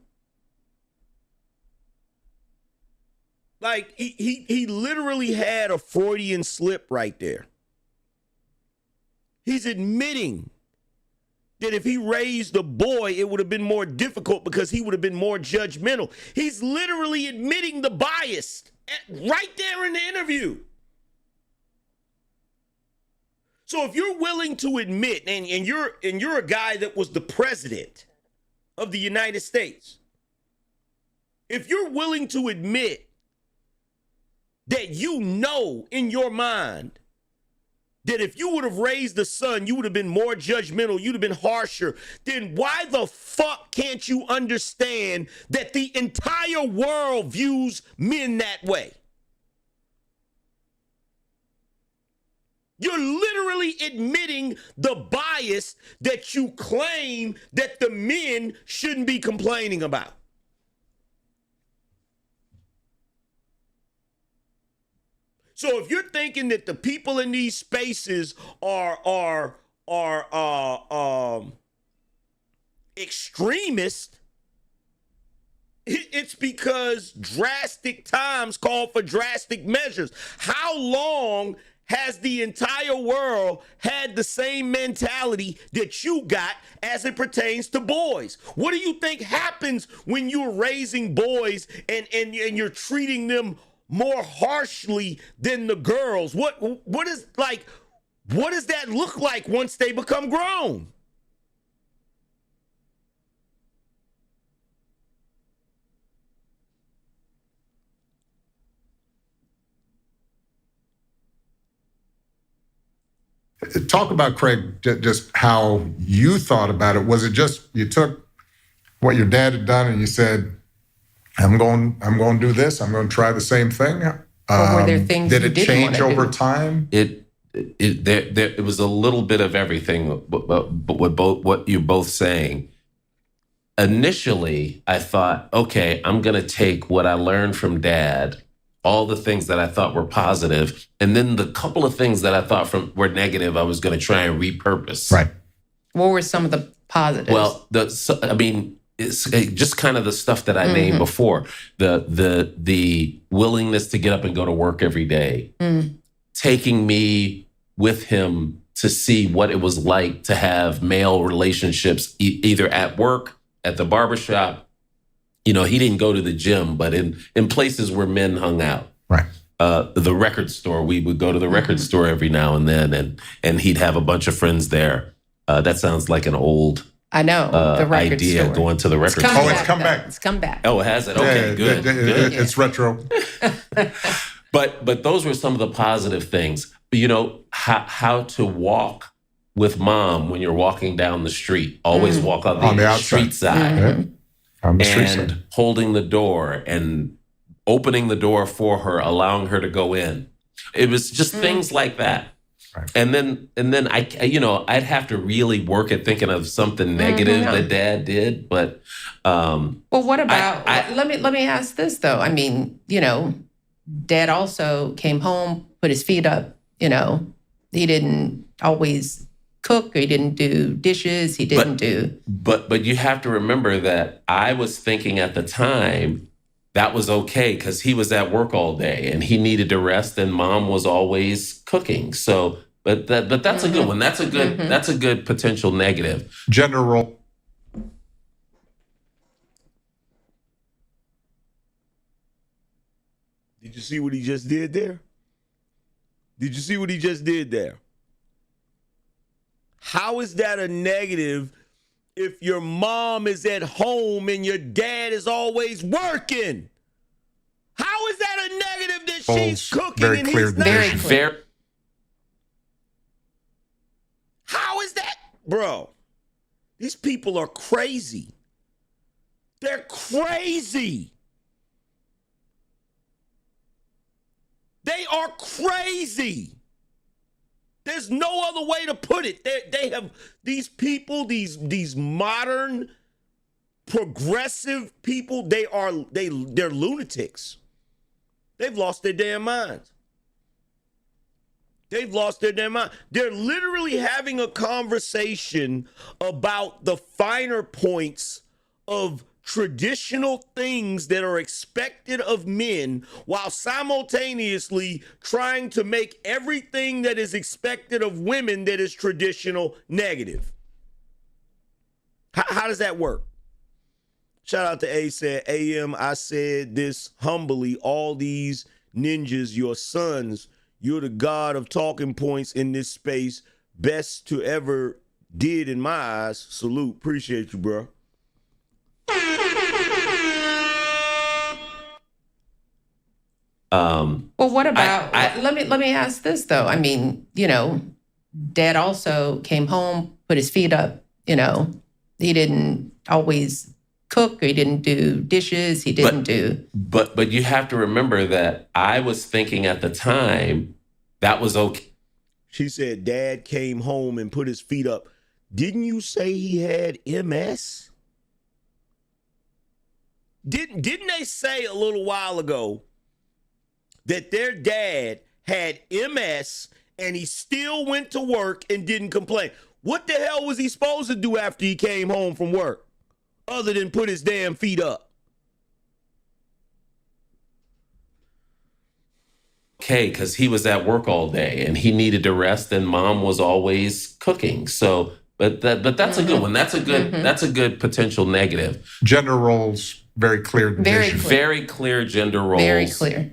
Like, he literally had a Freudian slip right there. He's admitting that if he raised a boy, it would have been more difficult because he would have been more judgmental. He's literally admitting the bias right there in the interview. So if you're willing to admit, and you're a guy that was the president of the United States, if you're willing to admit that you know in your mind that if you would have raised a son, you would have been more judgmental, you'd have been harsher, then why the fuck can't you understand that the entire world views men that way? You're literally admitting the bias that you claim that the men shouldn't be complaining about. So if you're thinking that the people in these spaces are extremists, it's because drastic times call for drastic measures. How long has the entire world had the same mentality that you got as it pertains to boys? What do you think happens when you're raising boys and you're treating them more harshly than the girls? What does that look like once they become grown? Talk about, Craig, just how you thought about it. Was it just you took what your dad had done and you said, I'm going to do this. I'm going to try the same thing. Or were there things did you it didn't change wanna over do? time? It was a little bit of everything, but what you're both saying. Initially, I thought, okay, I'm going to take what I learned from Dad, all the things that I thought were positive, and then the couple of things that I thought were negative, I was going to try and repurpose. Right. What were some of the positives? Well, it's just kind of the stuff that I named before. The willingness to get up and go to work every day, taking me with him to see what it was like to have male relationships, either at work, at the barbershop, he didn't go to the gym, but in places where men hung out. Right. The record store, we would go to the record store every now and then, and he'd have a bunch of friends there. That sounds like an old I know the record idea, store. going to the record store. Oh, it's come back. It's come back. Oh, has it? Okay, Yeah, good. Good. It's retro. But those were some of the positive things. How to walk with mom when you're walking down the street. Always walk on the street side. Yeah. On the street And side. holding the door and opening the door for her, allowing her to go in. It was just things like that. Right. And then I'd have to really work at thinking of something negative that Dad did. But well, what about? Let me ask this though. I mean, Dad also came home, put his feet up. He didn't always cook. Or he didn't do dishes. He didn't do. But you have to remember that I was thinking at the time that was okay because he was at work all day and he needed to rest, and mom was always cooking. So, but that's a good one. That's a good potential negative. Gender role. Did you see what he just did there? Did you see what he just did there? How is that a negative if your mom is at home and your dad is always working? How is that a negative that she's cooking very and clear he's not? Very clear. How is that? Bro, these people are crazy. They're crazy. They are crazy. There's no other way to put it. They have these people, these modern progressive people, they're lunatics. They've lost their damn minds. They've lost their damn mind. They're literally having a conversation about the finer points of traditional things that are expected of men while simultaneously trying to make everything that is expected of women that is traditional negative. How does that work? Shout out to A said, AM, I said this humbly, all these ninjas, your sons, you're the god of talking points in this space. Best to ever did in my eyes. Salute. Appreciate you, bro. Well, what about? Let me ask this though. I mean, Dad also came home, put his feet up. He didn't always cook. Or he didn't do dishes. He didn't do. But you have to remember that I was thinking at the time that was okay. She said Dad came home and put his feet up. Didn't you say he had MS? Didn't they say a little while ago that their dad had MS and he still went to work and didn't complain? What the hell was he supposed to do after he came home from work other than put his damn feet up? Okay, because he was at work all day and he needed to rest, and mom was always cooking. So, but that's a good one. That's a good potential negative. Gender roles, very clear division. Very clear gender roles. Very clear.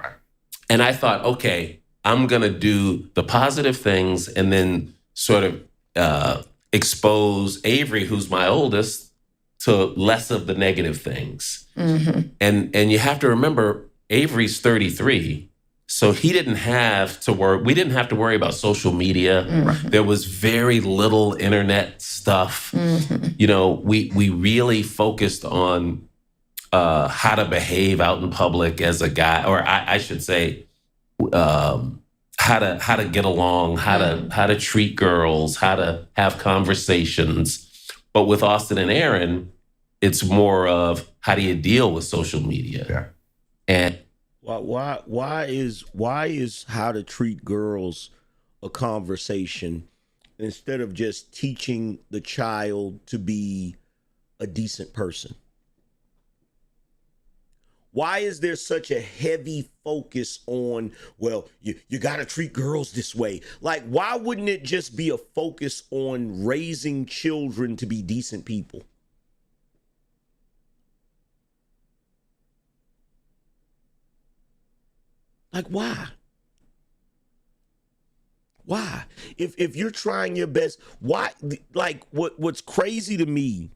And I thought, okay, I'm going to do the positive things and then sort of expose Avery, who's my oldest, to less of the negative things. And you have to remember, Avery's 33. So he didn't have to worry. We didn't have to worry about social media. There was very little internet stuff. We really focused on how to behave out in public as a guy, or I should say, how to get along, how to treat girls, how to have conversations. But with Austin and Aaron, it's more of how do you deal with social media? Yeah. And why is how to treat girls a conversation instead of just teaching the child to be a decent person? Why is there such a heavy focus on, well, you got to treat girls this way? Like, why wouldn't it just be a focus on raising children to be decent people? Like, why? Why? If you're trying your best, why? Like, what's crazy to me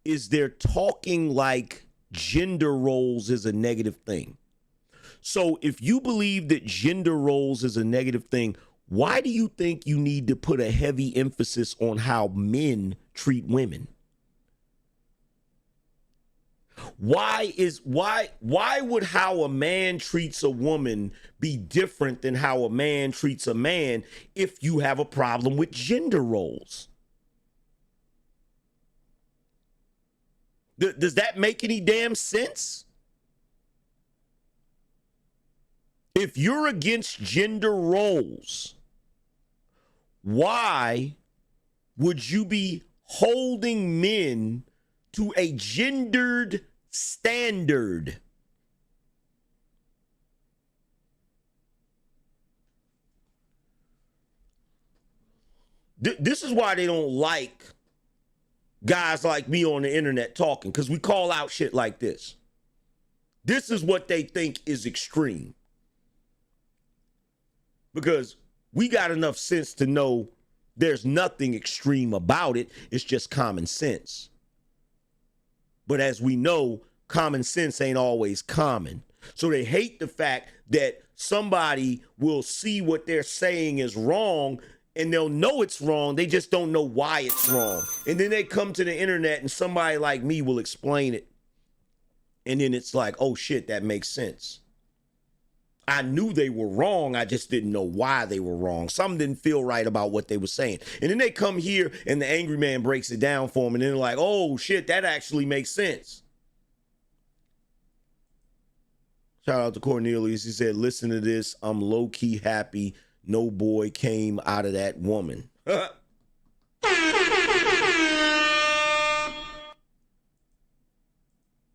is they're talking like gender roles is a negative thing. So if you believe that gender roles is a negative thing, why do you think you need to put a heavy emphasis on how men treat women? Why would how a man treats a woman be different than how a man treats a man if you have a problem with gender roles? Does that make any damn sense? If you're against gender roles, why would you be holding men to a gendered standard? This is why they don't like guys like me on the internet talking, because we call out shit like this. This is what they think is extreme. Because we got enough sense to know there's nothing extreme about it. It's just common sense. But as we know, common sense ain't always common. So they hate the fact that somebody will see what they're saying is wrong, and they'll know it's wrong. They just don't know why it's wrong. And then they come to the internet and somebody like me will explain it. And then it's like, oh shit, that makes sense. I knew they were wrong. I just didn't know why they were wrong. Something didn't feel right about what they were saying. And then they come here and the Angryman breaks it down for them. And then they're like, oh shit, that actually makes sense. Shout out to Cornelius. He said, listen to this. I'm low-key happy no boy came out of that woman.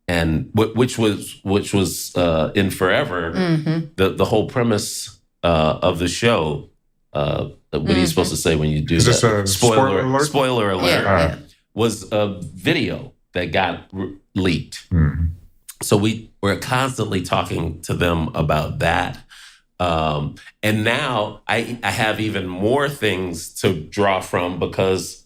And which was in Forever, the whole premise of the show. What are you supposed to say when you do Is that? this a spoiler alert? Spoiler alert. Yeah. Was a video that got leaked. Mm-hmm. So we're constantly talking to them about that. And now I have even more things to draw from because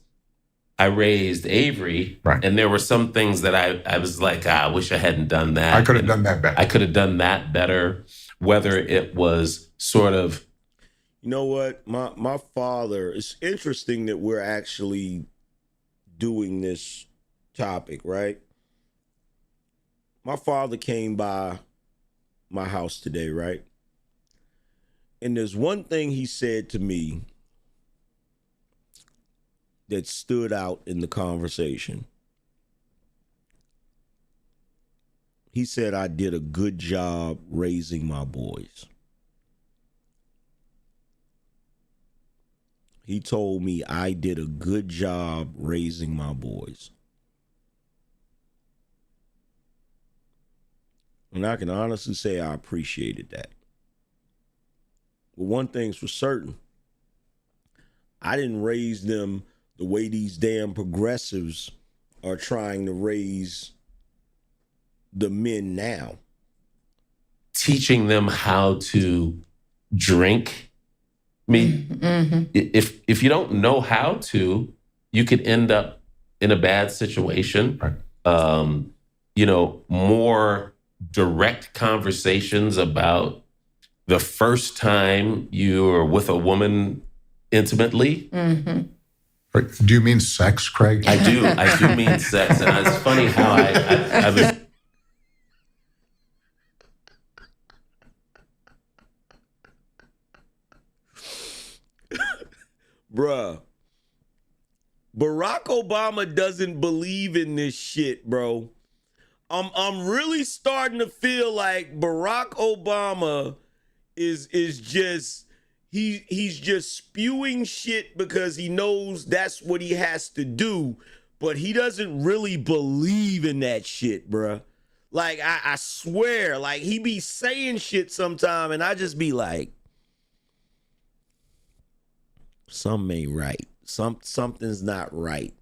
I raised Avery, right. And there were some things that I was like, I wish I hadn't done that. I could have done that better. I could have done that better. Whether it was sort of, you know what, my father. It's interesting that we're actually doing this topic, right? My father came by my house today, right? And there's one thing he said to me that stood out in the conversation. He said, I did a good job raising my boys. He told me I did a good job raising my boys. And I can honestly say I appreciated that. But one thing's for certain, I didn't raise them the way these damn progressives are trying to raise the men now. teaching them how to drink. I mean, if you don't know how to, you could end up in a bad situation. Right. More direct conversations about the first time you're with a woman intimately. Mm-hmm. Right. Do you mean sex, Craig? I do mean sex. And it's funny how I was... Bruh, Barack Obama doesn't believe in this shit, bro. I'm really starting to feel like Barack Obama is just he's just spewing shit because he knows that's what he has to do, but he doesn't really believe in that shit, bruh. Like I swear, like he be saying shit sometime and I just be like, something ain't right. Something's not right.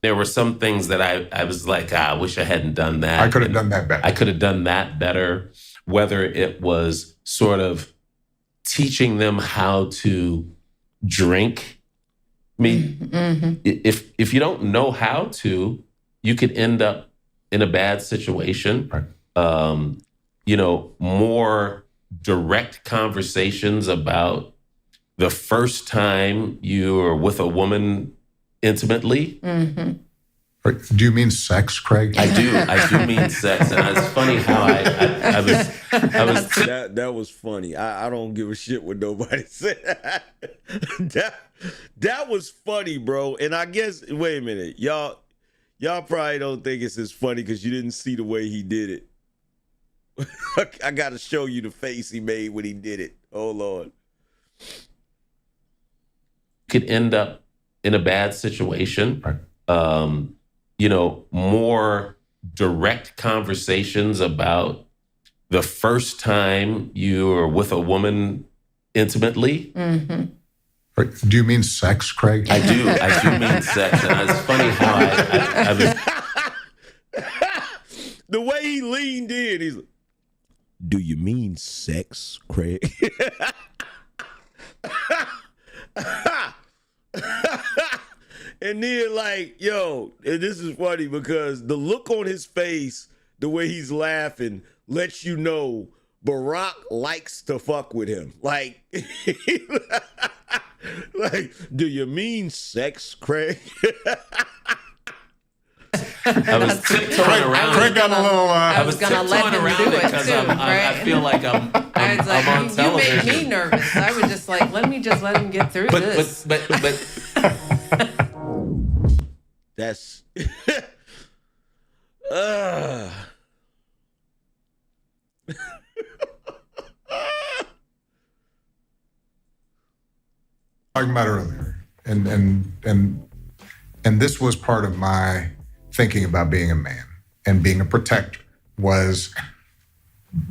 There were some things that I was like, I wish I hadn't done that. I could have done that better. I could have done that better. whether it was sort of teaching them how to drink. I mean, if you don't know how to, you could end up in a bad situation. Right. More direct conversations about the first time you were with a woman intimately. Do you mean sex, Craig? I do mean sex, and it's funny how I was. That was funny. I don't give a shit what nobody said. that was funny, bro. And I guess, wait a minute, y'all probably don't think it's as funny because you didn't see the way he did it. I gotta show you the face he made when he did it. Oh Lord. Could end up in a bad situation. Right. More direct conversations about the first time you were with a woman intimately. Do you mean sex, Craig? I do mean sex, and it's funny how I was. The way he leaned in, he's like, "Do you mean sex, Craig?" And then, like, yo, and this is funny because the look on his face, the way he's laughing, lets you know Barack likes to fuck with him. Like, do you mean sex, Craig? I was tiptoeing around. Craig got a little. I was gonna let him do it because too, I feel like I'm I was like, on you television. made me nervous. I was just like, let me just let him get through this. But That's talking about earlier, and this was part of my thinking about being a man and being a protector was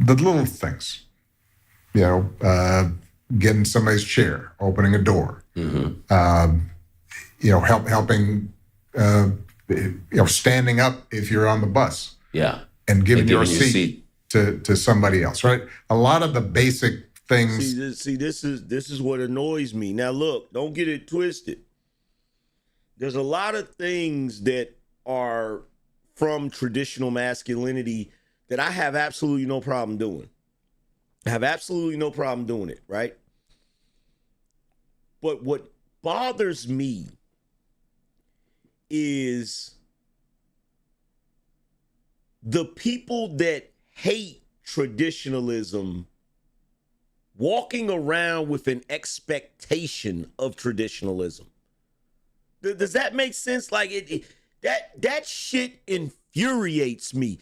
the little things, getting somebody's chair, opening a door, helping, standing up if you're on the bus, and giving your seat to somebody else, right? A lot of the basic things. See, this is what annoys me. Now, look, don't get it twisted. There's a lot of things that are from traditional masculinity that I have absolutely no problem doing. I have absolutely no problem doing it, right? But what bothers me is the people that hate traditionalism walking around with an expectation of traditionalism. Does that make sense? Like that shit infuriates me.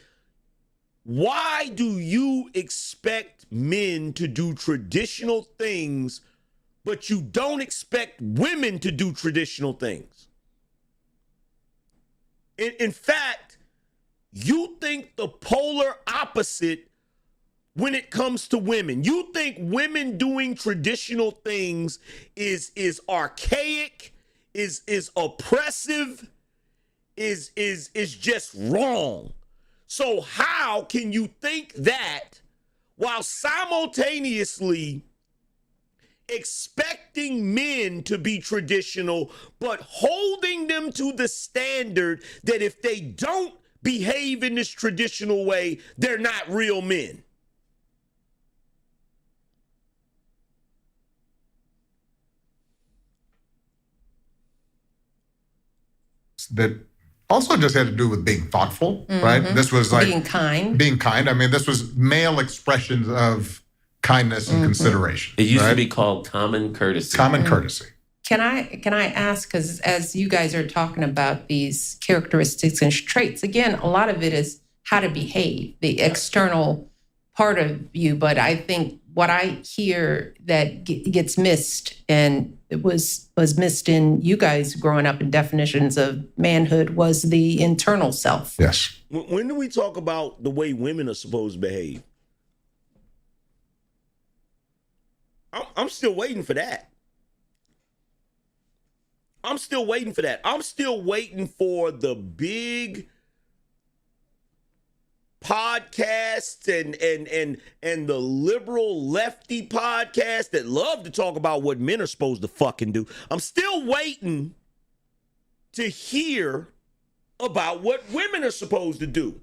Why do you expect men to do traditional things, but you don't expect women to do traditional things? In fact, you think the polar opposite when it comes to women. You think women doing traditional things is archaic, is oppressive, is just wrong. So how can you think that while simultaneously expecting men to be traditional, but holding them to the standard that if they don't behave in this traditional way, they're not real men? That also just had to do with being thoughtful, right? This was like being kind. Being kind. I mean, this was male expressions of kindness and consideration. it used right? to be called common courtesy. Common courtesy. Can I ask, because as you guys are talking about these characteristics and traits, again, a lot of it is how to behave, the external part of you. But I think what I hear that gets missed, and it was missed in you guys growing up in definitions of manhood, was the internal self. Yes. When do we talk about the way women are supposed to behave? I'm still waiting for that. I'm still waiting for that. I'm still waiting for the big podcasts and the liberal lefty podcasts that love to talk about what men are supposed to fucking do. I'm still waiting to hear about what women are supposed to do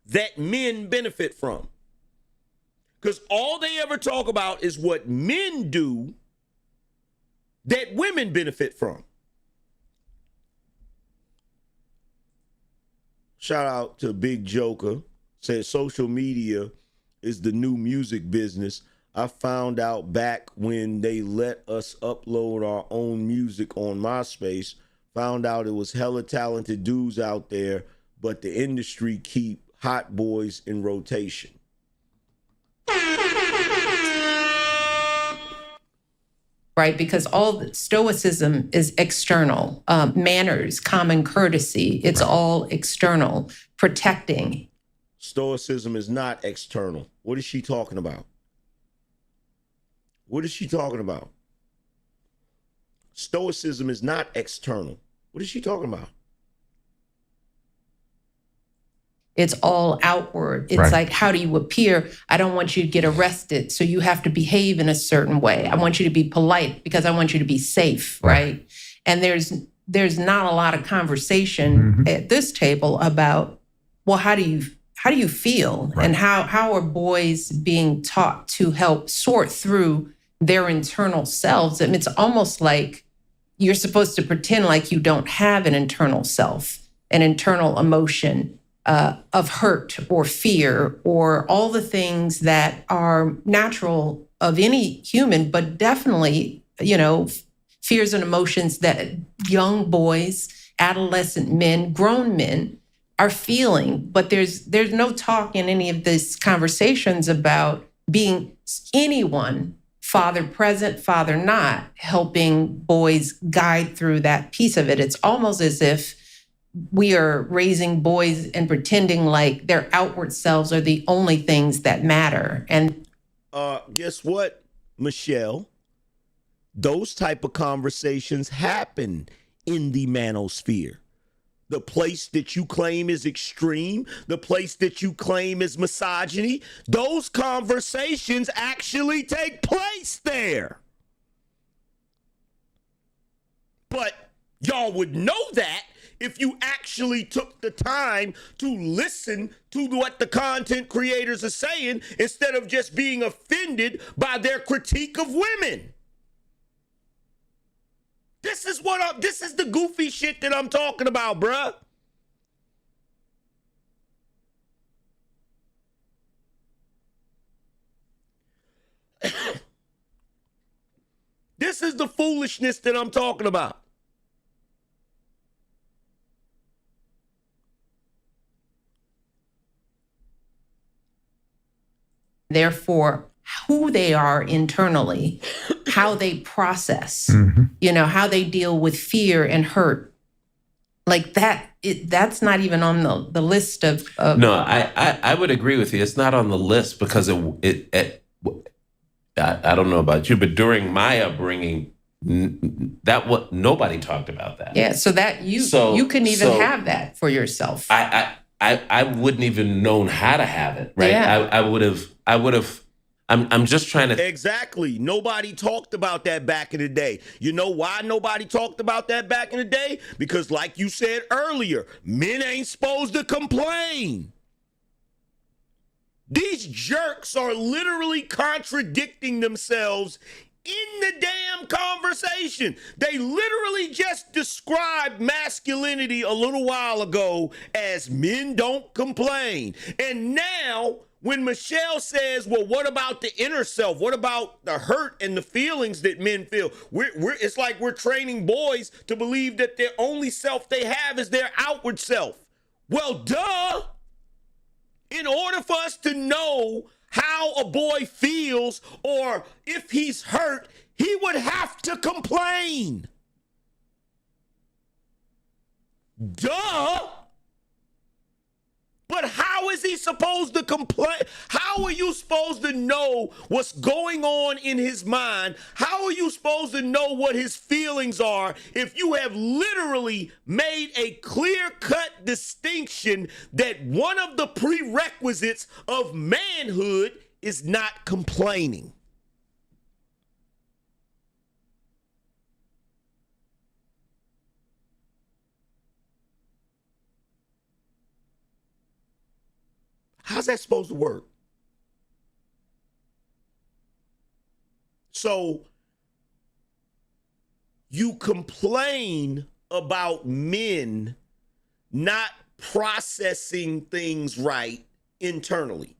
that men benefit from. Because all they ever talk about is what men do that women benefit from. Shout out to Big Joker. Said social media is the new music business. I found out back when they let us upload our own music on MySpace. Found out it was hella talented dudes out there, but the industry keep hot boys in rotation. Right, because all the stoicism is external. Manners, common courtesy, it's all external, protecting. Stoicism is not external. What is she talking about? What is she talking about? Stoicism is not external. What is she talking about? It's all outward. It's like, how do you appear? I don't want you to get arrested, so you have to behave in a certain way. I want you to be polite because I want you to be safe, right? And there's not a lot of conversation at this table about, well, how do you feel? And how are boys being taught to help sort through their internal selves? And it's almost like you're supposed to pretend like you don't have an internal self, an internal emotion of hurt or fear or all the things that are natural of any human, but definitely, fears and emotions that young boys, adolescent men, grown men are feeling. But there's no talk in any of these conversations about being anyone, father present, father not, helping boys guide through that piece of it. It's almost as if we are raising boys and pretending like their outward selves are the only things that matter. And guess what, Michelle? Those type of conversations happen in the manosphere. The place that you claim is extreme, the place that you claim is misogyny, those conversations actually take place there. But y'all would know that if you actually took the time to listen to what the content creators are saying instead of just being offended by their critique of women. This is the goofy shit that I'm talking about, bruh. This is the foolishness that I'm talking about. therefore, who they are internally, how they process, how they deal with fear and hurt. Like that, that's not even on the list of. No, I would agree with you. It's not on the list because I don't know about you, but during my upbringing, nobody talked about that. Yeah, so that you couldn't even have that for yourself. I wouldn't even known how to have it, right? Yeah. I would have. I'm just trying to. Exactly. Nobody talked about that back in the day. You know why nobody talked about that back in the day? Because like you said earlier, men ain't supposed to complain. These jerks are literally contradicting themselves in the damn conversation. They literally just described masculinity a little while ago as men don't complain. And now when Michelle says, well, what about the inner self? What about the hurt and the feelings that men feel? It's like we're training boys to believe that their only self they have is their outward self. Well, duh. In order for us to know how a boy feels or if he's hurt, he would have to complain. Duh. But how is he supposed to complain? How are you supposed to know what's going on in his mind? How are you supposed to know what his feelings are if you have literally made a clear-cut distinction that one of the prerequisites of manhood is not complaining? How's that supposed to work? So you complain about men not processing things right internally,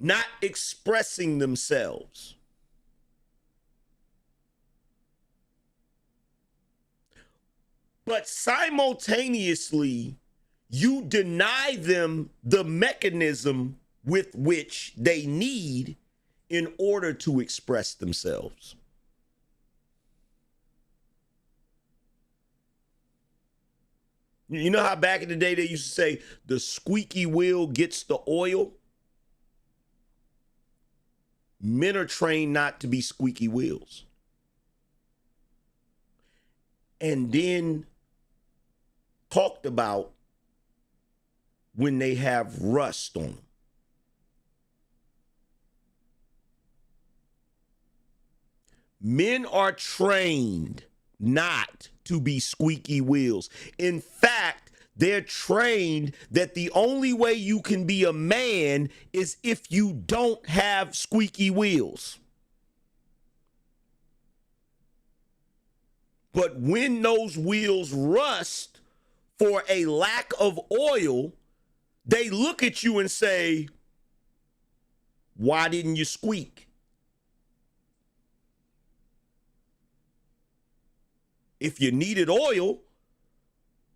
not expressing themselves. But simultaneously, you deny them the mechanism with which they need in order to express themselves. You know how back in the day they used to say the squeaky wheel gets the oil? Men are trained not to be squeaky wheels. And then talked about when they have rust on them. Men are trained not to be squeaky wheels. In fact, they're trained that the only way you can be a man is if you don't have squeaky wheels. But when those wheels rust for a lack of oil, they look at you and say, why didn't you squeak? If you needed oil,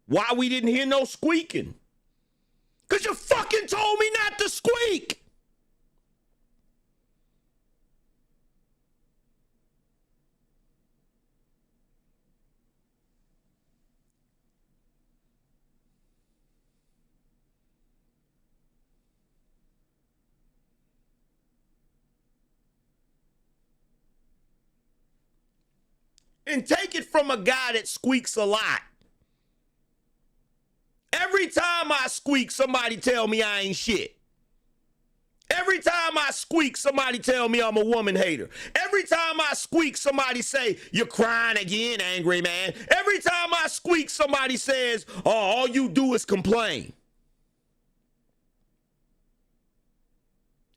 why we didn't hear no squeaking? Because you fucking told me not to squeak. And take it from a guy that squeaks a lot. Every time I squeak, somebody tell me I ain't shit. Every time I squeak, somebody tell me I'm a woman hater. Every time I squeak, somebody say, you're crying again, Angryman. Every time I squeak, somebody says, oh, all you do is complain.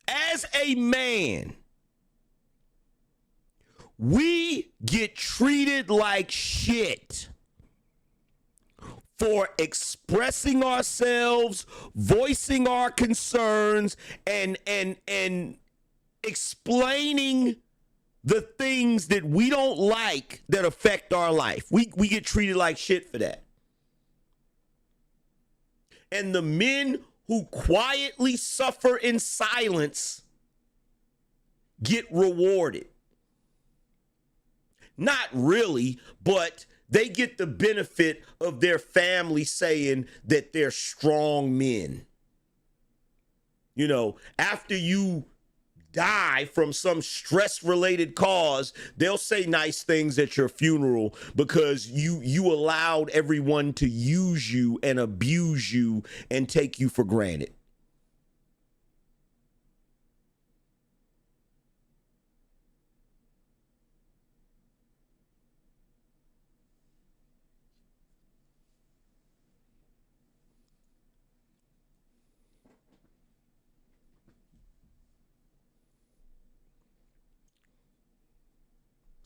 As a man, we get treated like shit for expressing ourselves, voicing our concerns, and explaining the things that we don't like that affect our life. We get treated like shit for that. And the men who quietly suffer in silence get rewarded. Not really, but they get the benefit of their family saying that they're strong men. You know, after you die from some stress-related cause, they'll say nice things at your funeral because you allowed everyone to use you and abuse you and take you for granted.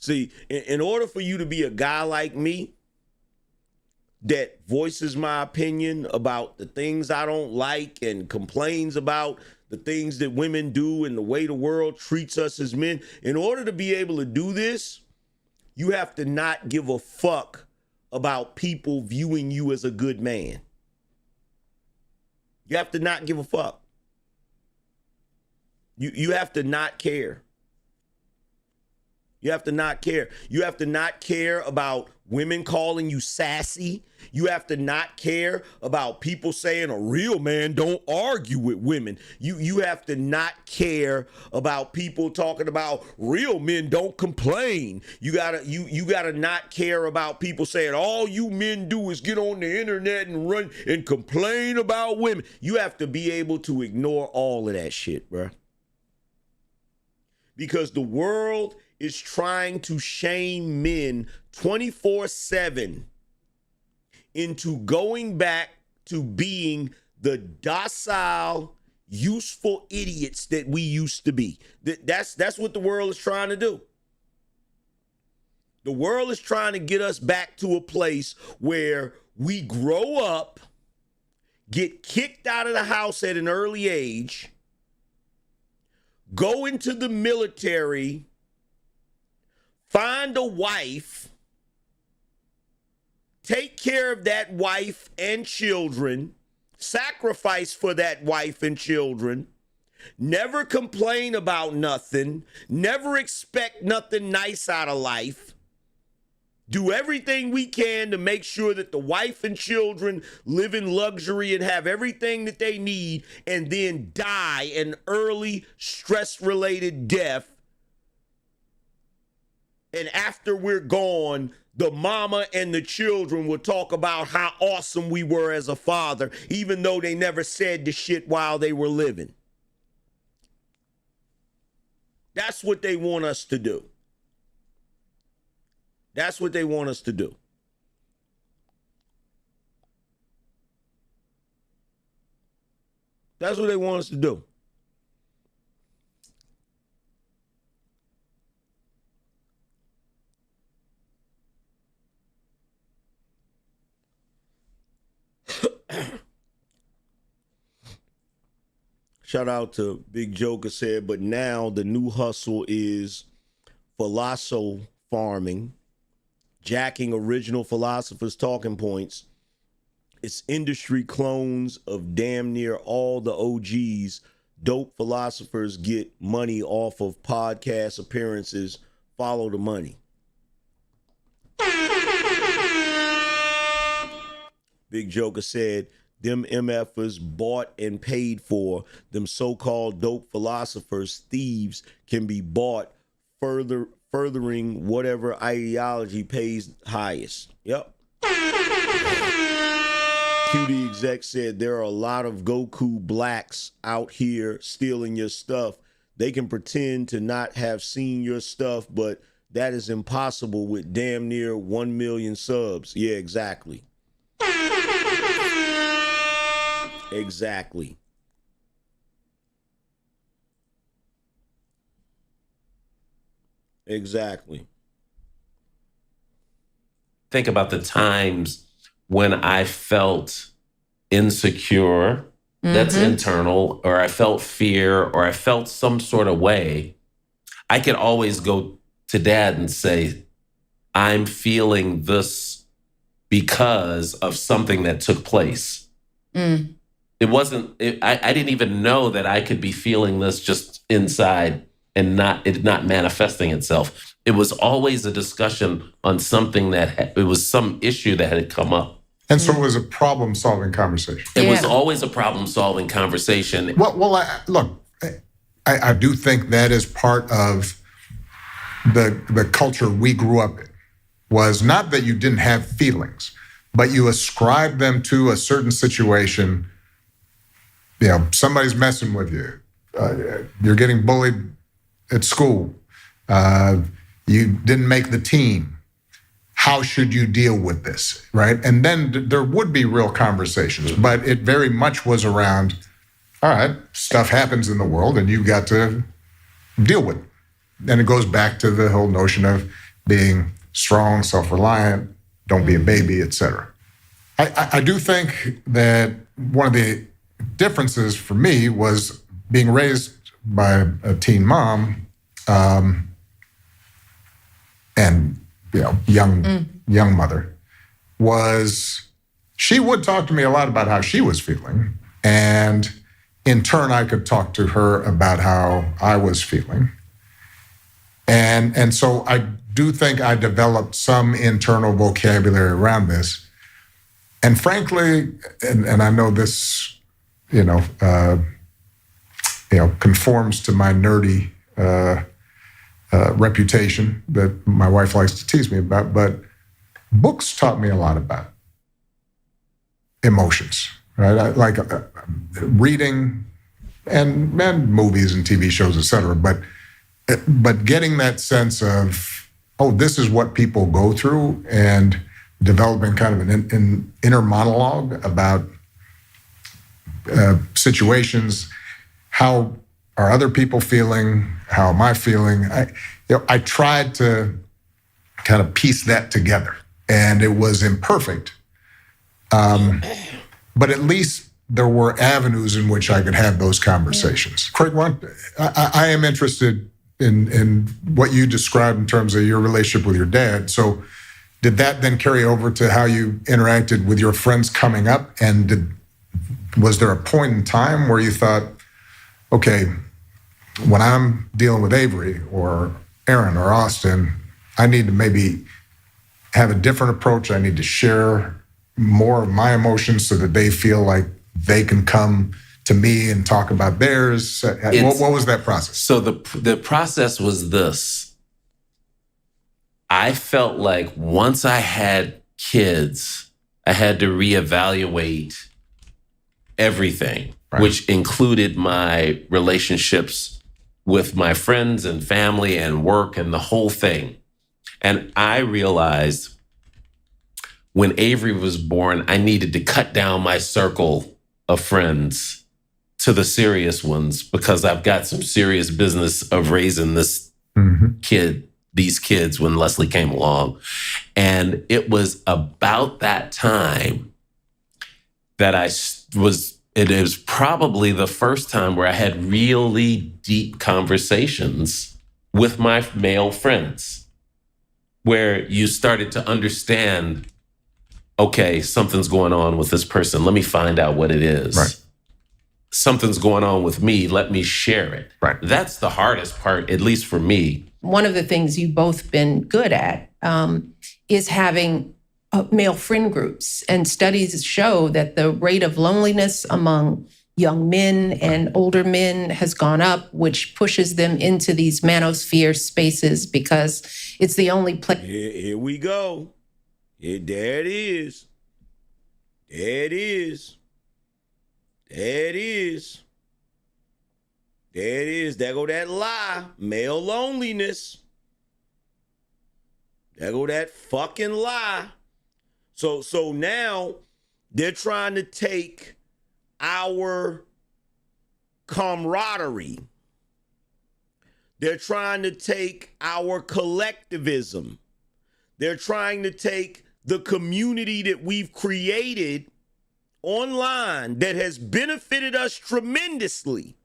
See, in order for you to be a guy like me that voices my opinion about the things I don't like and complains about the things that women do and the way the world treats us as men, in order to be able to do this, you have to not give a fuck about people viewing you as a good man. You have to not give a fuck. You have to not care. You have to not care. You have to not care about women calling you sassy. You have to not care about people saying a real man don't argue with women. You have to not care about people talking about real men don't complain. You gotta not care about people saying all you men do is get on the internet and run and complain about women. You have to be able to ignore all of that shit, bro. Because the world is trying to shame men 24/7 into going back to being the docile, useful idiots that we used to be. That's what the world is trying to do. The world is trying to get us back to a place where we grow up, get kicked out of the house at an early age, go into the military, find a wife, take care of that wife and children, sacrifice for that wife and children, never complain about nothing, never expect nothing nice out of life, do everything we can to make sure that the wife and children live in luxury and have everything that they need, and then die an early stress-related death. And after we're gone, the mama and the children will talk about how awesome we were as a father, even though they never said the shit while they were living. That's what they want us to do. That's what they want us to do. That's what they want us to do. Shout out to Big Joker said, but now the new hustle is philosopho farming, jacking original philosophers' talking points. It's industry clones of damn near all the OGs. Dope philosophers get money off of podcast appearances. Follow the money. Big Joker said, them MFers bought and paid for. Them so-called dope philosophers, thieves, can be bought, furthering whatever ideology pays highest. Yep. QD exec said, there are a lot of Goku blacks out here stealing your stuff. They can pretend to not have seen your stuff, but that is impossible with damn near 1 million subs. Yeah, exactly. Exactly. Exactly. Think about the times when I felt insecure, that's internal, or I felt fear, or I felt some sort of way. I could always go to dad and say, I'm feeling this because of something that took place. It wasn't, I didn't even know that I could be feeling this just inside and it not manifesting itself. It was always a discussion on something it was some issue that had come up. And so it was a problem-solving conversation. It was always a problem-solving conversation. Well, look, I do think that is part of the culture we grew up in, was not that you didn't have feelings, but you ascribed them to a certain situation. You know, somebody's messing with you. You're getting bullied at school. You didn't make the team. How should you deal with this, right? And then there would be real conversations, but it very much was around, all right, stuff happens in the world and you've got to deal with it. And it goes back to the whole notion of being strong, self-reliant, don't be a baby, etc. I do think that one of the differences for me was being raised by a teen mom, and young mother, was she would talk to me a lot about how she was feeling, and in turn I could talk to her about how I was feeling. And And so I do think I developed some internal vocabulary around this. And frankly, and I know this, conforms to my nerdy reputation that my wife likes to tease me about, but books taught me a lot about emotions, right? I like reading and movies and TV shows, et cetera, but getting that sense of, oh, this is what people go through, and developing kind of an inner monologue about situations. How are other people feeling? How am I feeling? I tried to kind of piece that together, and it was imperfect. But at least there were avenues in which I could have those conversations. Craig, I am interested in what you described in terms of your relationship with your dad. So did that then carry over to how you interacted with your friends coming up? And was there a point in time where you thought, okay, when I'm dealing with Avery or Aaron or Austin, I need to maybe have a different approach. I need to share more of my emotions so that they feel like they can come to me and talk about theirs. What was that process? So the process was this. I felt like once I had kids, I had to reevaluate everything, right, which included my relationships with my friends and family and work and the whole thing. And I realized when Avery was born, I needed to cut down my circle of friends to the serious ones, because I've got some serious business of raising this these kids when Leslie came along. And it was about that time that it is probably the first time where I had really deep conversations with my male friends, where you started to understand, okay, something's going on with this person. Let me find out what it is. Right. Something's going on with me. Let me share it. Right. That's the hardest part, at least for me. One of the things you've both been good at is having male friend groups. And studies show that the rate of loneliness among young men and older men has gone up, which pushes them into these manosphere spaces, because it's the only place. Here we go. There it is. There it is. There it is. There it is. There go that lie. Male loneliness. There go that fucking lie. So now they're trying to take our camaraderie. They're trying to take our collectivism. They're trying to take the community that we've created online that has benefited us tremendously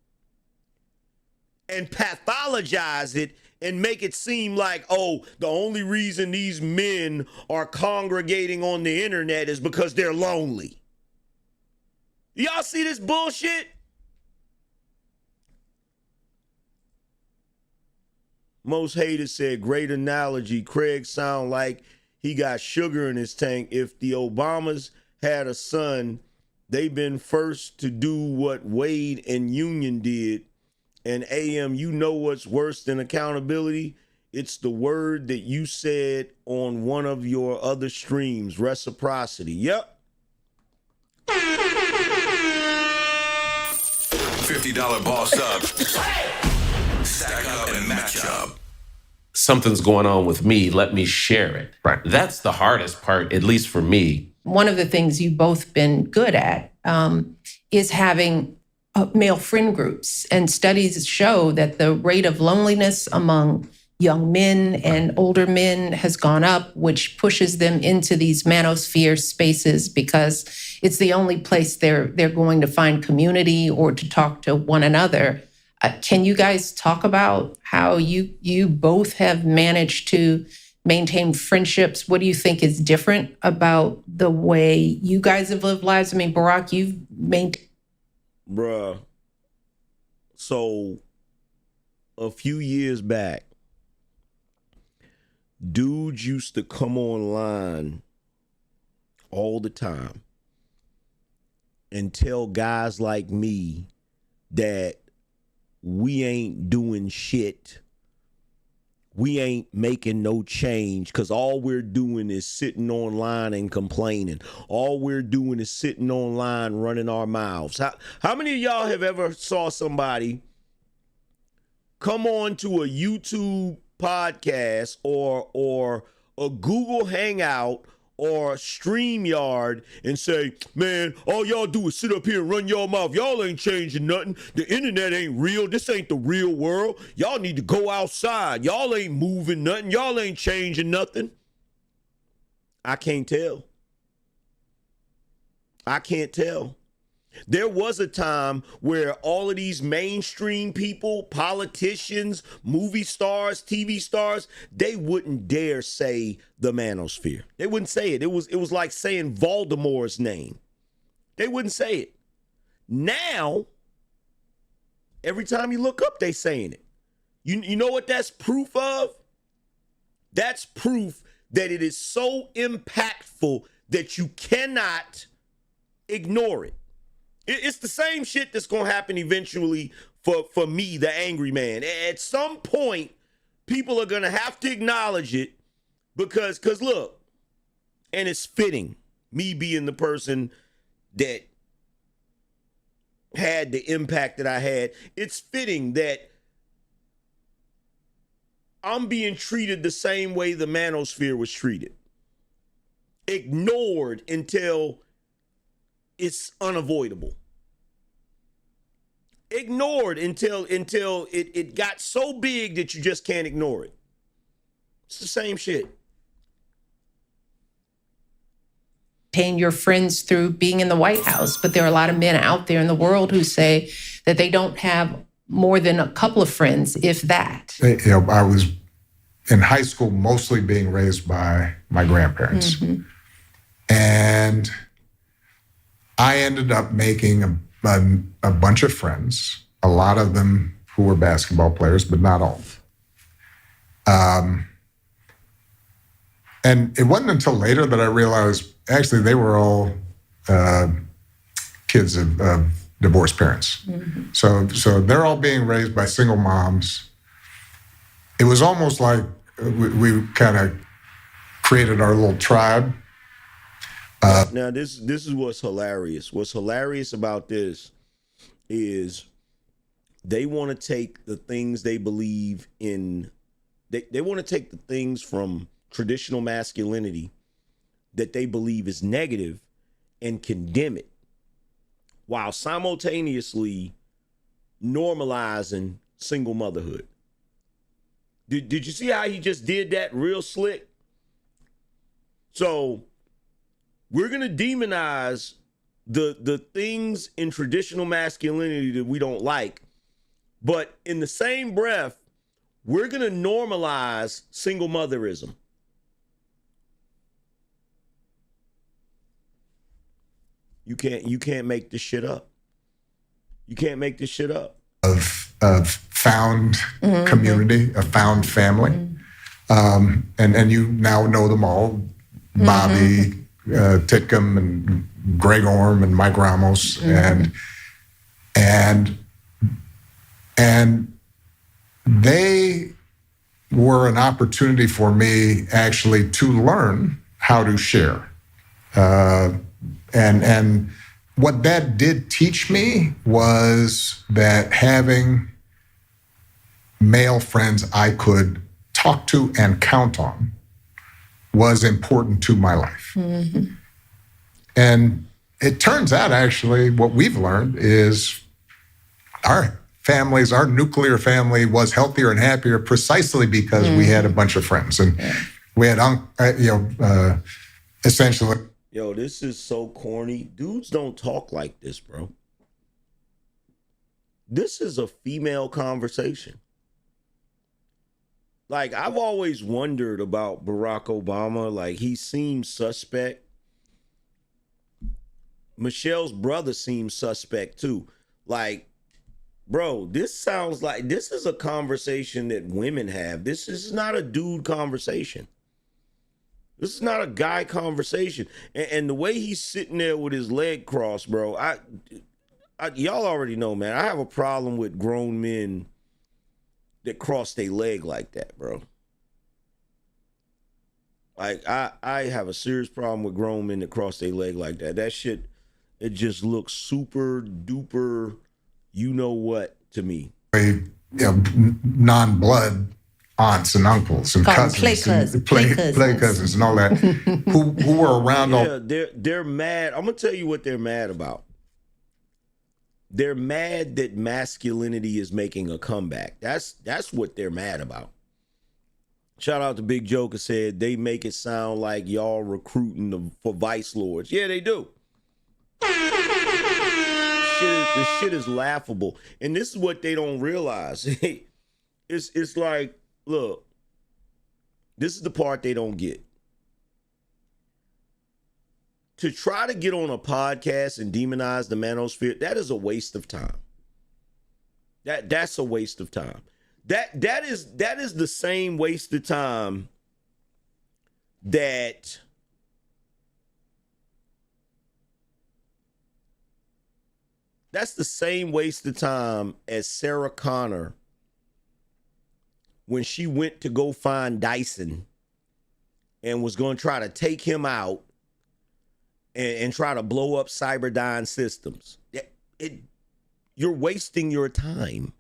and pathologize it and make it seem like, oh, the only reason these men are congregating on the internet is because they're lonely. Y'all see this bullshit? Most haters said, great analogy. Craig sound like he got sugar in his tank. If the Obamas had a son, they've been first to do what Wade and Union did. And AM, you know what's worse than accountability? It's the word that you said on one of your other streams, reciprocity. Yep. $50 boss up. Stack up and match up. Something's going on with me. Let me share it. Right. That's the hardest part, at least for me. One of the things you've both been good at is having male friend groups. And studies show that the rate of loneliness among young men and older men has gone up, which pushes them into these manosphere spaces, because it's the only place they're going to find community or to talk to one another. Can you guys talk about how you both have managed to maintain friendships? What do you think is different about the way you guys have lived lives? I mean, Barack, you've maintained. Bruh. So a few years back, dudes used to come online all the time and tell guys like me that we ain't doing shit. We ain't making no change because all we're doing is sitting online and complaining. All we're doing is sitting online running our mouths. How many of y'all have ever saw somebody come on to a YouTube podcast or a Google Hangout or StreamYard and say, man, all y'all do is sit up here and run your mouth. Y'all ain't changing nothing. The internet ain't real. This ain't the real world. Y'all need to go outside. Y'all ain't moving nothing. Y'all ain't changing nothing. I can't tell. I can't tell. There was a time where all of these mainstream people, politicians, movie stars, TV stars, they wouldn't dare say the manosphere. They wouldn't say it. It was like saying Voldemort's name. They wouldn't say it. Now, every time you look up, they saying it. You know what that's proof of? That's proof that it is so impactful that you cannot ignore it. It's the same shit that's going to happen eventually for me, the Angryman. At some point, people are going to have to acknowledge it because look, and it's fitting, me being the person that had the impact that I had, it's fitting that I'm being treated the same way the manosphere was treated. Ignored until it's unavoidable. Ignored until it got so big that you just can't ignore it. It's the same shit. Obtain your friends through being in the White House, but there are a lot of men out there in the world who say that they don't have more than a couple of friends, if that. I was in high school mostly being raised by my grandparents. Mm-hmm. And I ended up making a bunch of friends, a lot of them who were basketball players, but not all. And it wasn't until later that I realized, actually, they were all kids of divorced parents. Mm-hmm. So they're all being raised by single moms. It was almost like we kind of created our little tribe. Now, this is what's hilarious. What's hilarious about this is they want to take the things they believe in. They want to take the things from traditional masculinity that they believe is negative and condemn it while simultaneously normalizing single motherhood. Did you see how he just did that real slick? So we're going to demonize the things in traditional masculinity that we don't like, but in the same breath, we're going to normalize single motherism. You can't make this shit up. You can't make this shit up. Of found community, a found family. And you now know them all. Bobby, Titcomb, and Greg Orm, and Mike Ramos, and they were an opportunity for me actually to learn how to share. And what that did teach me was that having male friends I could talk to and count on was important to my life. Mm-hmm. And it turns out, actually, what we've learned is our families, our nuclear family was healthier and happier precisely because we had a bunch of friends. And we had, essentially... Yo, this is so corny. Dudes don't talk like this, bro. This is a female conversation. Like, I've always wondered about Barack Obama. Like, he seems suspect. Michelle's brother seems suspect, too. Like, Bro, this sounds like this is a conversation that women have. This is not a dude conversation. This is not a guy conversation. And the way he's sitting there with his leg crossed, bro, y'all already know, man. I have a problem with grown men that cross their leg like that, bro. Like, I have a serious problem with grown men that cross their leg like that. That shit, it just looks super duper, you know what, to me. Non-blood aunts and uncles and cousins, play cousins and all that, who were around. Yeah, they're mad. I'm gonna tell you what they're mad about. They're mad that masculinity is making a comeback. That's what they're mad about. Shout out to Big Joker, said they make it sound like y'all recruiting for vice lords. Yeah, they do. This shit is laughable, and this is what they don't realize. It's like, look, this is the part they don't get. To try to get on a podcast and demonize the manosphere, that is a waste of time. That's a waste of time. That is the same waste of time that's the same waste of time as Sarah Connor when she went to go find Dyson and was going to try to take him out and try to blow up Cyberdyne Systems. You're wasting your time.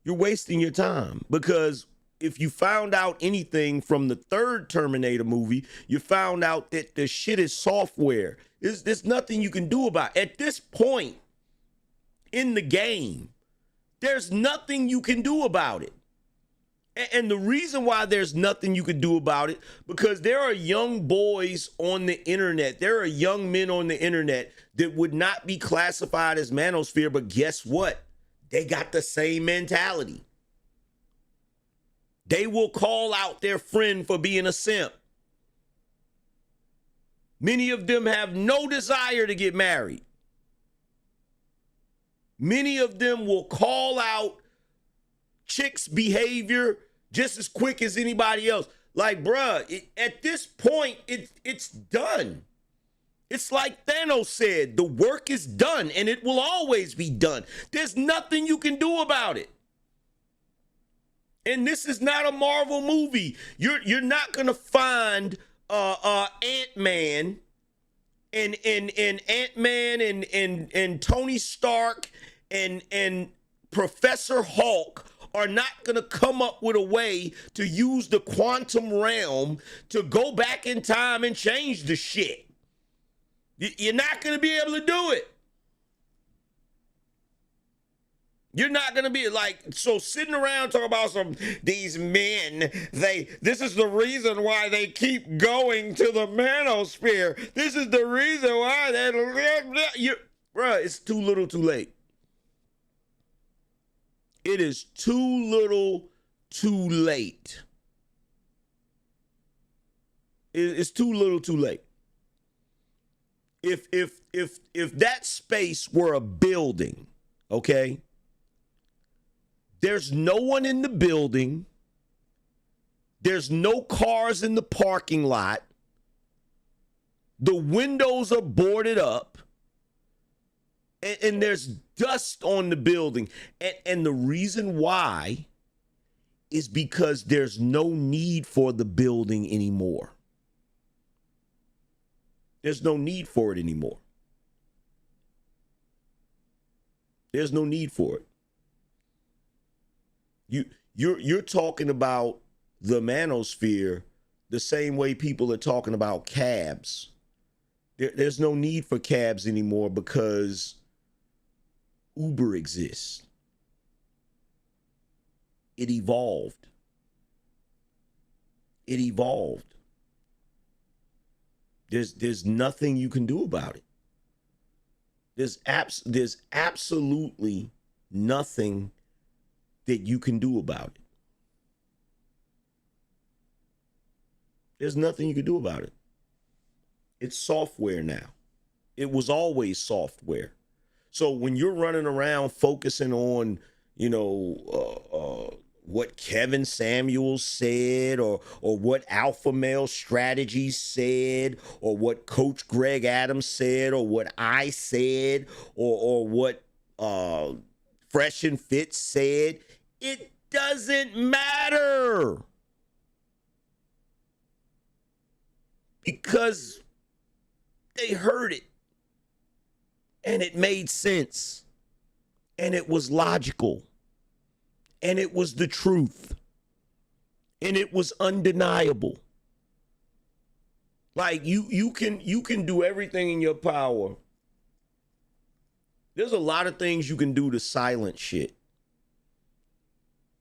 You're wasting your time, because if you found out anything from the third Terminator movie, you found out that the shit is software. There's nothing you can do about it. At this point in the game, there's nothing you can do about it. And the reason why there's nothing you can do about it, because there are young boys on the internet, there are young men on the internet that would not be classified as manosphere, but guess what? They got the same mentality. They will call out their friend for being a simp. Many of them have no desire to get married. Many of them will call out chicks' behavior just as quick as anybody else. Like, bruh, at this point, it's done. It's like Thanos said, the work is done and it will always be done. There's nothing you can do about it. And this is not a Marvel movie. You're not gonna find Ant-Man and Ant-Man and Tony Stark and Professor Hulk are not going to come up with a way to use the quantum realm to go back in time and change the shit. You're not going to be able to do it. You're not going to be like, so sitting around talking about these men, this is the reason why they keep going to the manosphere. This is the reason why bruh, it's too little too late. It is too little too late. It's too little too late. If that space were a building, okay? There's no one in the building. There's no cars in the parking lot. The windows are boarded up. And there's dust on the building. And the reason why is because there's no need for the building anymore. There's no need for it anymore. There's no need for it. You're talking about the manosphere the same way people are talking about cabs. There's no need for cabs anymore because Uber exists. It evolved. It evolved. There's nothing you can do about it. There's absolutely nothing that you can do about it. There's nothing you can do about it. It's software now. It was always software. So when you're running around focusing on, what Kevin Samuels said, or what Alpha Male Strategy said, or what Coach Greg Adams said, or what I said, or what Fresh and Fit said, it doesn't matter. Because they heard it. And it made sense. And it was logical. And it was the truth. And it was undeniable. Like you can do everything in your power. There's a lot of things you can do to silence shit.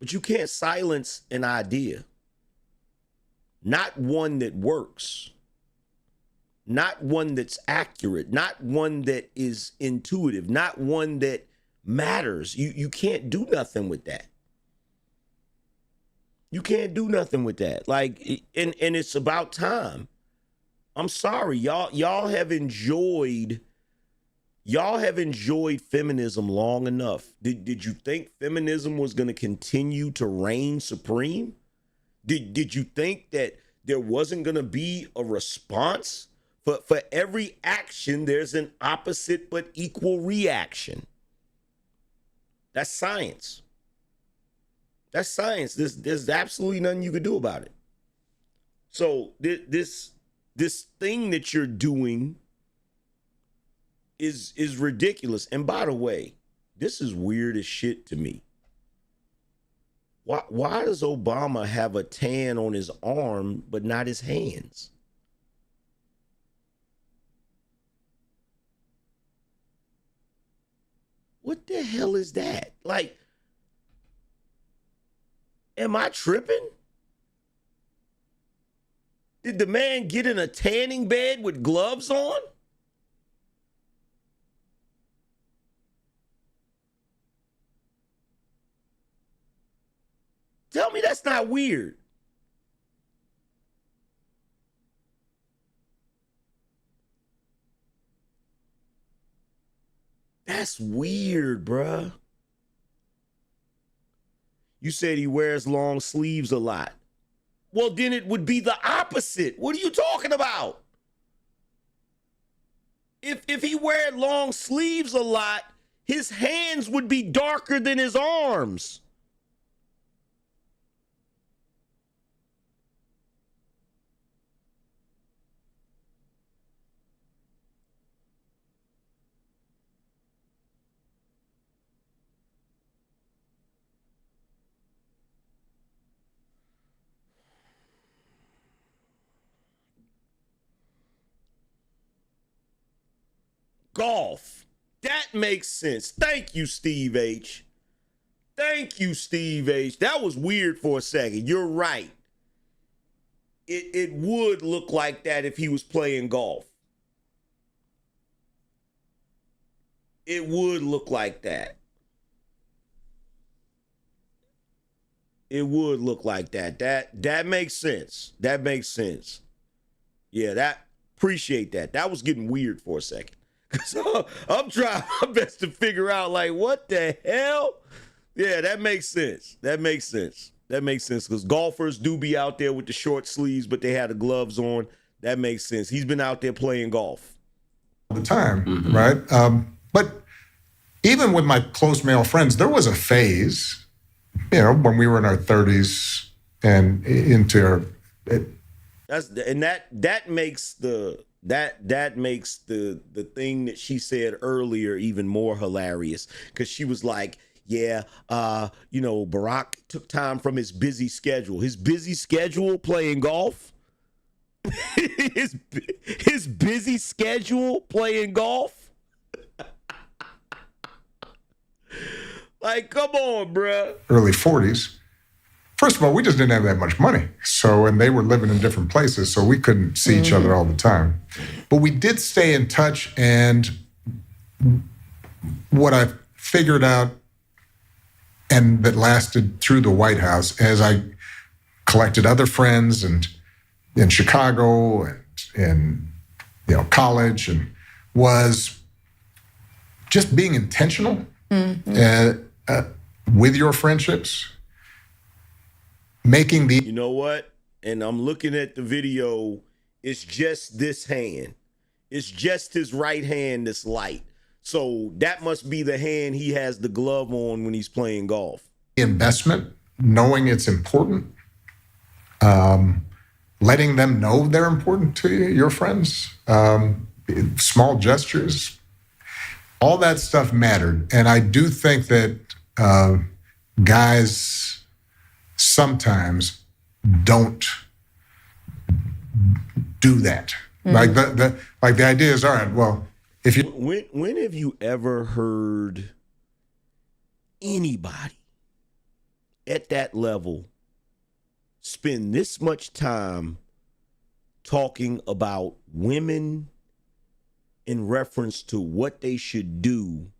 But you can't silence an idea. Not one that works. Not one that's accurate. Not one that is intuitive. Not one that matters. You can't do nothing with that. You can't do nothing with that. Like, and it's about time. I'm sorry, y'all have enjoyed feminism long enough. Did you think feminism was going to continue to reign supreme? Did you think that there wasn't going to be a response? For every action, there's an opposite but equal reaction. That's science. That's science. There's absolutely nothing you can do about it. So this thing that you're doing is ridiculous. And by the way, this is weird as shit to me. Why does Obama have a tan on his arm but not his hands? What the hell is that? Like, am I tripping? Did the man get in a tanning bed with gloves on? Tell me that's not weird. That's weird, bruh. You said he wears long sleeves a lot. Well, then it would be the opposite. What are you talking about? If he wear long sleeves a lot, his hands would be darker than his arms. Golf. That makes sense. Thank you, Steve H. Thank you, Steve H. That was weird for a second. You're right. It would look like that if he was playing golf. It would look like that. It would look like that. That makes sense. That makes sense. Yeah, appreciate that. That was getting weird for a second. So I'm trying my best to figure out, like, what the hell? Yeah, that makes sense. That makes sense. That makes sense because golfers do be out there with the short sleeves, but they had the gloves on. That makes sense. He's been out there playing golf. All the time, right? But even with my close male friends, there was a phase, when we were in our 30s and into our... That makes the thing that she said earlier even more hilarious because she was like, yeah, Barack took time from his busy schedule playing golf. his busy schedule playing golf. Like, come on, bruh. Early 40s. First of all, we just didn't have that much money. And they were living in different places, so we couldn't see each other all the time. But we did stay in touch, and what I figured out, and that lasted through the White House, as I collected other friends and in Chicago and in college, and was just being intentional with your friendships, making the. You know what? And I'm looking at the video. It's just this hand. It's just his right hand that's light. So that must be the hand he has the glove on when he's playing golf. Investment, knowing it's important, letting them know they're important to you, your friends, small gestures, all that stuff mattered. And I do think that guys sometimes don't do that. Like the idea is, all right, well, if you. When have you ever heard anybody at that level spend this much time talking about women in reference to what they should do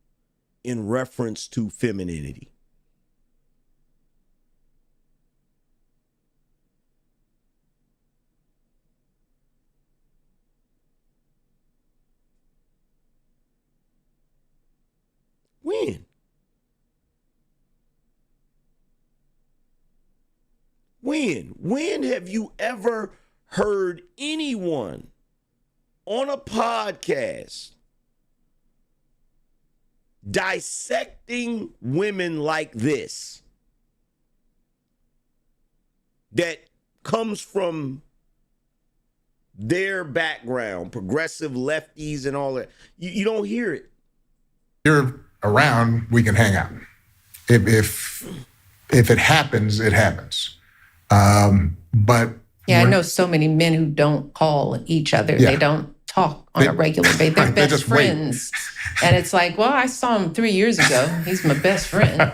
in reference to femininity? When? When have you ever heard anyone on a podcast dissecting women like this that comes from their background, progressive lefties and all that? You don't hear it. You're around, we can hang out. If it happens, it happens. But yeah, I know so many men who don't call each other. Yeah. They don't talk on a regular basis. They're Right, they best just wait. friends. And it's like, well, I saw him 3 years ago. He's my best friend.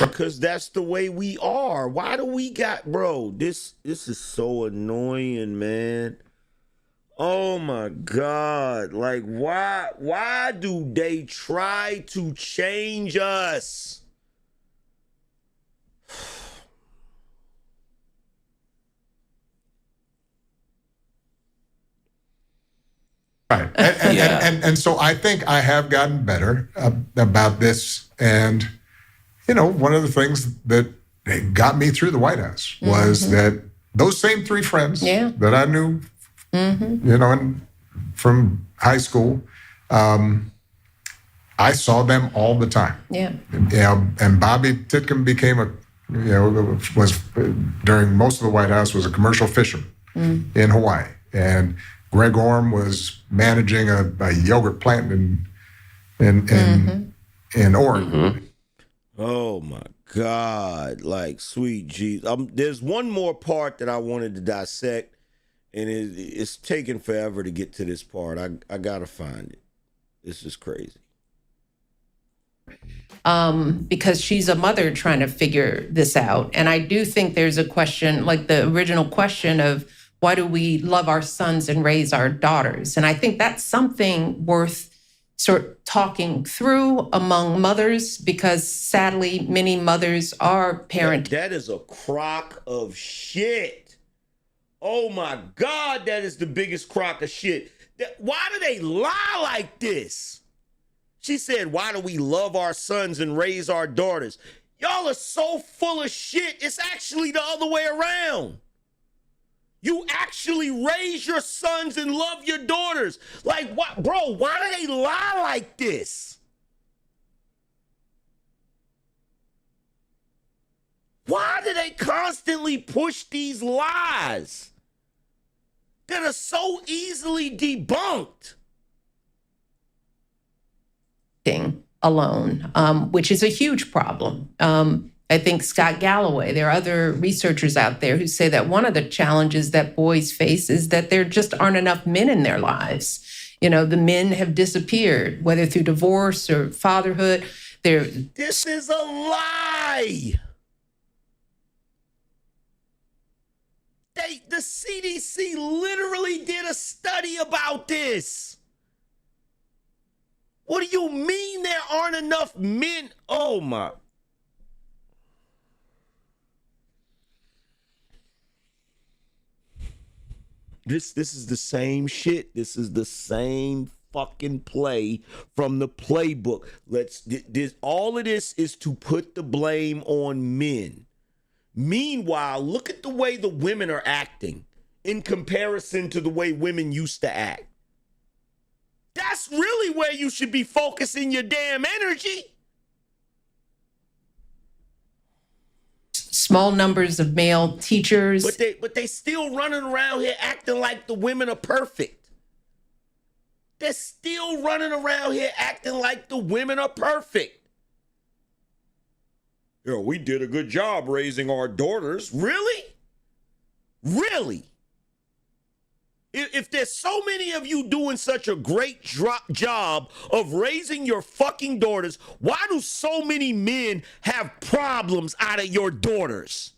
Because that's the way we are. Why do we got, bro? This is so annoying, man. Oh my God. Like, why do they try to change us? right, and so I think I have gotten better about this. And one of the things that got me through the White House was that those same three friends that I knew, from high school, I saw them all the time. Yeah. And Bobby Titcomb became was during most of the White House was a commercial fisherman in Hawaii, and Greg Orm was managing a yogurt plant in Oregon. Oh my God. Like, sweet Jesus. There's one more part that I wanted to dissect, and it's taken forever to get to this part. I gotta find it. This is crazy. Because she's a mother trying to figure this out. And I do think there's a question, like the original question of why do we love our sons and raise our daughters? And I think that's something worth sort of talking through among mothers, because sadly, many mothers are parenting. That is a crock of shit. Oh my God, that is the biggest crock of shit. Why do they lie like this? She said, why do we love our sons and raise our daughters? Y'all are so full of shit. It's actually the other way around. You actually raise your sons and love your daughters. Like, what, bro, why do they lie like this? Why do they constantly push these lies that are so easily debunked? Alone, which is a huge problem. I think Scott Galloway, there are other researchers out there who say that one of the challenges that boys face is that there just aren't enough men in their lives. The men have disappeared, whether through divorce or fatherhood. This is a lie. The CDC literally did a study about this. What do you mean there aren't enough men? Oh my. This is the same shit. This is the same fucking play from the playbook. All of this is to put the blame on men. Meanwhile, look at the way the women are acting in comparison to the way women used to act. That's really where you should be focusing your damn energy. Small numbers of male teachers. But they still running around here acting like the women are perfect. They're still running around here acting like the women are perfect. You know, we did a good job raising our daughters. Really? Really? If there's so many of you doing such a great job of raising your fucking daughters, why do so many men have problems out of your daughters?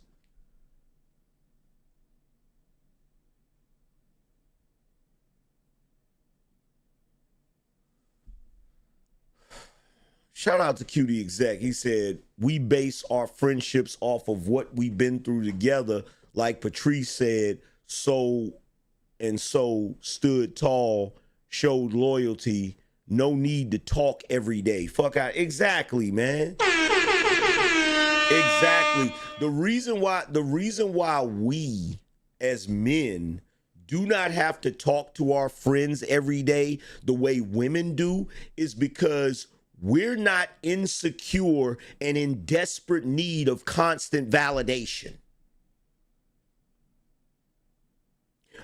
Shout out to Cutie Exec. He said, we base our friendships off of what we've been through together. Like Patrice said, so stood tall, showed loyalty, no need to talk every day. Fuck out. Exactly, man. Exactly. The reason why we as men do not have to talk to our friends every day the way women do is because we're not insecure and in desperate need of constant validation.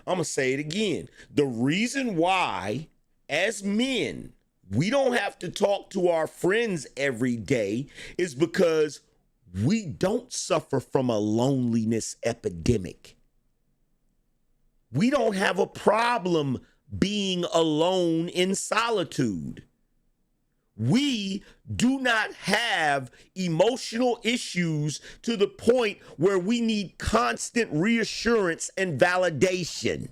I'm going to say it again. The reason why, as men, we don't have to talk to our friends every day is because we don't suffer from a loneliness epidemic. We don't have a problem being alone in solitude. We do not have emotional issues to the point where we need constant reassurance and validation.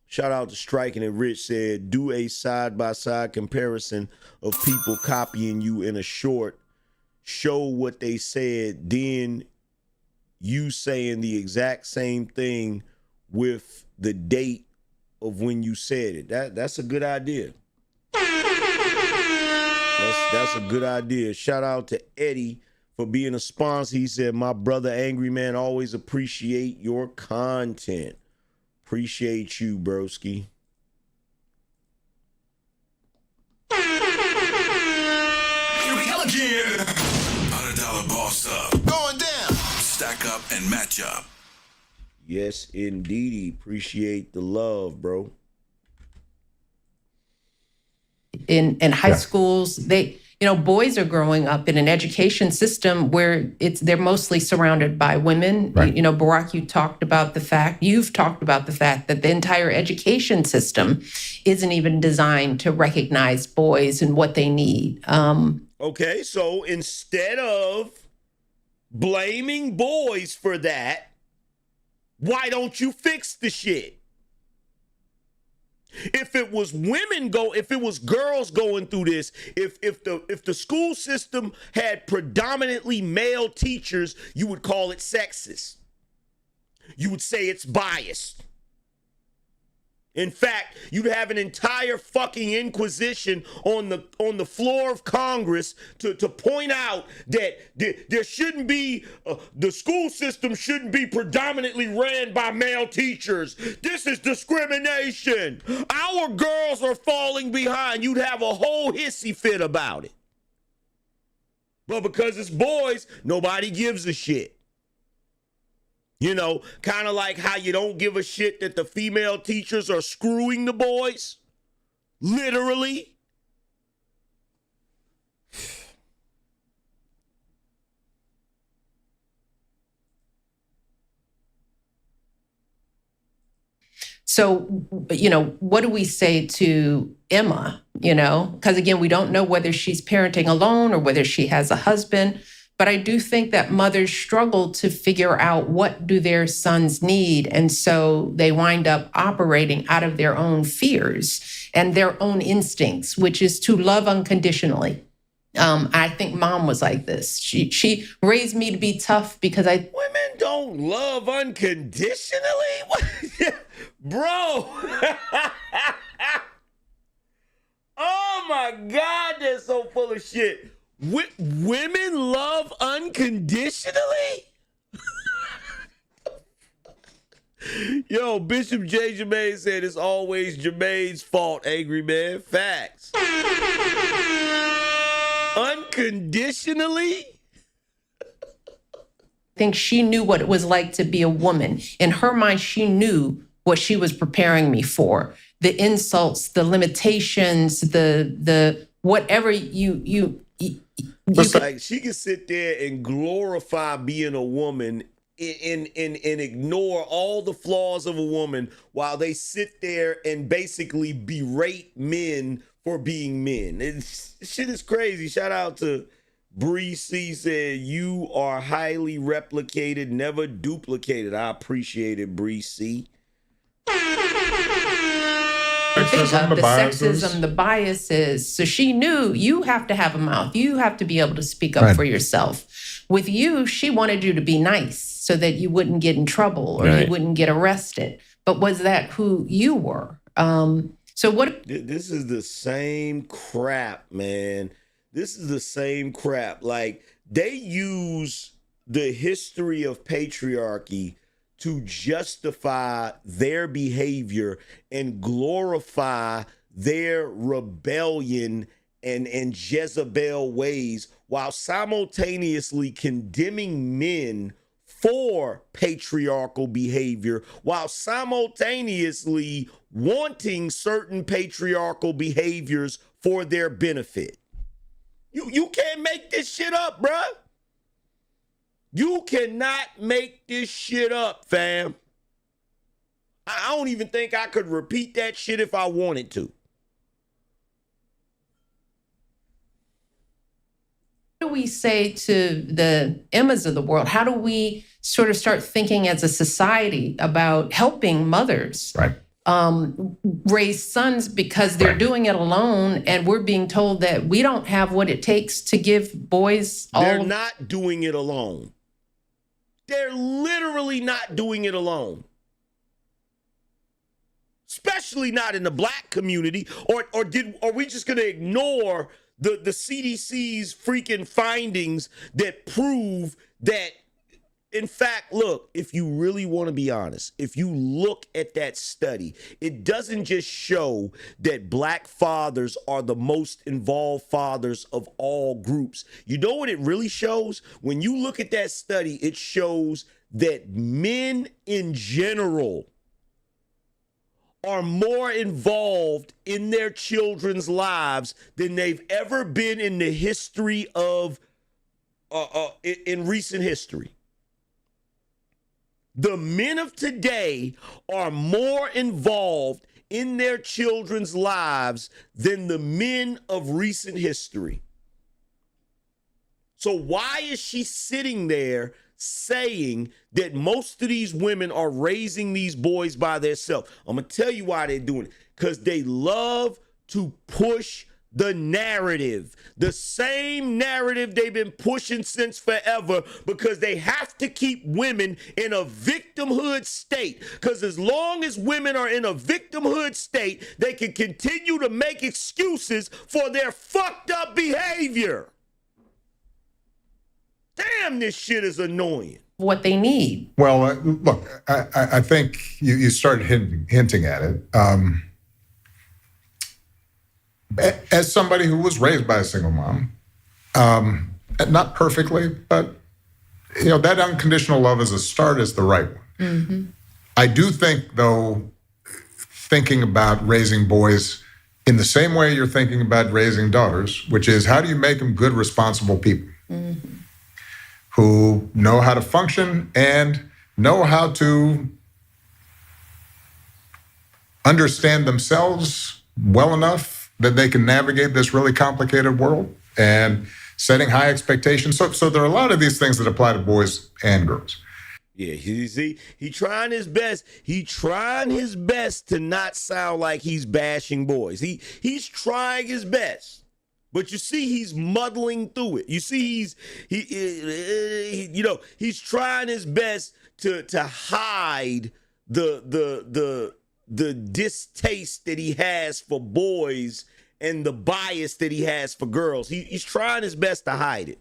Shout out to Striking It Rich said, do a side-by-side comparison of people copying you in a short, show what they said, then you saying the exact same thing with the date of when you said it. That's a good idea. That's a good idea. Shout out to Eddie for being a sponsor. He said, my brother Angryman, always appreciate your content. Appreciate you, broski. Here we go again. $100 boss up. Going down. Stack up and match up. Yes, indeedy. Appreciate the love, bro. In high schools, boys are growing up in an education system where they're mostly surrounded by women. Right. Barack, you've talked about the fact that the entire education system isn't even designed to recognize boys and what they need. Okay, so instead of blaming boys for that, why don't you fix the shit? If it was girls going through this, if the school system had predominantly male teachers, you would call it sexist. You would say it's biased. In fact, you'd have an entire fucking inquisition on the floor of Congress to point out that there shouldn't be, the school system shouldn't be predominantly ran by male teachers. This is discrimination. Our girls are falling behind. You'd have a whole hissy fit about it. But because it's boys, nobody gives a shit. Kind of like how you don't give a shit that the female teachers are screwing the boys. Literally. So, what do we say to Emma? Because again, we don't know whether she's parenting alone or whether she has a husband. But I do think that mothers struggle to figure out what do their sons need. And so they wind up operating out of their own fears and their own instincts, which is to love unconditionally. I think mom was like this. She raised me to be tough because Women don't love unconditionally? What? Bro. Oh my God, they're so full of shit. Women love unconditionally? Yo, Bishop J. Jermaine said it's always Jermaine's fault, Angryman. Facts. Unconditionally? think she knew what it was like to be a woman. In her mind, she knew what she was preparing me for. The insults, the limitations, the whatever you It's like she can sit there and glorify being a woman and ignore all the flaws of a woman while they sit there and basically berate men for being men. Shit is crazy. Shout out to Bree C said, you are highly replicated, never duplicated. I appreciate it, Bree C. The sexism, the biases. So she knew you have to have a mouth. You have to be able to speak up for yourself. With you, she wanted you to be nice so that you wouldn't get in trouble or you wouldn't get arrested. But was that who you were? So what? This is the same crap, man. This is the same crap. Like, they use the history of patriarchy to justify their behavior and glorify their rebellion and Jezebel ways while simultaneously condemning men for patriarchal behavior while simultaneously wanting certain patriarchal behaviors for their benefit. You can't make this shit up, bruh. You cannot make this shit up, fam. I don't even think I could repeat that shit if I wanted to. What do we say to the Emmas of the world? How do we sort of start thinking as a society about helping mothers raise sons because they're doing it alone and we're being told that we don't have what it takes to give boys all... They're not doing it alone. They're literally not doing it alone. Especially not in the black community. Are we just going to ignore the CDC's freaking findings that prove that, in fact, look, if you really want to be honest, if you look at that study, it doesn't just show that black fathers are the most involved fathers of all groups. You know what it really shows? When you look at that study, it shows that men in general are more involved in their children's lives than they've ever been in the history of, in recent history. The men of today are more involved in their children's lives than the men of recent history. So why is she sitting there saying that most of these women are raising these boys by themselves? I'm going to tell you why they're doing it. Because they love to push the narrative, the same narrative they've been pushing since forever, because they have to keep women in a victimhood state. Because as long as women are in a victimhood state, they can continue to make excuses for their fucked up behavior. Damn, this shit is annoying. What they need. Well, look, I think you started hinting at it. As somebody who was raised by a single mom, not perfectly, but that unconditional love as a start is the right one. Mm-hmm. I do think, though, thinking about raising boys in the same way you're thinking about raising daughters, which is how do you make them good, responsible people who know how to function and know how to understand themselves well enough that they can navigate this really complicated world, and setting high expectations. So there are a lot of these things that apply to boys and girls. Yeah, he trying his best. He trying his best to not sound like he's bashing boys. He's trying his best. But you see, he's muddling through it. You see, he's trying his best to hide the distaste that he has for boys and the bias that he has for girls. He's trying his best to hide it.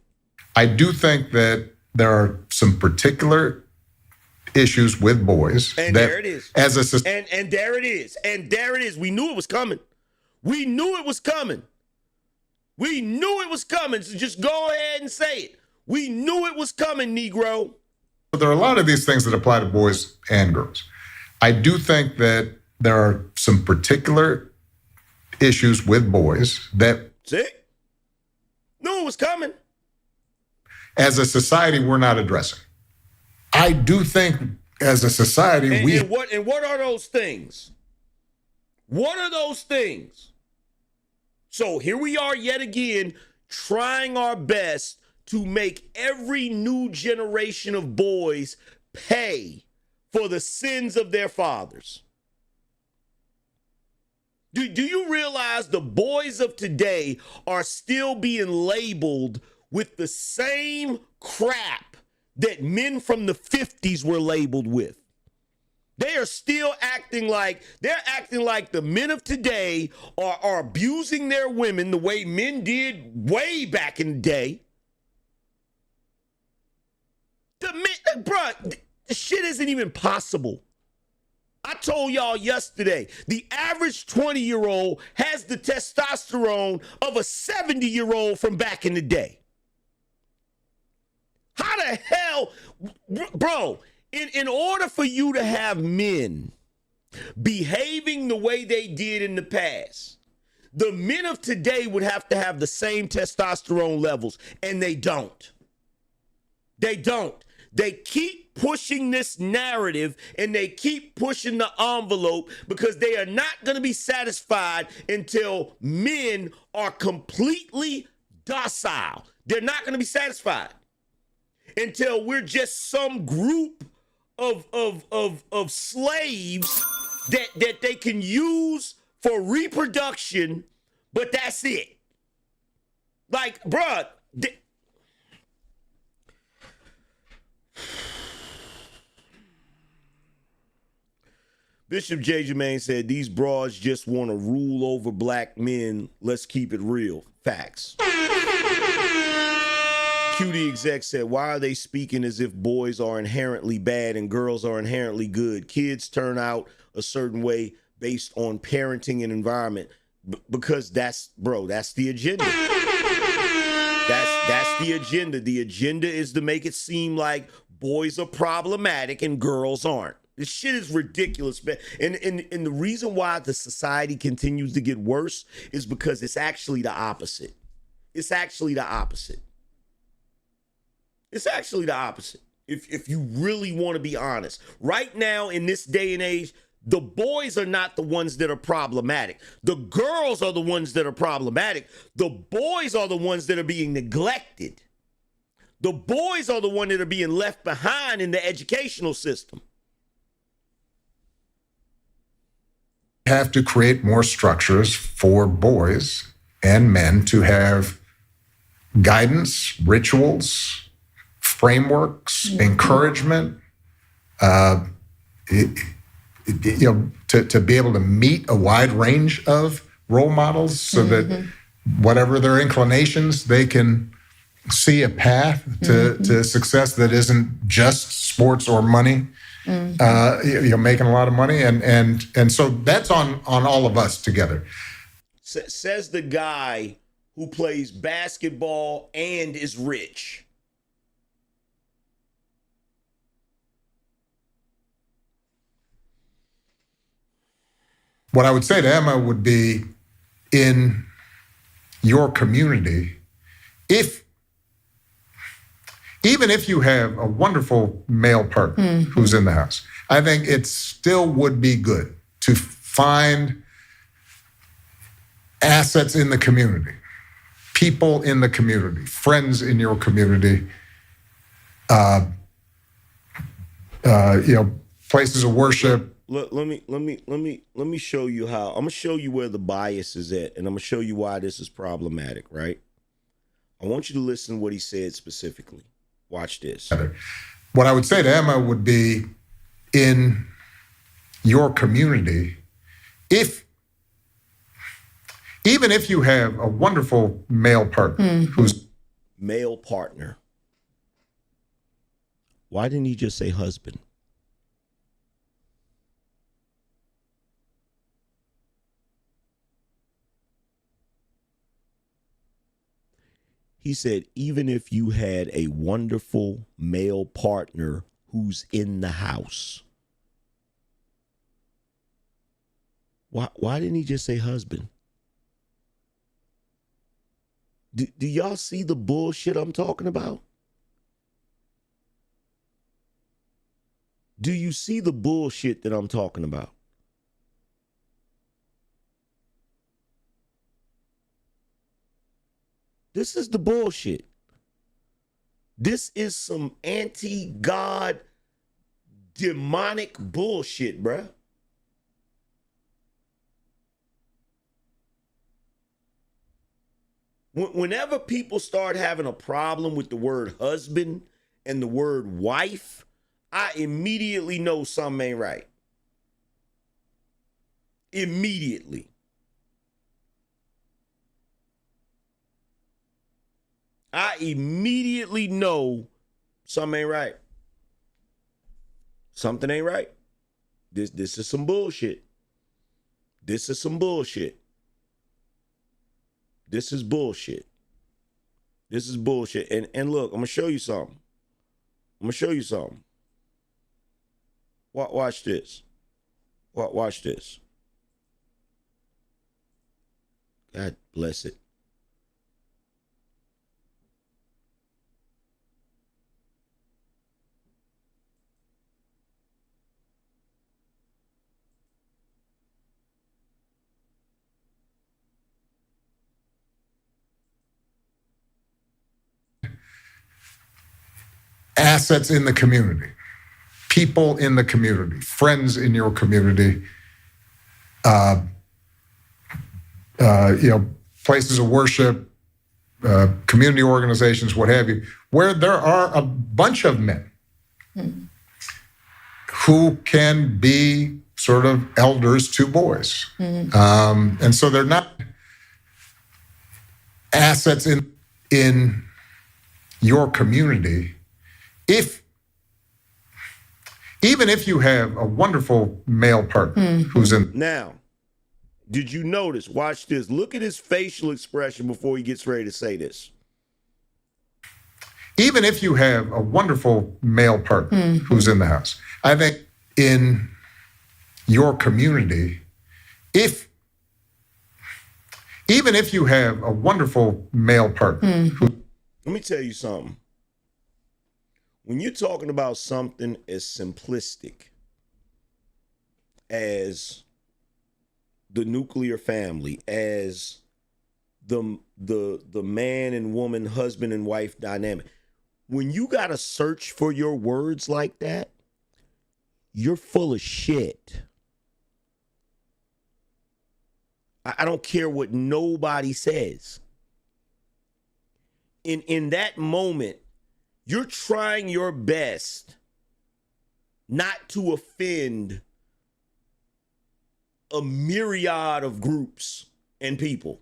I do think that there are some particular issues with boys. And there it is. And there it is. And there it is. We knew it was coming. We knew it was coming. We knew it was coming. So just go ahead and say it. We knew it was coming, Negro. There are a lot of these things that apply to boys and girls. I do think that there are some particular issues with boys that... See? Knew it was coming. As a society, we're not addressing. I do think as a society, and what are those things? What are those things? So here we are yet again, trying our best to make every new generation of boys pay for the sins of their fathers. Do you realize the boys of today are still being labeled with the same crap that men from the 50s were labeled with? They are still acting like the men of today are abusing their women the way men did way back in the day. Bruh, the shit isn't even possible. I told y'all yesterday, the average 20-year-old has the testosterone of a 70-year-old from back in the day. How the hell, bro, in order for you to have men behaving the way they did in the past, the men of today would have to have the same testosterone levels, and they don't. They don't. They keep pushing this narrative and they keep pushing the envelope because they are not going to be satisfied until men are completely docile. They're not going to be satisfied until we're just some group of slaves that they can use for reproduction, but that's it. Like, bruh, Bishop J. Jermaine said, these broads just want to rule over black men. Let's keep it real. Facts. QD exec said, why are they speaking as if boys are inherently bad and girls are inherently good? Kids turn out a certain way based on parenting and environment. Because that's the agenda. That's the agenda. The agenda is to make it seem like boys are problematic and girls aren't. This shit is ridiculous, man. And the reason why the society continues to get worse is because it's actually the opposite. It's actually the opposite. It's actually the opposite. If you really want to be honest. Right now, in this day and age, the boys are not the ones that are problematic. The girls are the ones that are problematic. The boys are the ones that are being neglected. The boys are the ones that are being left behind in the educational system. Have to create more structures for boys and men to have guidance, rituals, frameworks, encouragement, to be able to meet a wide range of role models so that whatever their inclinations, they can see a path to success that isn't just sports or money. Making a lot of money, and so that's on all of us together. Says the guy who plays basketball and is rich. What I would say to Emma would be, in your community, even if you have a wonderful male partner who's in the house, I think it still would be good to find assets in the community, people in the community, friends in your community, places of worship, let me show you how. I'm gonna show you where the bias is at, and I'm gonna show you why this is problematic, right? I want you to listen to what he said specifically. Watch this. What I would say to Emma would be, in your community, even if you have a wonderful male partner who's Male partner. Why didn't he just say husband? He said, even if you had a wonderful male partner who's in the house. Why didn't he just say husband? Do y'all see the bullshit I'm talking about? Do you see the bullshit that I'm talking about? This is the bullshit. This is some anti-God demonic bullshit, bruh. Whenever people start having a problem with the word husband and the word wife, I immediately know something ain't right. Immediately. I immediately know something ain't right. Something ain't right. This is some bullshit. This is some bullshit. This is bullshit. This is bullshit. And look, I'm gonna show you something. I'm gonna show you something. Watch this. Watch this. God bless it. assets in the community, people in the community, friends in your community, places of worship, community organizations, what have you, where there are a bunch of men who can be sort of elders to boys. And so they're not assets in your community. Even if you have a wonderful male partner who's in. Now, did you notice? Watch this. Look at his facial expression before he gets ready to say this. Even if you have a wonderful male partner who's in the house, I think in your community, even if you have a wonderful male partner let me tell you something. When you're talking about something as simplistic as the nuclear family, as the man and woman, husband and wife dynamic, when you got to search for your words like that, you're full of shit. I don't care what nobody says. In that moment, you're trying your best not to offend a myriad of groups and people.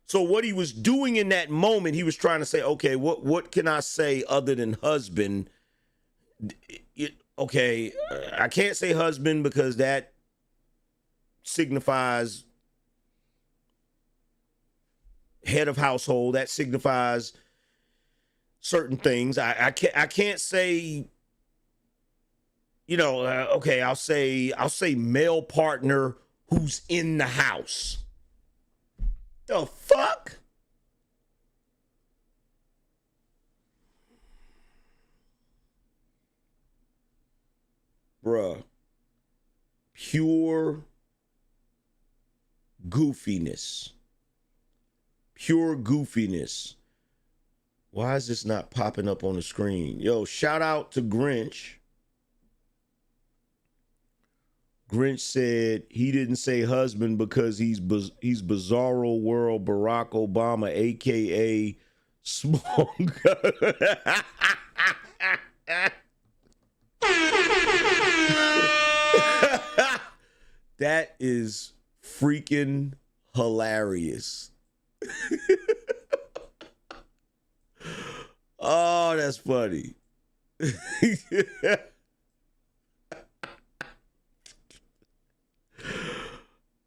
So what he was doing in that moment, he was trying to say, okay, what can I say other than husband? Okay, I can't say husband because that signifies head of household. That signifies certain things. I can't say, okay, I'll say male partner who's in the house. The fuck? Bruh. Pure goofiness. Pure goofiness. Why is this not popping up on the screen? Yo, shout out to Grinch. Grinch said he didn't say husband because he's Bizarro World Barack Obama, aka Small. That is freaking hilarious. Oh, that's funny.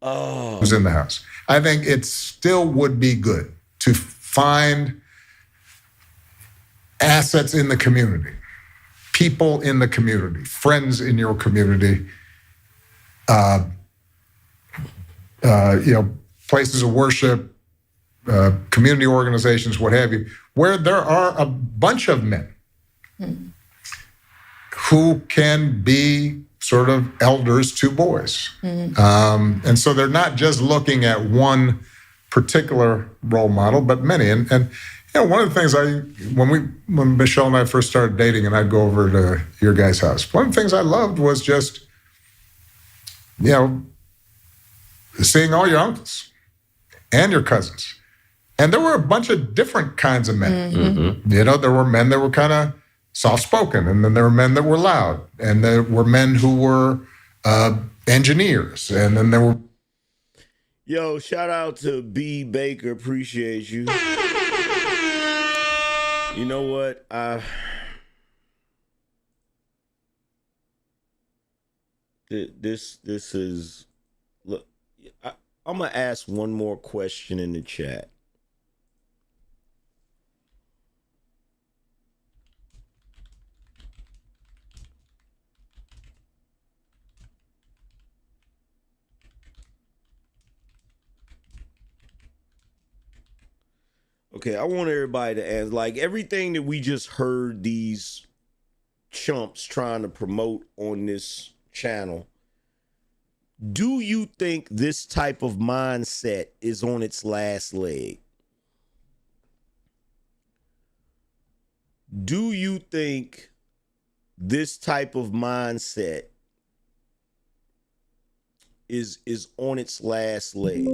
Oh, was in the house. I think it still would be good to find assets in the community, people in the community, friends in your community, places of worship, community organizations, what have you, where there are a bunch of men who can be sort of elders to boys. And so they're not just looking at one particular role model, but many. And one of the things when Michelle and I first started dating and I'd go over to your guys' house, one of the things I loved was just, seeing all your uncles and your cousins. And there were a bunch of different kinds of men. Mm-hmm. There were men that were kind of soft-spoken, and then there were men that were loud, and there were men who were engineers, and then there were... Yo, shout out to B. Baker. Appreciate you. You know what? This is... Look, I'm going to ask one more question in the chat. Okay, I want everybody to answer. Like, everything that we just heard these chumps trying to promote on this channel, do you think this type of mindset is on its last leg? Do you think this type of mindset is on its last leg?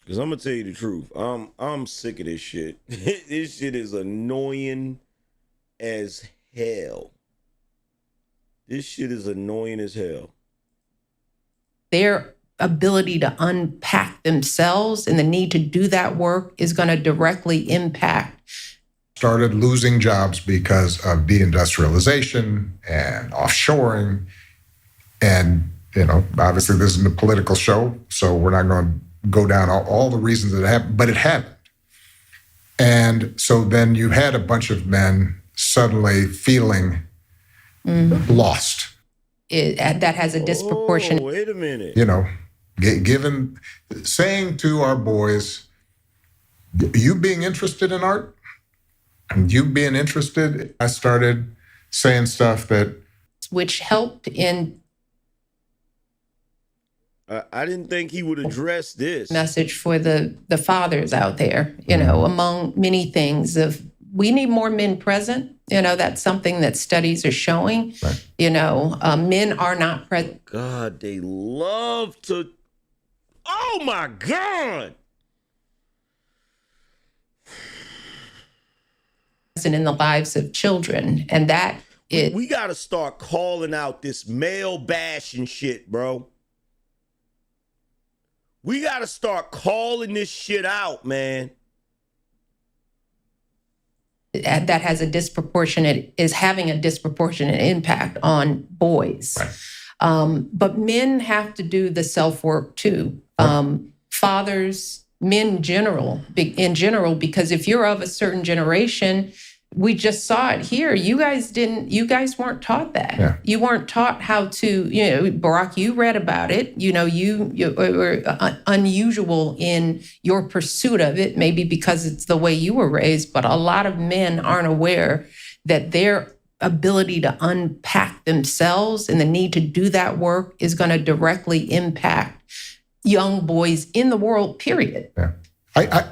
Because I'm going to tell you the truth. I'm sick of this shit. This shit is annoying as hell. This shit is annoying as hell. Their ability to unpack themselves and the need to do that work is going to directly impact. Started losing jobs because of deindustrialization and offshoring. And, obviously this isn't a political show, so we're not going to go down all the reasons that it happened, but it happened. And so then you had a bunch of men suddenly feeling lost. That has a disproportionate... Oh, wait a minute. Saying to our boys, you being interested in art, and you being interested, I started saying stuff that... Which helped in... I didn't think he would address this. Message for the fathers out there, among many things of we need more men present. That's something that studies are showing. Right. Men are not present. God, they love to. Oh my God. In the lives of children. And that is. We got to start calling out this male bashing shit, bro. We got to start calling this shit out, man. That has is having a disproportionate impact on boys. Right. But men have to do the self-work too. Right. Fathers men in general, because if you're of a certain generation, we just saw it here. You guys weren't taught that. Yeah. You weren't taught how to, Barack, you read about it. You were unusual in your pursuit of it, maybe because it's the way you were raised, but a lot of men aren't aware that their ability to unpack themselves and the need to do that work is going to directly impact young boys in the world, period. Yeah. I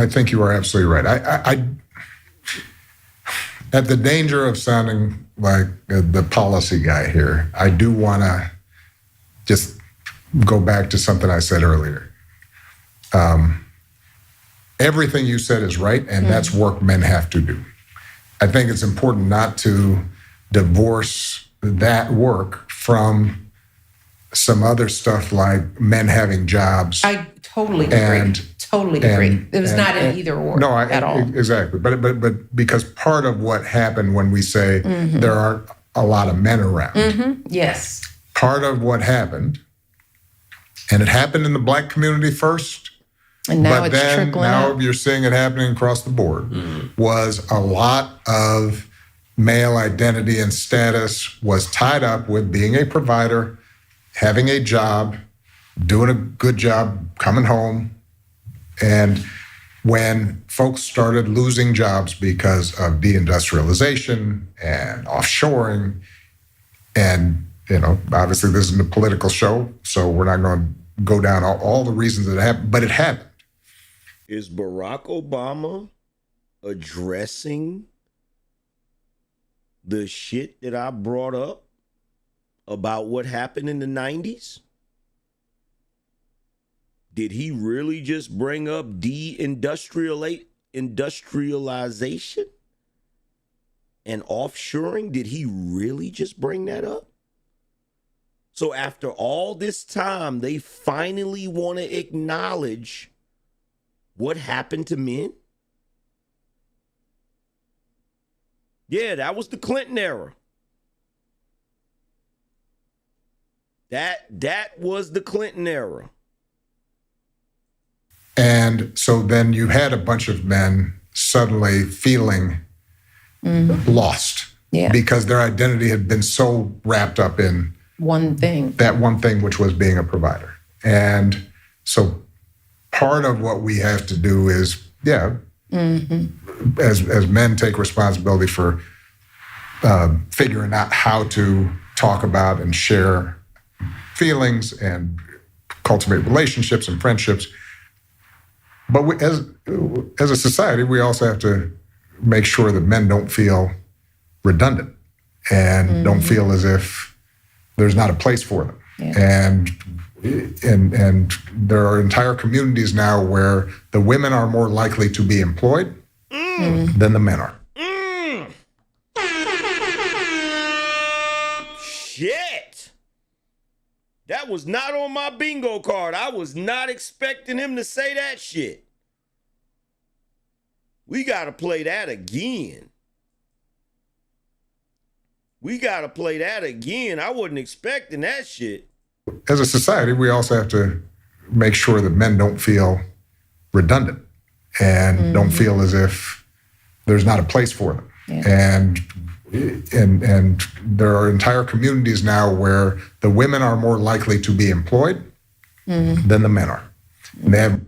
think you are absolutely right. I at the danger of sounding like the policy guy here, I do want to just go back to something I said earlier. Everything you said is right, and that's work men have to do. I think it's important not to divorce that work from some other stuff like men having jobs. I totally agree. Totally agree. It was not an either or at all. Exactly. But because part of what happened when we say there aren't a lot of men around. Yes. Part of what happened, and it happened in the Black community first, and now but it's then trickling now out. you're seeing it happening across the board, was a lot of male identity and status was tied up with being a provider, having a job, doing a good job, coming home. And when folks started losing jobs because of deindustrialization and offshoring, and, obviously this isn't a political show, so we're not going to go down all the reasons that it happened, but it happened. Is Barack Obama addressing the shit that I brought up about what happened in the 90s? Did he really just bring up industrialization and offshoring? Did he really just bring that up? So after all this time, they finally want to acknowledge what happened to men? Yeah, that was the Clinton era. That was the Clinton era. And so then you had a bunch of men suddenly feeling lost because their identity had been so wrapped up in that one thing, which was being a provider. And so part of what we have to do is, as men take responsibility for figuring out how to talk about and share feelings and cultivate relationships and friendships. But as a society, we also have to make sure that men don't feel redundant and don't feel as if there's not a place for them. Yeah. And there are entire communities now where the women are more likely to be employed than the men are. Shit. That was not on my bingo card. I was not expecting him to say that shit. We got to play that again. I wasn't expecting that shit. As a society, we also have to make sure that men don't feel redundant and don't feel as if there's not a place for them. Yeah. And there are entire communities now where the women are more likely to be employed than the men are. And they have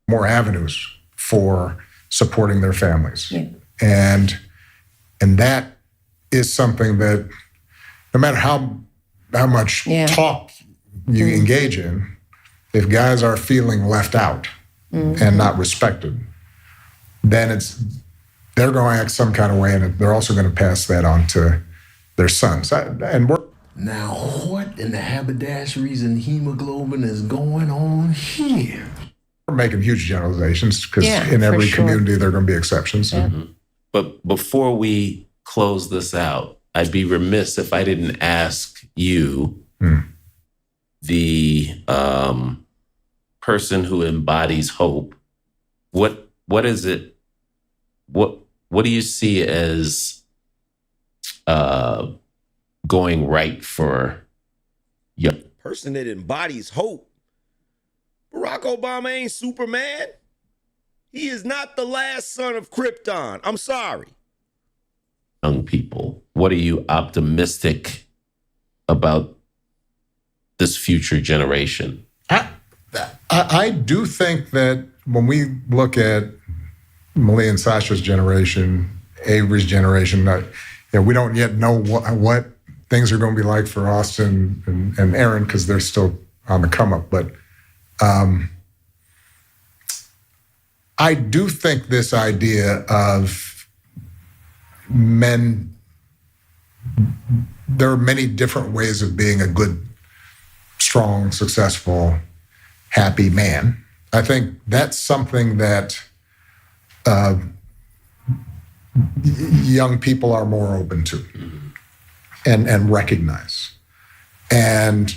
more avenues for supporting their families. Yeah. And that is something that no matter how much talk you engage in, if guys are feeling left out and not respected, then they're going to act some kind of way, and they're also going to pass that on to their sons. Now, what in the haberdasheries and hemoglobin is going on here? We're making huge generalizations because in every community there are going to be exceptions. Yeah. But before we close this out, I'd be remiss if I didn't ask you, the person who embodies hope, what is it? What do you see as going right for young person that embodies hope. Barack Obama ain't Superman. He is not the last son of Krypton. I'm sorry. Young people, what are you optimistic about this future generation? I do think that when we look at Malia and Sasha's generation, Avery's generation, we don't yet know what things are going to be like for Austin and Aaron because they're still on the come up. But I do think this idea of men, there are many different ways of being a good, strong, successful, happy man. I think that's something that young people are more open to and recognize. And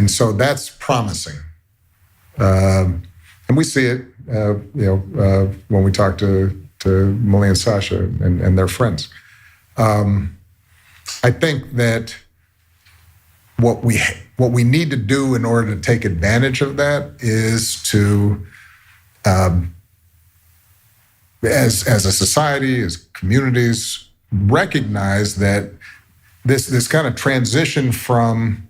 so that's promising. And we see it, when we talk to Malia and Sasha and their friends. I think that what we need to do in order to take advantage of that is to, as a society, as communities, recognize that this kind of transition from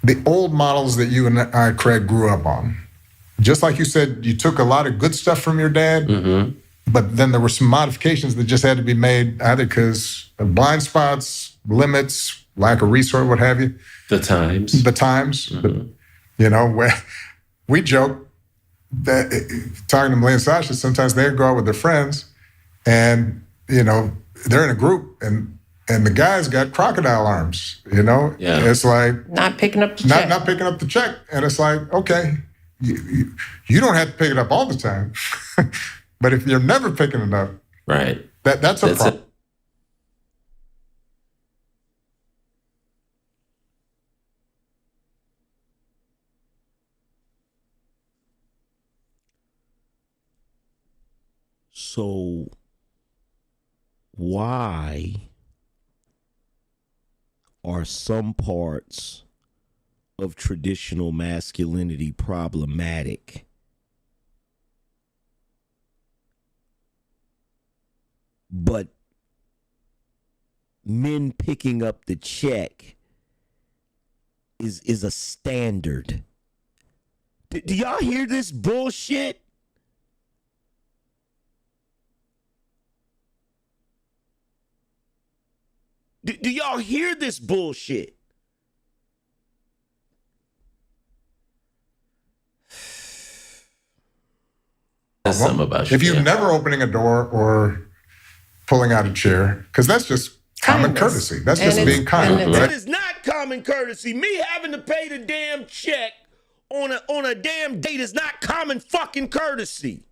the old models that you and I, Craig, grew up on. Just like you said, you took a lot of good stuff from your dad, but then there were some modifications that just had to be made, either because of blind spots, limits, lack of resource, what have you. The times. Where we joke that talking to Malia and Sasha, sometimes they go out with their friends and, they're in a group and the guy's got crocodile arms, It's like... Not picking up the check. Not picking up the check. And it's like, okay, you don't have to pick it up all the time. But if you're never picking it up, right, that's a problem. So why are some parts of traditional masculinity problematic? But men picking up the check is a standard. Do y'all hear this bullshit? Do y'all hear this bullshit? That's something about you. If you're never opening a door or pulling out a chair, because that's just common courtesy. That's just being kind. Right? That is not common courtesy. Me having to pay the damn check on a damn date is not common fucking courtesy.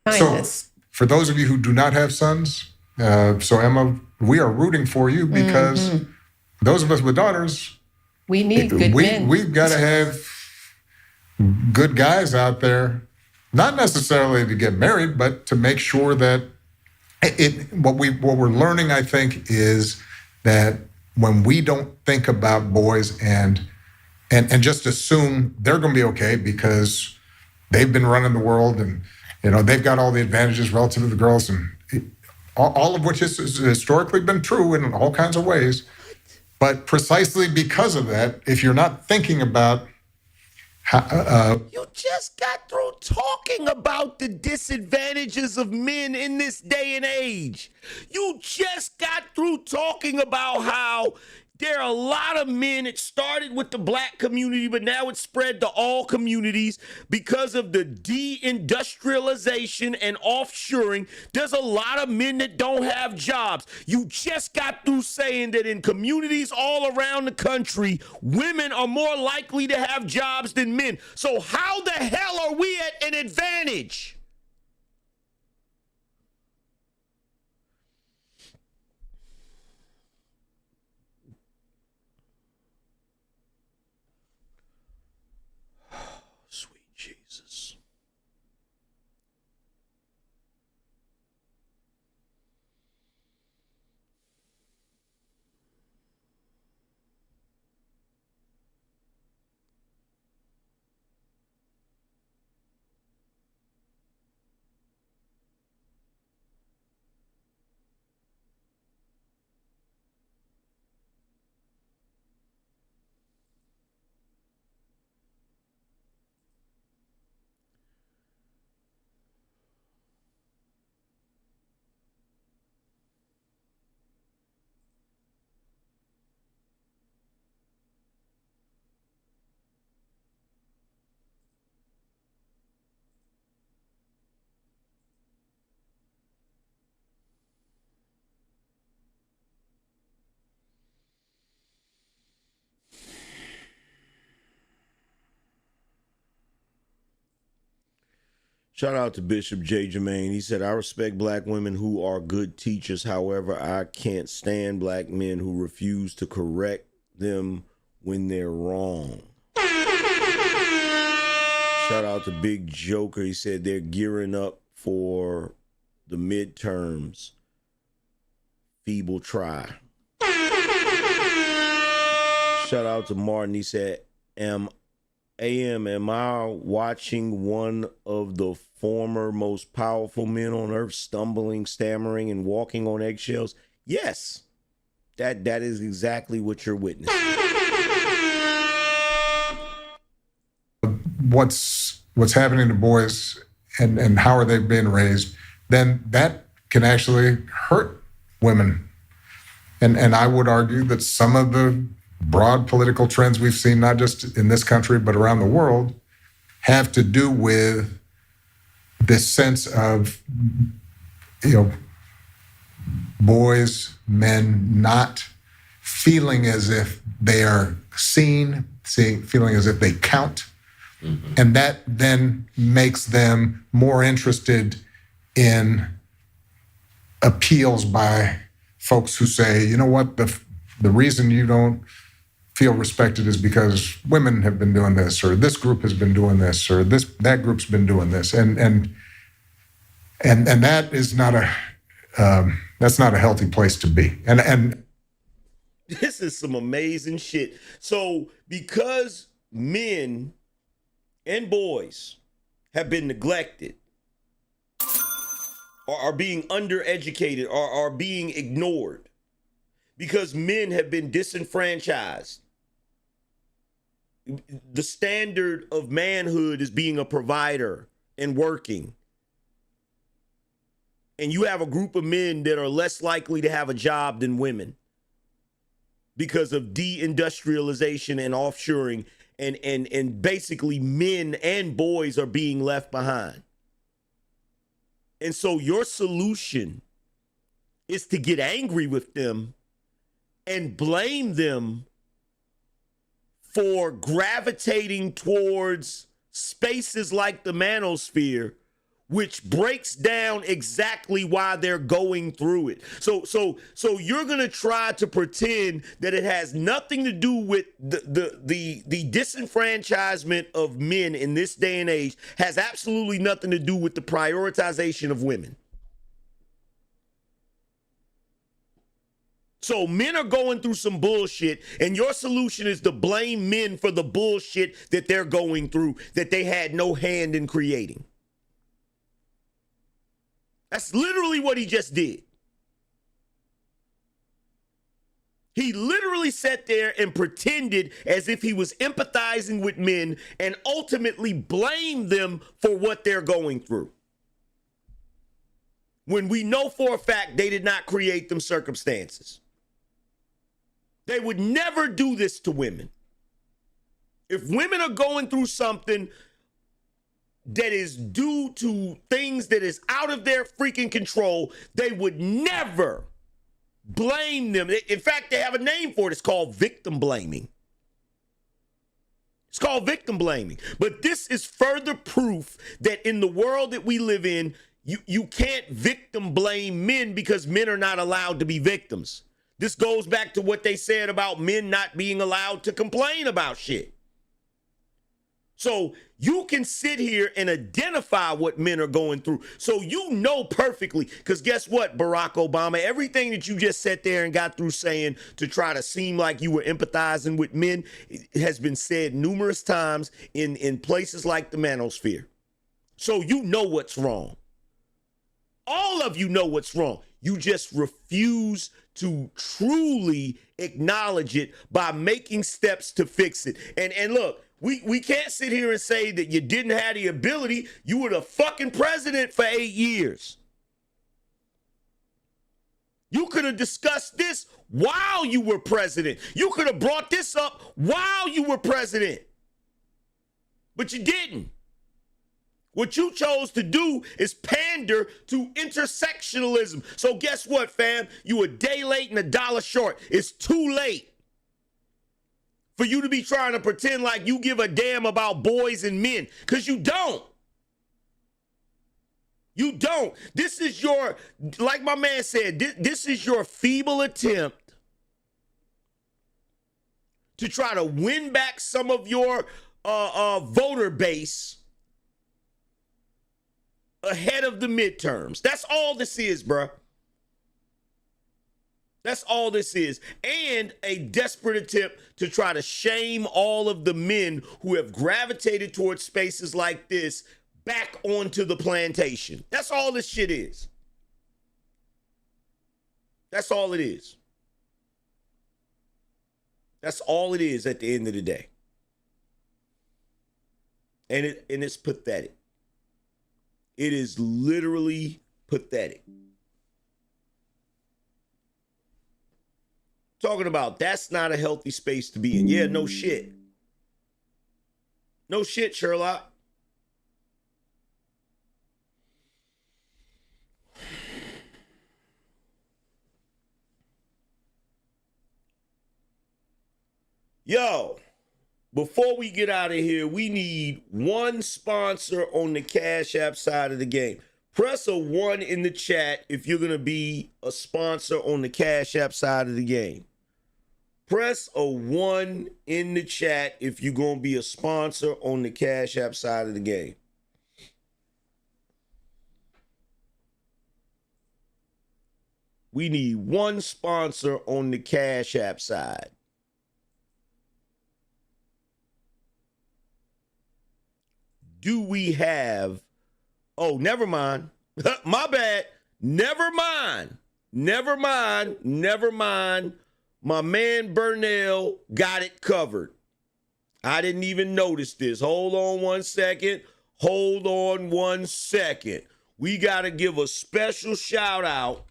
Kindness. So, for those of you who do not have sons, so Emma, we are rooting for you because those of us with daughters, we need good men. We've got to have good guys out there, not necessarily to get married, but to make sure that what we're learning, I think, is that when we don't think about boys and just assume they're going to be okay because they've been running the world and they've got all the advantages relative to the girls, and all of which has historically been true in all kinds of ways. But precisely because of that, if you're not thinking about you just got through talking about the disadvantages of men in this day and age. You just got through talking about how there are a lot of men. It started with the black community, but now it's spread to all communities because of the deindustrialization and offshoring. There's a lot of men that don't have jobs. You just got through saying that in communities all around the country, women are more likely to have jobs than men. So how the hell are we at an advantage? Shout out to Bishop J. Jermaine. He said, I respect black women who are good teachers. However, I can't stand black men who refuse to correct them when they're wrong. Shout out to Big Joker. He said they're gearing up for the midterms. Feeble try. Shout out to Martin. He said, am I watching one of the former most powerful men on earth stumbling, stammering, and walking on eggshells? Yes. That is exactly what you're witnessing. What's happening to boys and how are they being raised, then that can actually hurt women. And I would argue that some of the broad political trends we've seen, not just in this country, but around the world, have to do with this sense of, boys, men not feeling as if they are seen, feeling as if they count. Mm-hmm. And that then makes them more interested in appeals by folks who say, you know what, the reason you don't feel respected is because women have been doing this, or this group has been doing this, or that group's been doing this, and that is not that's not a healthy place to be. And this is some amazing shit. So because men and boys have been neglected, or are being undereducated, or are being ignored, because men have been disenfranchised, the standard of manhood is being a provider and working. And you have a group of men that are less likely to have a job than women because of deindustrialization and offshoring, and basically men and boys are being left behind. And so your solution is to get angry with them and blame them for gravitating towards spaces like the manosphere, which breaks down exactly why they're going through it. So you're gonna try to pretend that it has nothing to do with the disenfranchisement of men in this day and age, has absolutely nothing to do with the prioritization of women. So men are going through some bullshit, and your solution is to blame men for the bullshit that they're going through, that they had no hand in creating. That's literally what he just did. He literally sat there and pretended as if he was empathizing with men and ultimately blamed them for what they're going through, when we know for a fact they did not create them circumstances. They would never do this to women. If women are going through something that is due to things that is out of their freaking control, they would never blame them. In fact, they have a name for it. It's called victim blaming. It's called victim blaming. But this is further proof that in the world that we live in, you can't victim blame men, because men are not allowed to be victims. This goes back to what they said about men not being allowed to complain about shit. So you can sit here and identify what men are going through. So you know perfectly, because guess what, Barack Obama, everything that you just sat there and got through saying to try to seem like you were empathizing with men has been said numerous times in places like the manosphere. So you know what's wrong. All of you know what's wrong. You just refuse to truly acknowledge it by making steps to fix it. And look, we can't sit here and say that you didn't have the ability. You were the fucking president for 8 years. You could have discussed this while you were president. You could have brought this up while you were president. But you didn't. What you chose to do is pander to intersectionalism. So guess what, fam? You a day late and a dollar short. It's too late for you to be trying to pretend like you give a damn about boys and men, because you don't. You don't. This is your, like my man said, this is your feeble attempt to try to win back some of your voter base ahead of the midterms. That's all this is, bruh. That's all this is. And a desperate attempt to try to shame all of the men who have gravitated towards spaces like this back onto the plantation. That's all this shit is. That's all it is. That's all it is at the end of the day. And it's pathetic. It is literally pathetic. Talking about that's not a healthy space to be in. Yeah, no shit. No shit, Sherlock. Yo, before we get out of here, we need one sponsor on the Cash App side of the game. Press a 1 in the chat if you're going to be a sponsor on the Cash App side of the game. Press a 1 in the chat if you're going to be a sponsor on the Cash App side of the game. We need one sponsor on the Cash App side. Do we have... Oh, never mind. My bad. Never mind. Never mind. Never mind. My man Burnell got it covered. I didn't even notice this. Hold on 1 second. Hold on 1 second. We got to give a special shout out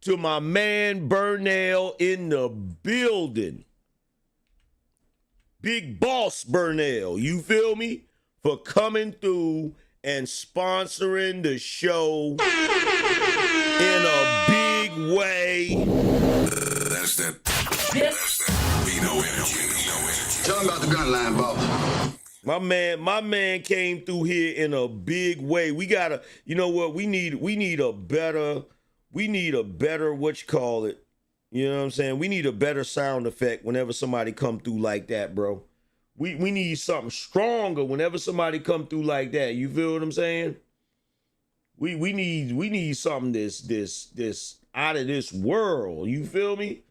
to my man Burnell in the building. Big boss Burnell. You feel me? For coming through and sponsoring the show in a big way. That's that BINO Energy. Tell him about the gun line, boss. My man came through here in a big way. We gotta, you know what? We need a better, what you call it? You know what I'm saying? We need a better sound effect whenever somebody come through like that, bro. We need something stronger whenever somebody come through like that. You feel what I'm saying? We need something this out of this world. You feel me?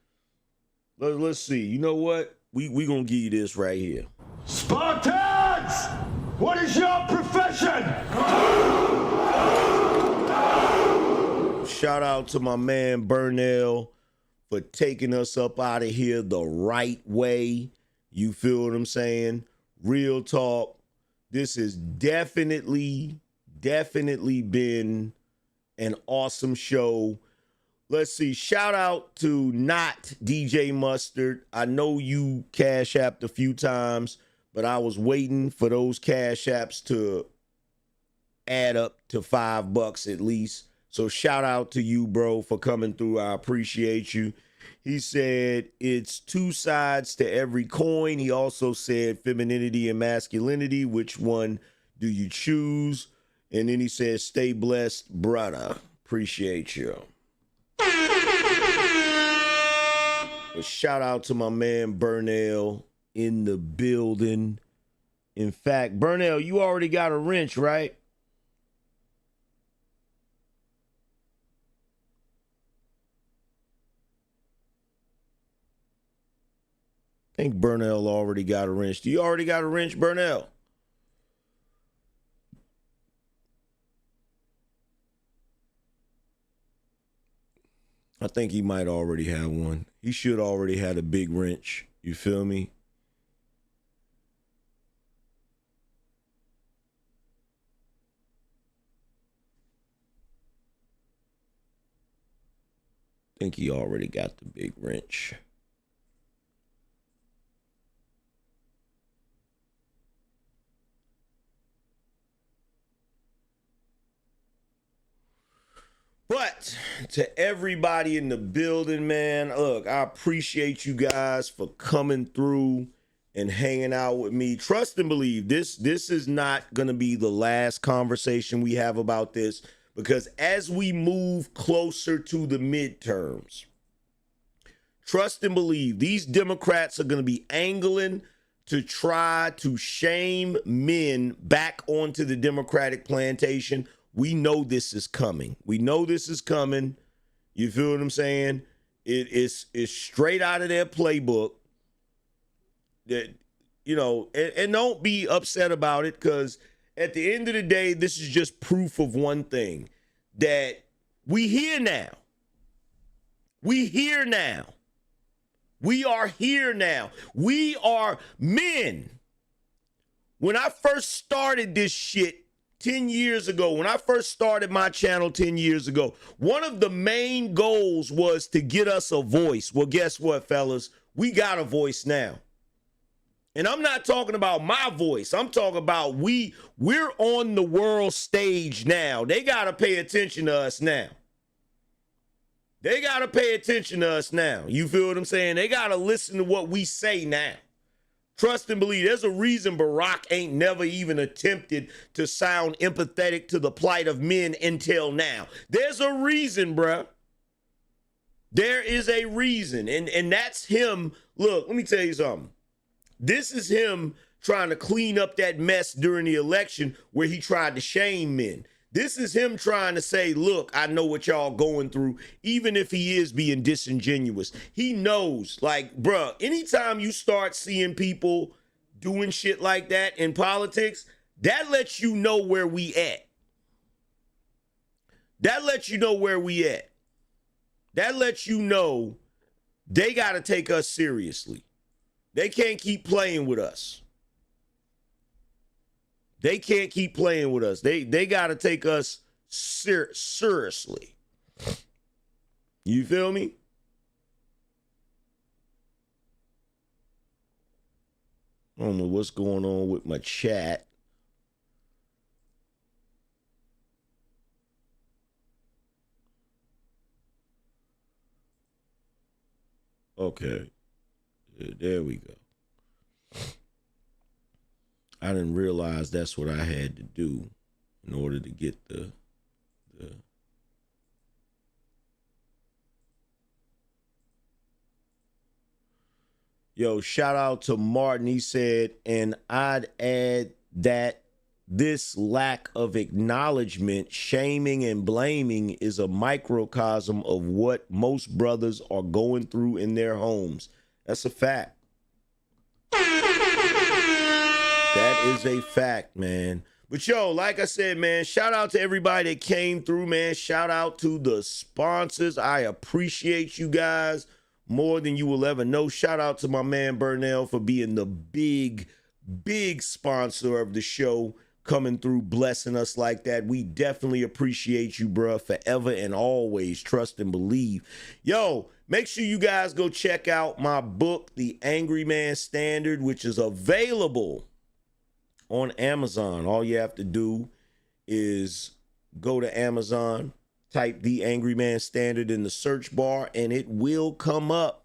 Let's see. You know what? We gonna give you this right here. Spartans! What is your profession? Shout out to my man Burnell for taking us up out of here the right way. You feel what I'm saying? Real talk. This has definitely been an awesome show. Let's see. Shout out to not DJ Mustard. I know you cash apped a few times, but I was waiting for those cash apps to add up to $5 at least. So shout out to you, bro, for coming through. I appreciate you. He said it's two sides to every coin. He also said femininity and masculinity. Which one do you choose? And then he said, stay blessed, brother. Appreciate you. But shout out to my man Burnell in the building. In fact, Burnell, you already got a wrench, right? I think Burnell already got a wrench. Do you already got a wrench, Burnell? I think he might already have one. He should already had a big wrench. You feel me? I think he already got the big wrench. But to everybody in the building, man, look, I appreciate you guys for coming through and hanging out with me. Trust and believe, this is not going to be the last conversation we have about this. Because as we move closer to the midterms, trust and believe these Democrats are going to be angling to try to shame men back onto the Democratic plantation. We know this is coming. We know this is coming. You feel what I'm saying? It's straight out of their playbook. That, you know, and don't be upset about it, because at the end of the day, this is just proof of one thing, that we here now. We here now. We are here now. We are men. When I first started this shit 10 years ago, when I first started my channel 10 years ago, one of the main goals was to get us a voice. Well, guess what, fellas? We got a voice now. And I'm not talking about my voice. I'm talking about we're on the world stage now. They got to pay attention to us now. They got to pay attention to us now. You feel what I'm saying? They got to listen to what we say now. Trust and believe. There's a reason Barack ain't never even attempted to sound empathetic to the plight of men until now. There's a reason, bruh. There is a reason. And that's him. Look, let me tell you something. This is him trying to clean up that mess during the election where he tried to shame men. This is him trying to say, look, I know what y'all going through, even if he is being disingenuous. He knows, like, bruh, anytime you start seeing people doing shit like that in politics, that lets you know where we at. That lets you know where we at. That lets you know they got to take us seriously. They can't keep playing with us. They can't keep playing with us. They got to take us seriously. You feel me? I don't know what's going on with my chat. Okay. There we go. I didn't realize that's what I had to do in order to get the Yo, shout out to Martin. He said, and I'd add that this lack of acknowledgement, shaming, and blaming is a microcosm of what most brothers are going through in their homes. That's a fact. That is a fact, man. But yo, like I said, man, shout out to everybody that came through, man. Shout out to the sponsors. I appreciate you guys more than you will ever know. Shout out to my man Burnell for being the big sponsor of the show, coming through, blessing us like that. We definitely appreciate you, bruh, forever and always. Trust and believe. Yo, make sure you guys go check out my book, The Angryman Standard, which is available on Amazon. All you have to do is go to Amazon, type The Angryman Standard in the search bar, and it will come up.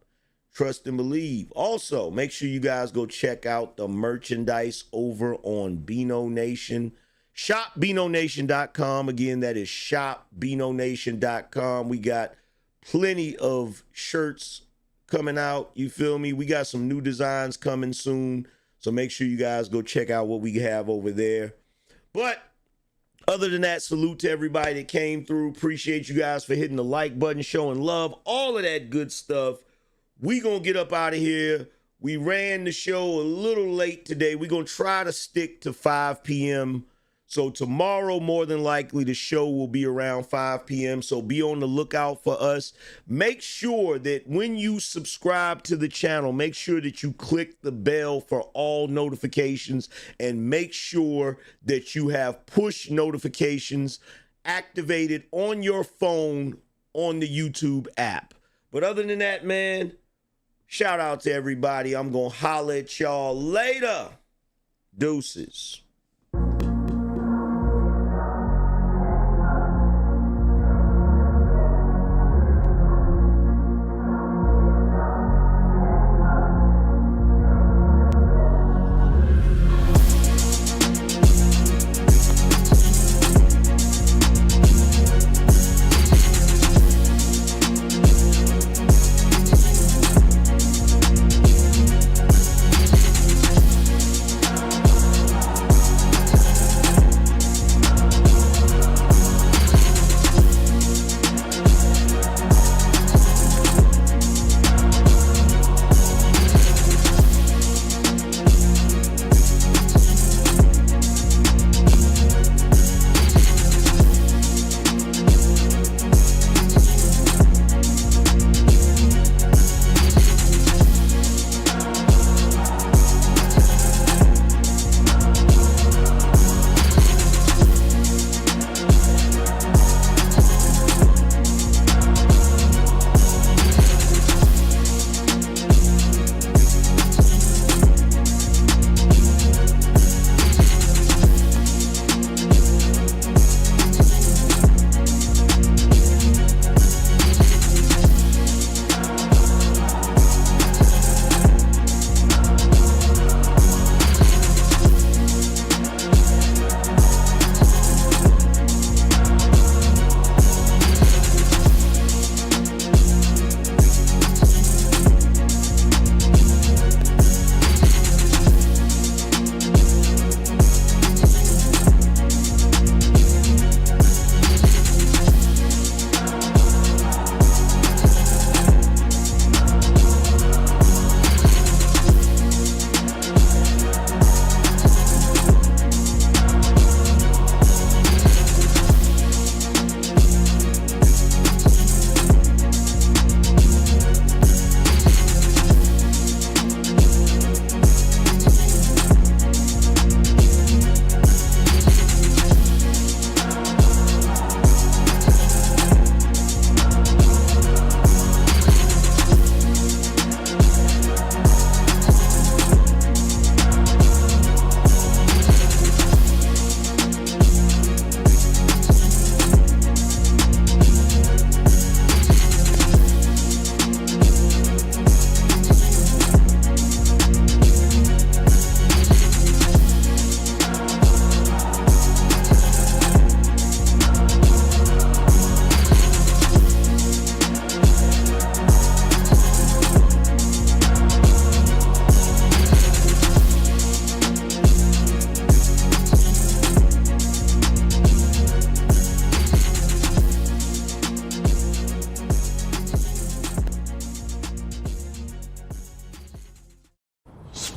Trust and believe. Also, make sure you guys go check out the merchandise over on BINO Nation. ShopBinoNation.com. Again, that is ShopBinoNation.com. We got plenty of shirts coming out. You feel me? We got some new designs coming soon. So make sure you guys go check out what we have over there. But other than that, salute to everybody that came through. Appreciate you guys for hitting the like button, showing love, all of that good stuff. We gonna get up out of here. We ran the show a little late today. We're gonna try to stick to 5 p.m. So tomorrow, more than likely, the show will be around 5 p.m. So be on the lookout for us. Make sure that when you subscribe to the channel, make sure that you click the bell for all notifications, and make sure that you have push notifications activated on your phone on the YouTube app. But other than that, man, shout out to everybody. I'm going to holler at y'all later. Deuces.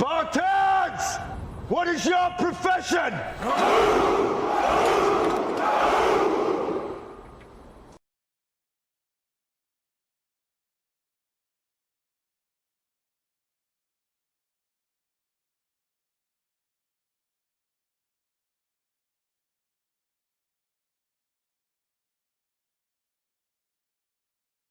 Spartans! What is your profession?